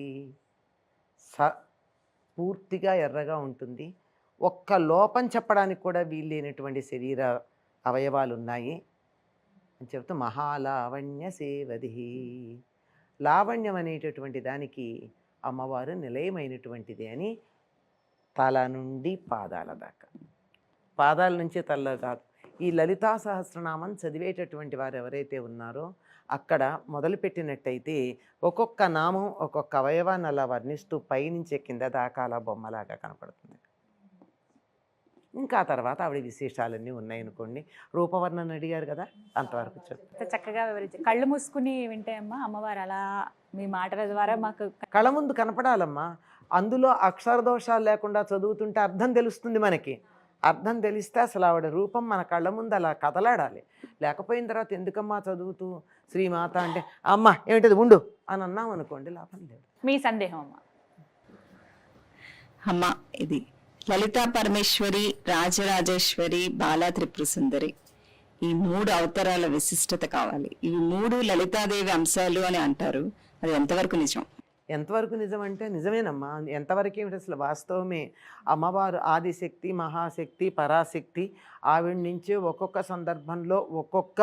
పూర్తిగా ఎర్రగా ఉంటుంది. ఒక్క లోపం చెప్పడానికి కూడా వీల్లేనటువంటి శరీర అవయవాలు ఉన్నాయి అని చెప్తూ మహాలావణ్య సేవది. లావణ్యం అనేటటువంటి దానికి అమ్మవారు నిలయమైనటువంటిది అని తల నుండి పాదాల దాకా, పాదాల నుంచి తల కాదు. ఈ లలితా సహస్రనామం చదివేటటువంటి వారు ఎవరైతే ఉన్నారో అక్కడ మొదలుపెట్టినట్టయితే ఒక్కొక్క నామం ఒక్కొక్క అవయవాన్ని అలా వర్ణిస్తూ పైనుంచే కింద దాకా అలా బొమ్మలాగా కనపడుతుంది. ఇంకా తర్వాత ఆవిడ విశేషాలన్నీ ఉన్నాయనుకోండి. రూపవర్ణన అడిగారు కదా, అంతవరకు చెప్తాను. చక్కగా వివరించి కళ్ళు మూసుకుని వింటే అమ్మా అమ్మవారు అలా మీ మాటల ద్వారా మాకు కళ ముందు కనపడాలమ్మా. అందులో అక్షర దోషాలు లేకుండా చదువుతుంటే అర్థం తెలుస్తుంది మనకి. అర్థం తెలిస్తే అసలు ఆవిడ రూపం మన కళ్ళ ముందు అలా కదలాడాలి. లేకపోయిన తర్వాత ఎందుకమ్మా చదువుతూ శ్రీమాత అంటే అమ్మ ఏమిటది ఉండు అని అన్నాం అనుకోండి, లాభం లేదు. మీ సందేహం అమ్మా. అమ్మ ఇది లలితా పరమేశ్వరి, రాజరాజేశ్వరి, బాలా త్రిపుర సుందరి, ఈ 3 అవతారాల విశిష్టత కావాలి. ఇవి 3 లలితాదేవి అంశాలు అని అంటారు. అది ఎంతవరకు నిజం? ఎంతవరకు నిజం అంటే నిజమేనమ్మా. ఎంతవరకు ఏమిటి అసలు వాస్తవమే. అమ్మవారు ఆదిశక్తి, మహాశక్తి, పరాశక్తి. ఆవిడ నుంచి ఒక్కొక్క సందర్భంలో ఒక్కొక్క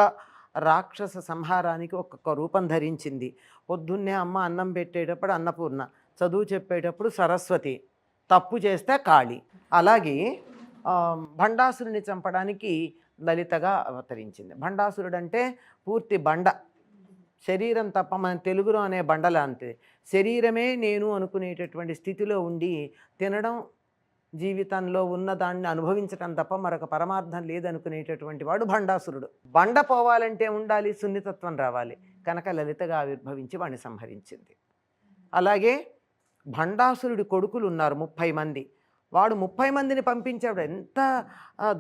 రాక్షస సంహారానికి ఒక్కొక్క రూపం ధరించింది. పొద్దున్నే అమ్మ అన్నం పెట్టేటప్పుడు అన్నపూర్ణ, చదువు చెప్పేటప్పుడు సరస్వతి, తప్పు చేస్తే కాళి. అలాగే భండాసురుని చంపడానికి లలితగా అవతరించింది. భండాసురుడు అంటే పూర్తి బండ, శరీరం తప్ప మన తెలుగులో అనే బండలా అంతే. శరీరమే నేను అనుకునేటటువంటి స్థితిలో ఉండి తినడం, జీవితంలో ఉన్న దాన్ని అనుభవించడం తప్ప మరొక పరమార్థం లేదనుకునేటటువంటి వాడు భండాసురుడు. బండ పోవాలంటే ఉండాలి, సున్నితత్వం రావాలి. కనుక లలితగా ఆవిర్భవించి వాడిని సంహరించింది. అలాగే భండాసురుడి కొడుకులు ఉన్నారు 30 మంది. వాడు 30 మందిని పంపించాడు. ఎంత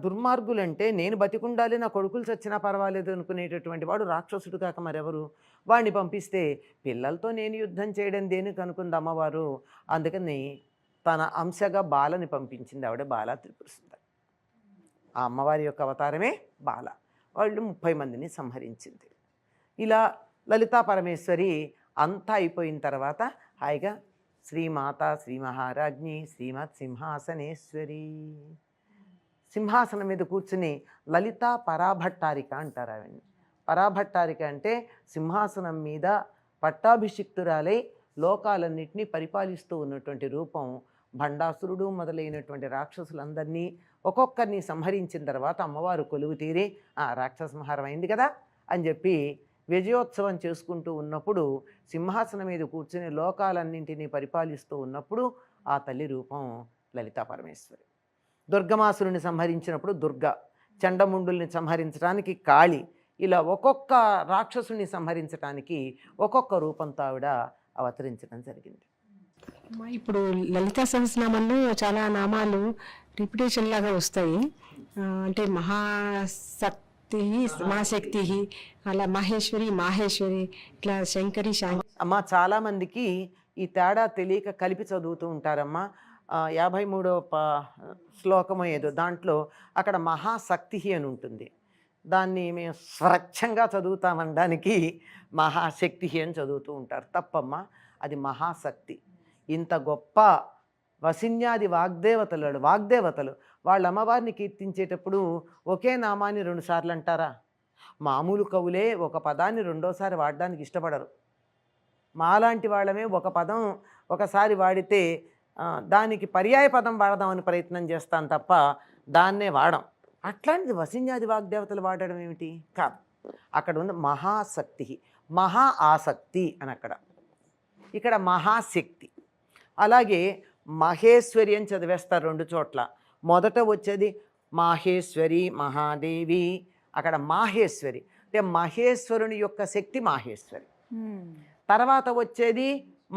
దుర్మార్గులంటే, నేను బతికుండాలి, నా కొడుకులు చచ్చినా పర్వాలేదు అనుకునేటటువంటి వాడు రాక్షసుడు కాక మరెవరు. వాడిని పంపిస్తే పిల్లలతో నేను యుద్ధం చేయడం దేనికి అనుకుంది అమ్మవారు. అందుకని తన అంశగా బాలని పంపించింది. ఆవిడ బాలా త్రిపుర సుందరి. ఆ అమ్మవారి యొక్క అవతారమే బాల. వాళ్ళు 30 మందిని సంహరించింది. ఇలా లలితా పరమేశ్వరి అంతా అయిపోయిన తర్వాత హాయిగా శ్రీమాత శ్రీ మహారాజ్ఞి శ్రీమత్ సింహాసనేశ్వరి సింహాసనం మీద కూర్చుని లలితా పరాభట్టారిక అంటారు ఆవిడ్ని. పరాభట్టారిక అంటే సింహాసనం మీద పట్టాభిషిక్తురాలై లోకాలన్నింటినీ పరిపాలిస్తూ ఉన్నటువంటి రూపం. భండాసురుడు మొదలైనటువంటి రాక్షసులందరినీ ఒక్కొక్కరిని సంహరించిన తర్వాత అమ్మవారు కొలువు తీరి రాక్షస సంహారం అయింది కదా అని చెప్పి విజయోత్సవం చేసుకుంటూ ఉన్నప్పుడు, సింహాసనం మీద కూర్చుని లోకాలన్నింటినీ పరిపాలిస్తూ ఉన్నప్పుడు ఆ తల్లి రూపం లలితా పరమేశ్వరి. దుర్గమాసురుని సంహరించినప్పుడు దుర్గా, చండముండుల్ని సంహరించడానికి కాళి, ఇలా ఒక్కొక్క రాక్షసుని సంహరించడానికి ఒక్కొక్క రూపంతో ఆవిడ అవతరించడం జరిగింది. ఇప్పుడు లలితా సహస్రనామంలో చాలా నామాలు రిపిటేషన్ లాగా వస్తాయి. అంటే మహాశక్తి, అలా మహేశ్వరి, మాహేశ్వరి, ఇట్లా శంకరి, అమ్మ చాలామందికి ఈ తేడా తెలియక కలిపి చదువుతూ ఉంటారమ్మా. 53వ శ్లోకము ఏదో దాంట్లో అక్కడ మహాశక్తి అని ఉంటుంది. దాన్ని మేము స్వచ్ఛంగా చదువుతామనడానికి మహాశక్తి అని చదువుతూ ఉంటారు. తప్పమ్మ, అది మహాశక్తి. ఇంత గొప్ప వసిన్యాది వాగ్దేవతలు వాళ్ళ అమ్మవారిని కీర్తించేటప్పుడు ఒకే నామాన్ని 2 సార్లు అంటారా? మామూలు కవులే ఒక పదాన్ని రెండోసారి వాడడానికి ఇష్టపడరు. మాలాంటి వాళ్ళమే ఒక పదం ఒకసారి వాడితే దానికి పర్యాయ పదం వాడదామని ప్రయత్నం చేస్తాం తప్ప దాన్నే వాడం. అట్లాంటిది వసిన్యాది వాగ్దేవతలు వాడడం ఏమిటి? కాదు. అక్కడ ఉంది మహాశక్తి, మహా ఆసక్తి అని అక్కడ. ఇక్కడ మహాశక్తి. అలాగే మహేశ్వరి అని చదివేస్తారు 2 చోట్ల. మొదట వచ్చేది మాహేశ్వరి, మహాదేవి. అక్కడ మాహేశ్వరి అంటే మహేశ్వరుని యొక్క శక్తి మాహేశ్వరి. తర్వాత వచ్చేది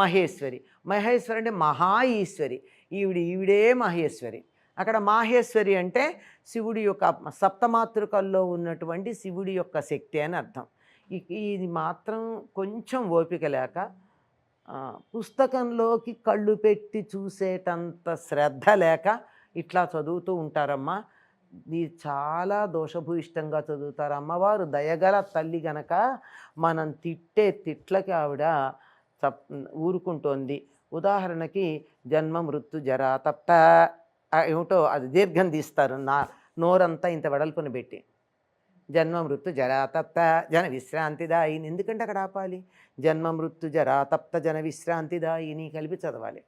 మహేశ్వరి. మహేశ్వరి అంటే మహా ఈశ్వరి, ఈవిడే మహేశ్వరి. అక్కడ మాహేశ్వరి అంటే శివుడి యొక్క సప్తమాతృకల్లో ఉన్నటువంటి శివుడి యొక్క శక్తి అని అర్థం. ఇది మాత్రం కొంచెం ఓపిక లేక పుస్తకంలోకి కళ్ళు పెట్టి చూసేటంత శ్రద్ధ లేక ఇట్లా చదువుతూ ఉంటారమ్మా. ఇది చాలా దోషభూయిష్టంగా చదువుతారు. అమ్మవారు దయగల తల్లి గనక మనం తిట్టే తిట్లకి ఆవిడ ఊరుకుంటోంది. ఉదాహరణకి జన్మ మృత్యు జరా తప్త ఏమిటో అది దీర్ఘం తీస్తారు, నోరంతా ఇంత వెడల్పుని పెట్టి. జన్మ మృత్యు జరా తప్త జన విశ్రాంతిదాయిని. ఎందుకంటే అక్కడ ఆపాలి. జన్మ మృత్యు జరా తప్త జన విశ్రాంతిదాయిని కలిపి చదవాలి.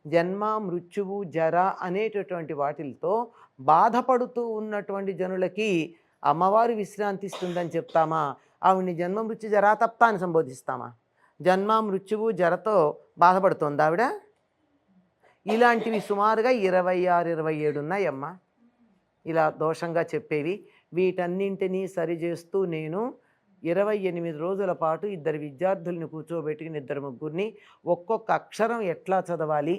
జన్మ మృత్యువు జర అనేటటువంటి వాటితో బాధపడుతూ ఉన్నటువంటి జనులకి అమ్మవారు విశ్రాంతిస్తుందని చెప్తామా? ఆవిడ్ని జన్మ మృత్యు జరా తప్త అని సంబోధిస్తామా? జన్మ మృత్యువు జరతో బాధపడుతోంది ఆవిడ. ఇలాంటివి సుమారుగా 26-27 ఉన్నాయమ్మా ఇలా దోషంగా చెప్పేవి. వీటన్నింటినీ సరిచేస్తూ నేను 28 రోజుల పాటు 2 విద్యార్థుల్ని కూర్చోబెట్టి 2-3 ఒక్కొక్క అక్షరం ఎట్లా చదవాలి,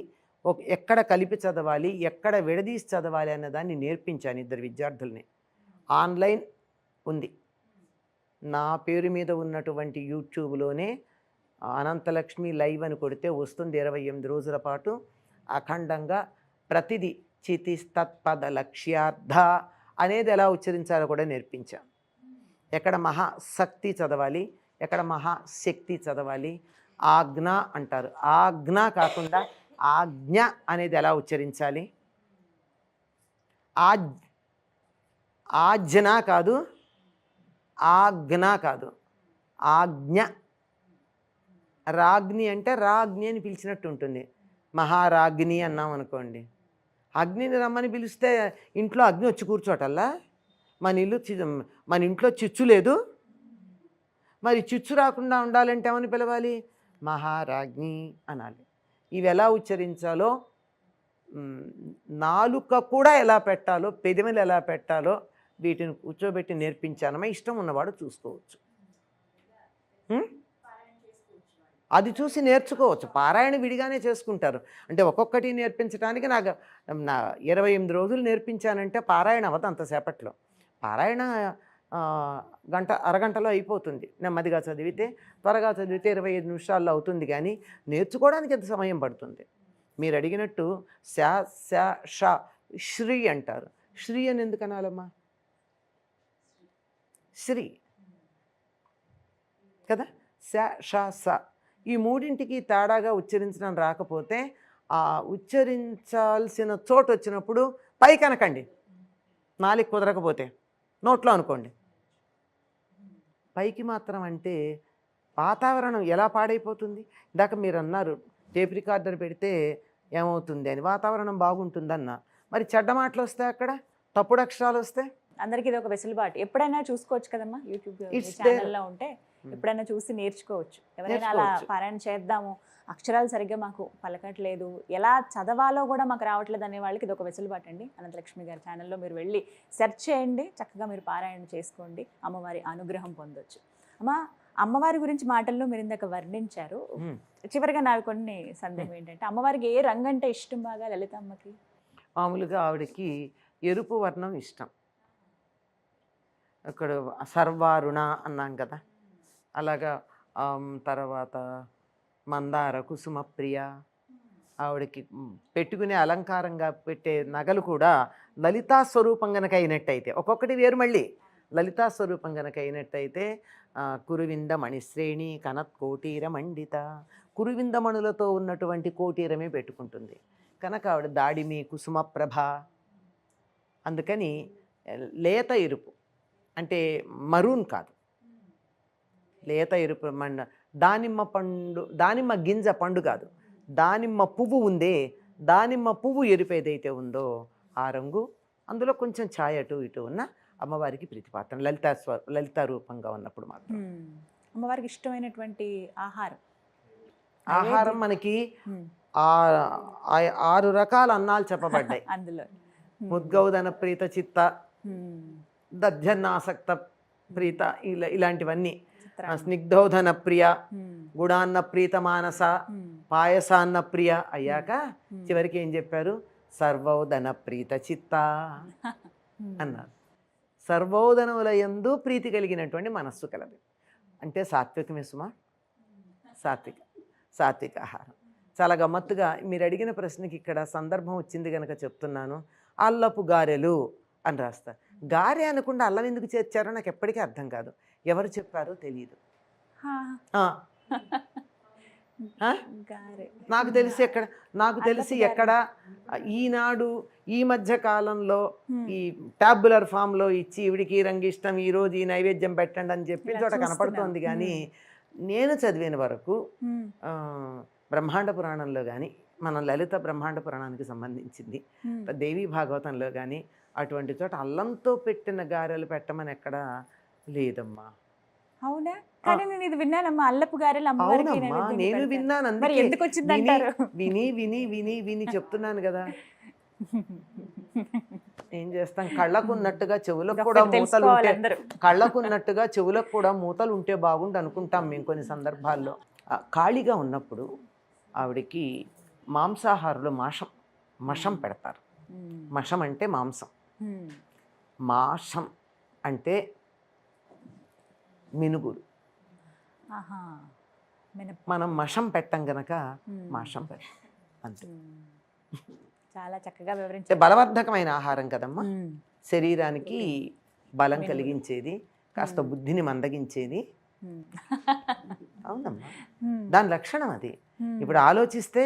ఎక్కడ కలిపి చదవాలి, ఎక్కడ విడదీసి చదవాలి అన్నదాన్ని నేర్పించాను 2 విద్యార్థుల్ని. ఆన్లైన్ ఉంది. నా పేరు మీద ఉన్నటువంటి యూట్యూబ్లోనే అనంతలక్ష్మి లైవ్ అని కొడితే వస్తుంది. 28 రోజుల పాటు అఖండంగా ప్రతిదీ చితిస్తత్పద లక్ష్యార్థ అనేది ఎలా ఉచ్చరించాలో కూడా నేర్పించాను. ఎక్కడ మహాశక్తి చదవాలి, ఎక్కడ మహాశక్తి చదవాలి. ఆజ్ఞ అంటారు, ఆజ్ఞ కాకుండా ఆజ్ఞ అనేది ఎలా ఉచ్చరించాలి. ఆజ్ఞ కాదు, ఆజ్ఞ కాదు, ఆజ్ఞ. రాజ్ఞి అంటే రాజ్ఞి అని పిలిచినట్టు ఉంటుంది. మహారాజ్ఞి అన్నాం అనుకోండి, అగ్నిని రమ్మని పిలిస్తే ఇంట్లో అగ్ని వచ్చి కూర్చోటల్లా. మన ఇంట్లో చిచ్చు లేదు, మరి చిచ్చు రాకుండా ఉండాలంటే ఏమని పిలవాలి? మహారాజ్ఞి అనాలి. ఇవి ఎలా ఉచ్చరించాలో, నాలుక కూడా ఎలా పెట్టాలో, పెదవులు ఎలా పెట్టాలో వీటిని కూర్చోబెట్టి నేర్పించానమా. ఇష్టం ఉన్నవాడు చూసుకోవచ్చు. అది చూసి నేర్చుకోవచ్చు. పారాయణ విడిగానే చేసుకుంటారు. అంటే ఒక్కొక్కటి నేర్పించడానికి నా 28 రోజులు నేర్పించానంటే పారాయణ అవ్వదు అంతసేపట్లో. పారాయణ అరగంటలో అయిపోతుంది. నెమ్మదిగా చదివితే, త్వరగా చదివితే 25 నిమిషాల్లో అవుతుంది. కానీ నేర్చుకోవడానికి ఎంత సమయం పడుతుంది? మీరు అడిగినట్టు శా శా షా శ్రీ అంటారు. శ్రీ అని ఎందుకు అనాలమ్మా? శ్రీ కదా, శా షా స. ఈ మూడింటికి తేడాగా ఉచ్చరించడం రాకపోతే ఆ ఉచ్చరించాల్సిన చోటు వచ్చినప్పుడు పైకి అనకండి, నాలుగు కుదరకపోతే నోట్లో అనుకోండి. పైకి మాత్రం అంటే వాతావరణం ఎలా పాడైపోతుంది? ఇందాక మీరు అన్నారు టేప్ రికార్డర్ పెడితే ఏమవుతుంది అని. వాతావరణం బాగుంటుందన్న, మరి చెడ్డ మాటలు వస్తాయి, అక్కడ తప్పుడు అక్షరాలు వస్తాయి. అందరికి ఇది ఒక వెసులుబాటు. ఎప్పుడైనా చూసుకోవచ్చు కదమ్మా, యూట్యూబ్ It's there. ఛానల్లో ఉంటే ఎప్పుడైనా చూసి నేర్చుకోవచ్చు. ఎవరైనా అలా పారాయణ చేద్దాము, అక్షరాలు సరిగ్గా మాకు పలకట్లేదు, ఎలా చదవాలో కూడా మాకు రావట్లేదు అనే వాళ్ళకి ఇది ఒక వెసులుబాటు అండి. అనంతలక్ష్మి గారి ఛానల్లో మీరు వెళ్ళి సెర్చ్ చేయండి, చక్కగా మీరు పారాయణ చేసుకోండి, అమ్మవారి అనుగ్రహం పొందొచ్చు. అమ్మా, అమ్మవారి గురించి మాటల్లో మీరు ఇందాక వర్ణించారు. చివరిగా నాకు కొన్ని సందేహం ఏంటంటే, అమ్మవారికి ఏ రంగు అంటే ఇష్టం బాగా లలితమ్మకి? మామూలుగా ఆవిడకి ఎరుపు వర్ణం ఇష్టం. అక్కడ సర్వారుణ అన్నాం కదా, అలాగా తర్వాత మందార కుసుమ ప్రియ. ఆవిడకి పెట్టుకునే అలంకారంగా పెట్టే నగలు కూడా లలితా స్వరూపం గనక అయినట్టయితే, ఒక్కొక్కటి వేరు మళ్ళీ లలితా స్వరూపం గనక అయినట్టయితే కురువింద మణిశ్రేణి కనత్ కోటీర మండిత, కురువింద మణులతో ఉన్నటువంటి కోటీరమే పెట్టుకుంటుంది కనుక ఆవిడ దాడిమి కుసుమ ప్రభ. అందుకని లేత ఎరుపు అంటే మరూన్ కాదు, లేత ఎరుపు. దానిమ్మ గింజ పండు కాదు, దానిమ్మ పువ్వు ఉందే, దానిమ్మ పువ్వు ఎరుపు ఏదైతే ఉందో ఆ రంగు, అందులో కొంచెం ఛాయ అటు ఇటు ఉన్న అమ్మవారికి ప్రీతిపాత్రం లలితా రూపంగా ఉన్నప్పుడు మాత్రం. అమ్మవారికి ఇష్టమైనటువంటి ఆహారం మనకి 6 రకాల అన్నాలు చెప్పబడ్డాయి అందులో. ముద్గౌదన ప్రీత చిత్త, దధ్యన్నాసక్త ప్రీత, ఇలాంటివన్నీ. స్నిగ్ధౌధన ప్రియ, గుడాన్న ప్రీత మానస, పాయసాన్న ప్రియ అయ్యాక చివరికి ఏం చెప్పారు? సర్వౌదన ప్రీత చిత్త అన్నారు. సర్వౌదనముల యందు ప్రీతి కలిగినటువంటి మనస్సు కలదు అంటే సాత్వికమే సుమా. సాత్విక ఆహారం. చాలా గమ్మత్తుగా మీరు అడిగిన ప్రశ్నకి ఇక్కడ సందర్భం వచ్చింది కనుక చెప్తున్నాను. అల్లపు గారెలు అని రాస్తారు. గారె అనకుండా అల్లం ఎందుకు చేర్చారో నాకు ఎప్పటికీ అర్థం కాదు. ఎవరు చెప్పారో తెలియదు. నాకు తెలిసి ఎక్కడ ఈనాడు ఈ మధ్య కాలంలో ఈ టాబ్యులర్ ఫామ్లో ఇచ్చి ఈవిడికి రంగు ఇష్టం, ఈరోజు ఈ నైవేద్యం పెట్టండి అని చెప్పి చోట కనపడుతోంది. కానీ నేను చదివిన వరకు బ్రహ్మాండ పురాణంలో కానీ, మన లలిత బ్రహ్మాండ పురాణానికి సంబంధించింది దేవీ భాగవతంలో కానీ అటువంటి చోట అల్లంతో పెట్టిన గారెలు పెట్టమని ఎక్కడ లేదమ్మా. అవునా? కానీ నేను ఇది విన్నానమ్మా, అల్లపు గారెలు అమ్మవారికి అవునమ్మా, నేను విన్నాను. మరి ఎందుకు వచ్చిందంటారు? విని విని విని విని చెప్తున్నాను కదా. ఏం చేస్తాం, కళ్ళకున్నట్టుగా చెవులకు కూడా మూతలు ఉంటే, కళ్ళకున్నట్టుగా చెవులకు కూడా మూతలు ఉంటే బాగుండు అనుకుంటాం మేము కొన్ని సందర్భాల్లో. ఖాళీగా ఉన్నప్పుడు ఆవిడకి మాంసాహారులు మషం పెడతారు. మషం అంటే మాంసం, మాషం అంటే మినుగురు. మనం మషం పెట్టం గనక మాషం పెట్టం అంతే. చాలా చక్కగా వివరించారు. బలవర్ధకమైన ఆహారం కదమ్మా, శరీరానికి బలం కలిగించేది, కాస్త బుద్ధిని మందగించేది. అవునమ్మా, దాని లక్షణం అది. ఇప్పుడు ఆలోచిస్తే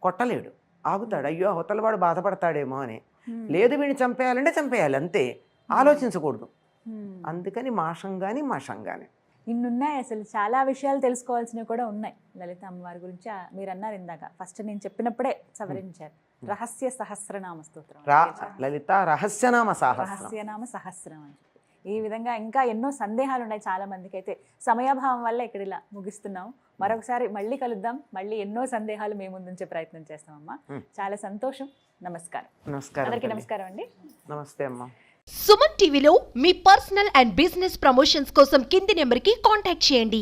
కొట్టలేడు, ఆగుతాడు. అయ్యో అవతలవాడు బాధపడతాడేమో అని. లేదు, వీడిని చంపేయాలంటే చంపేయాలి అంతే, ఆలోచించకూడదు. అందుకని మాషం కానీ మషం కానీ ఇన్నున్నాయి. అసలు చాలా విషయాలు తెలుసుకోవాల్సినవి కూడా ఉన్నాయి లలిత అమ్మవారి గురించి. మీరు అన్నారు ఇందాక, ఫస్ట్ నేను చెప్పినప్పుడే సవరించారు, రహస్య సహస్రనామ స్తోత్రం, లలిత రహస్యనామ సహస్రం అని చెప్పి. ఈ విధంగా ఇంకా ఎన్నో సందేహాలు ఉన్నాయి చాలా మందికి. అయితే సమయాభావం వల్ల ఇక్కడ ఇలా ముగిస్తున్నాం. మరొకసారి మళ్ళీ కలుద్దాం, మళ్ళీ ఎన్నో సందేహాలు మేము ముందుంచే ప్రయత్నం చేస్తామమ్మా. చాలా సంతోషం. నమస్కారం. అందరికీ నమస్కారం అండి. నమస్తే అమ్మా. సుమన్ టీవీలో మీ పర్సనల్ అండ్ బిజినెస్ ప్రమోషన్స్ కోసం కింది నెంబర్కి కాంటాక్ట్ చేయండి.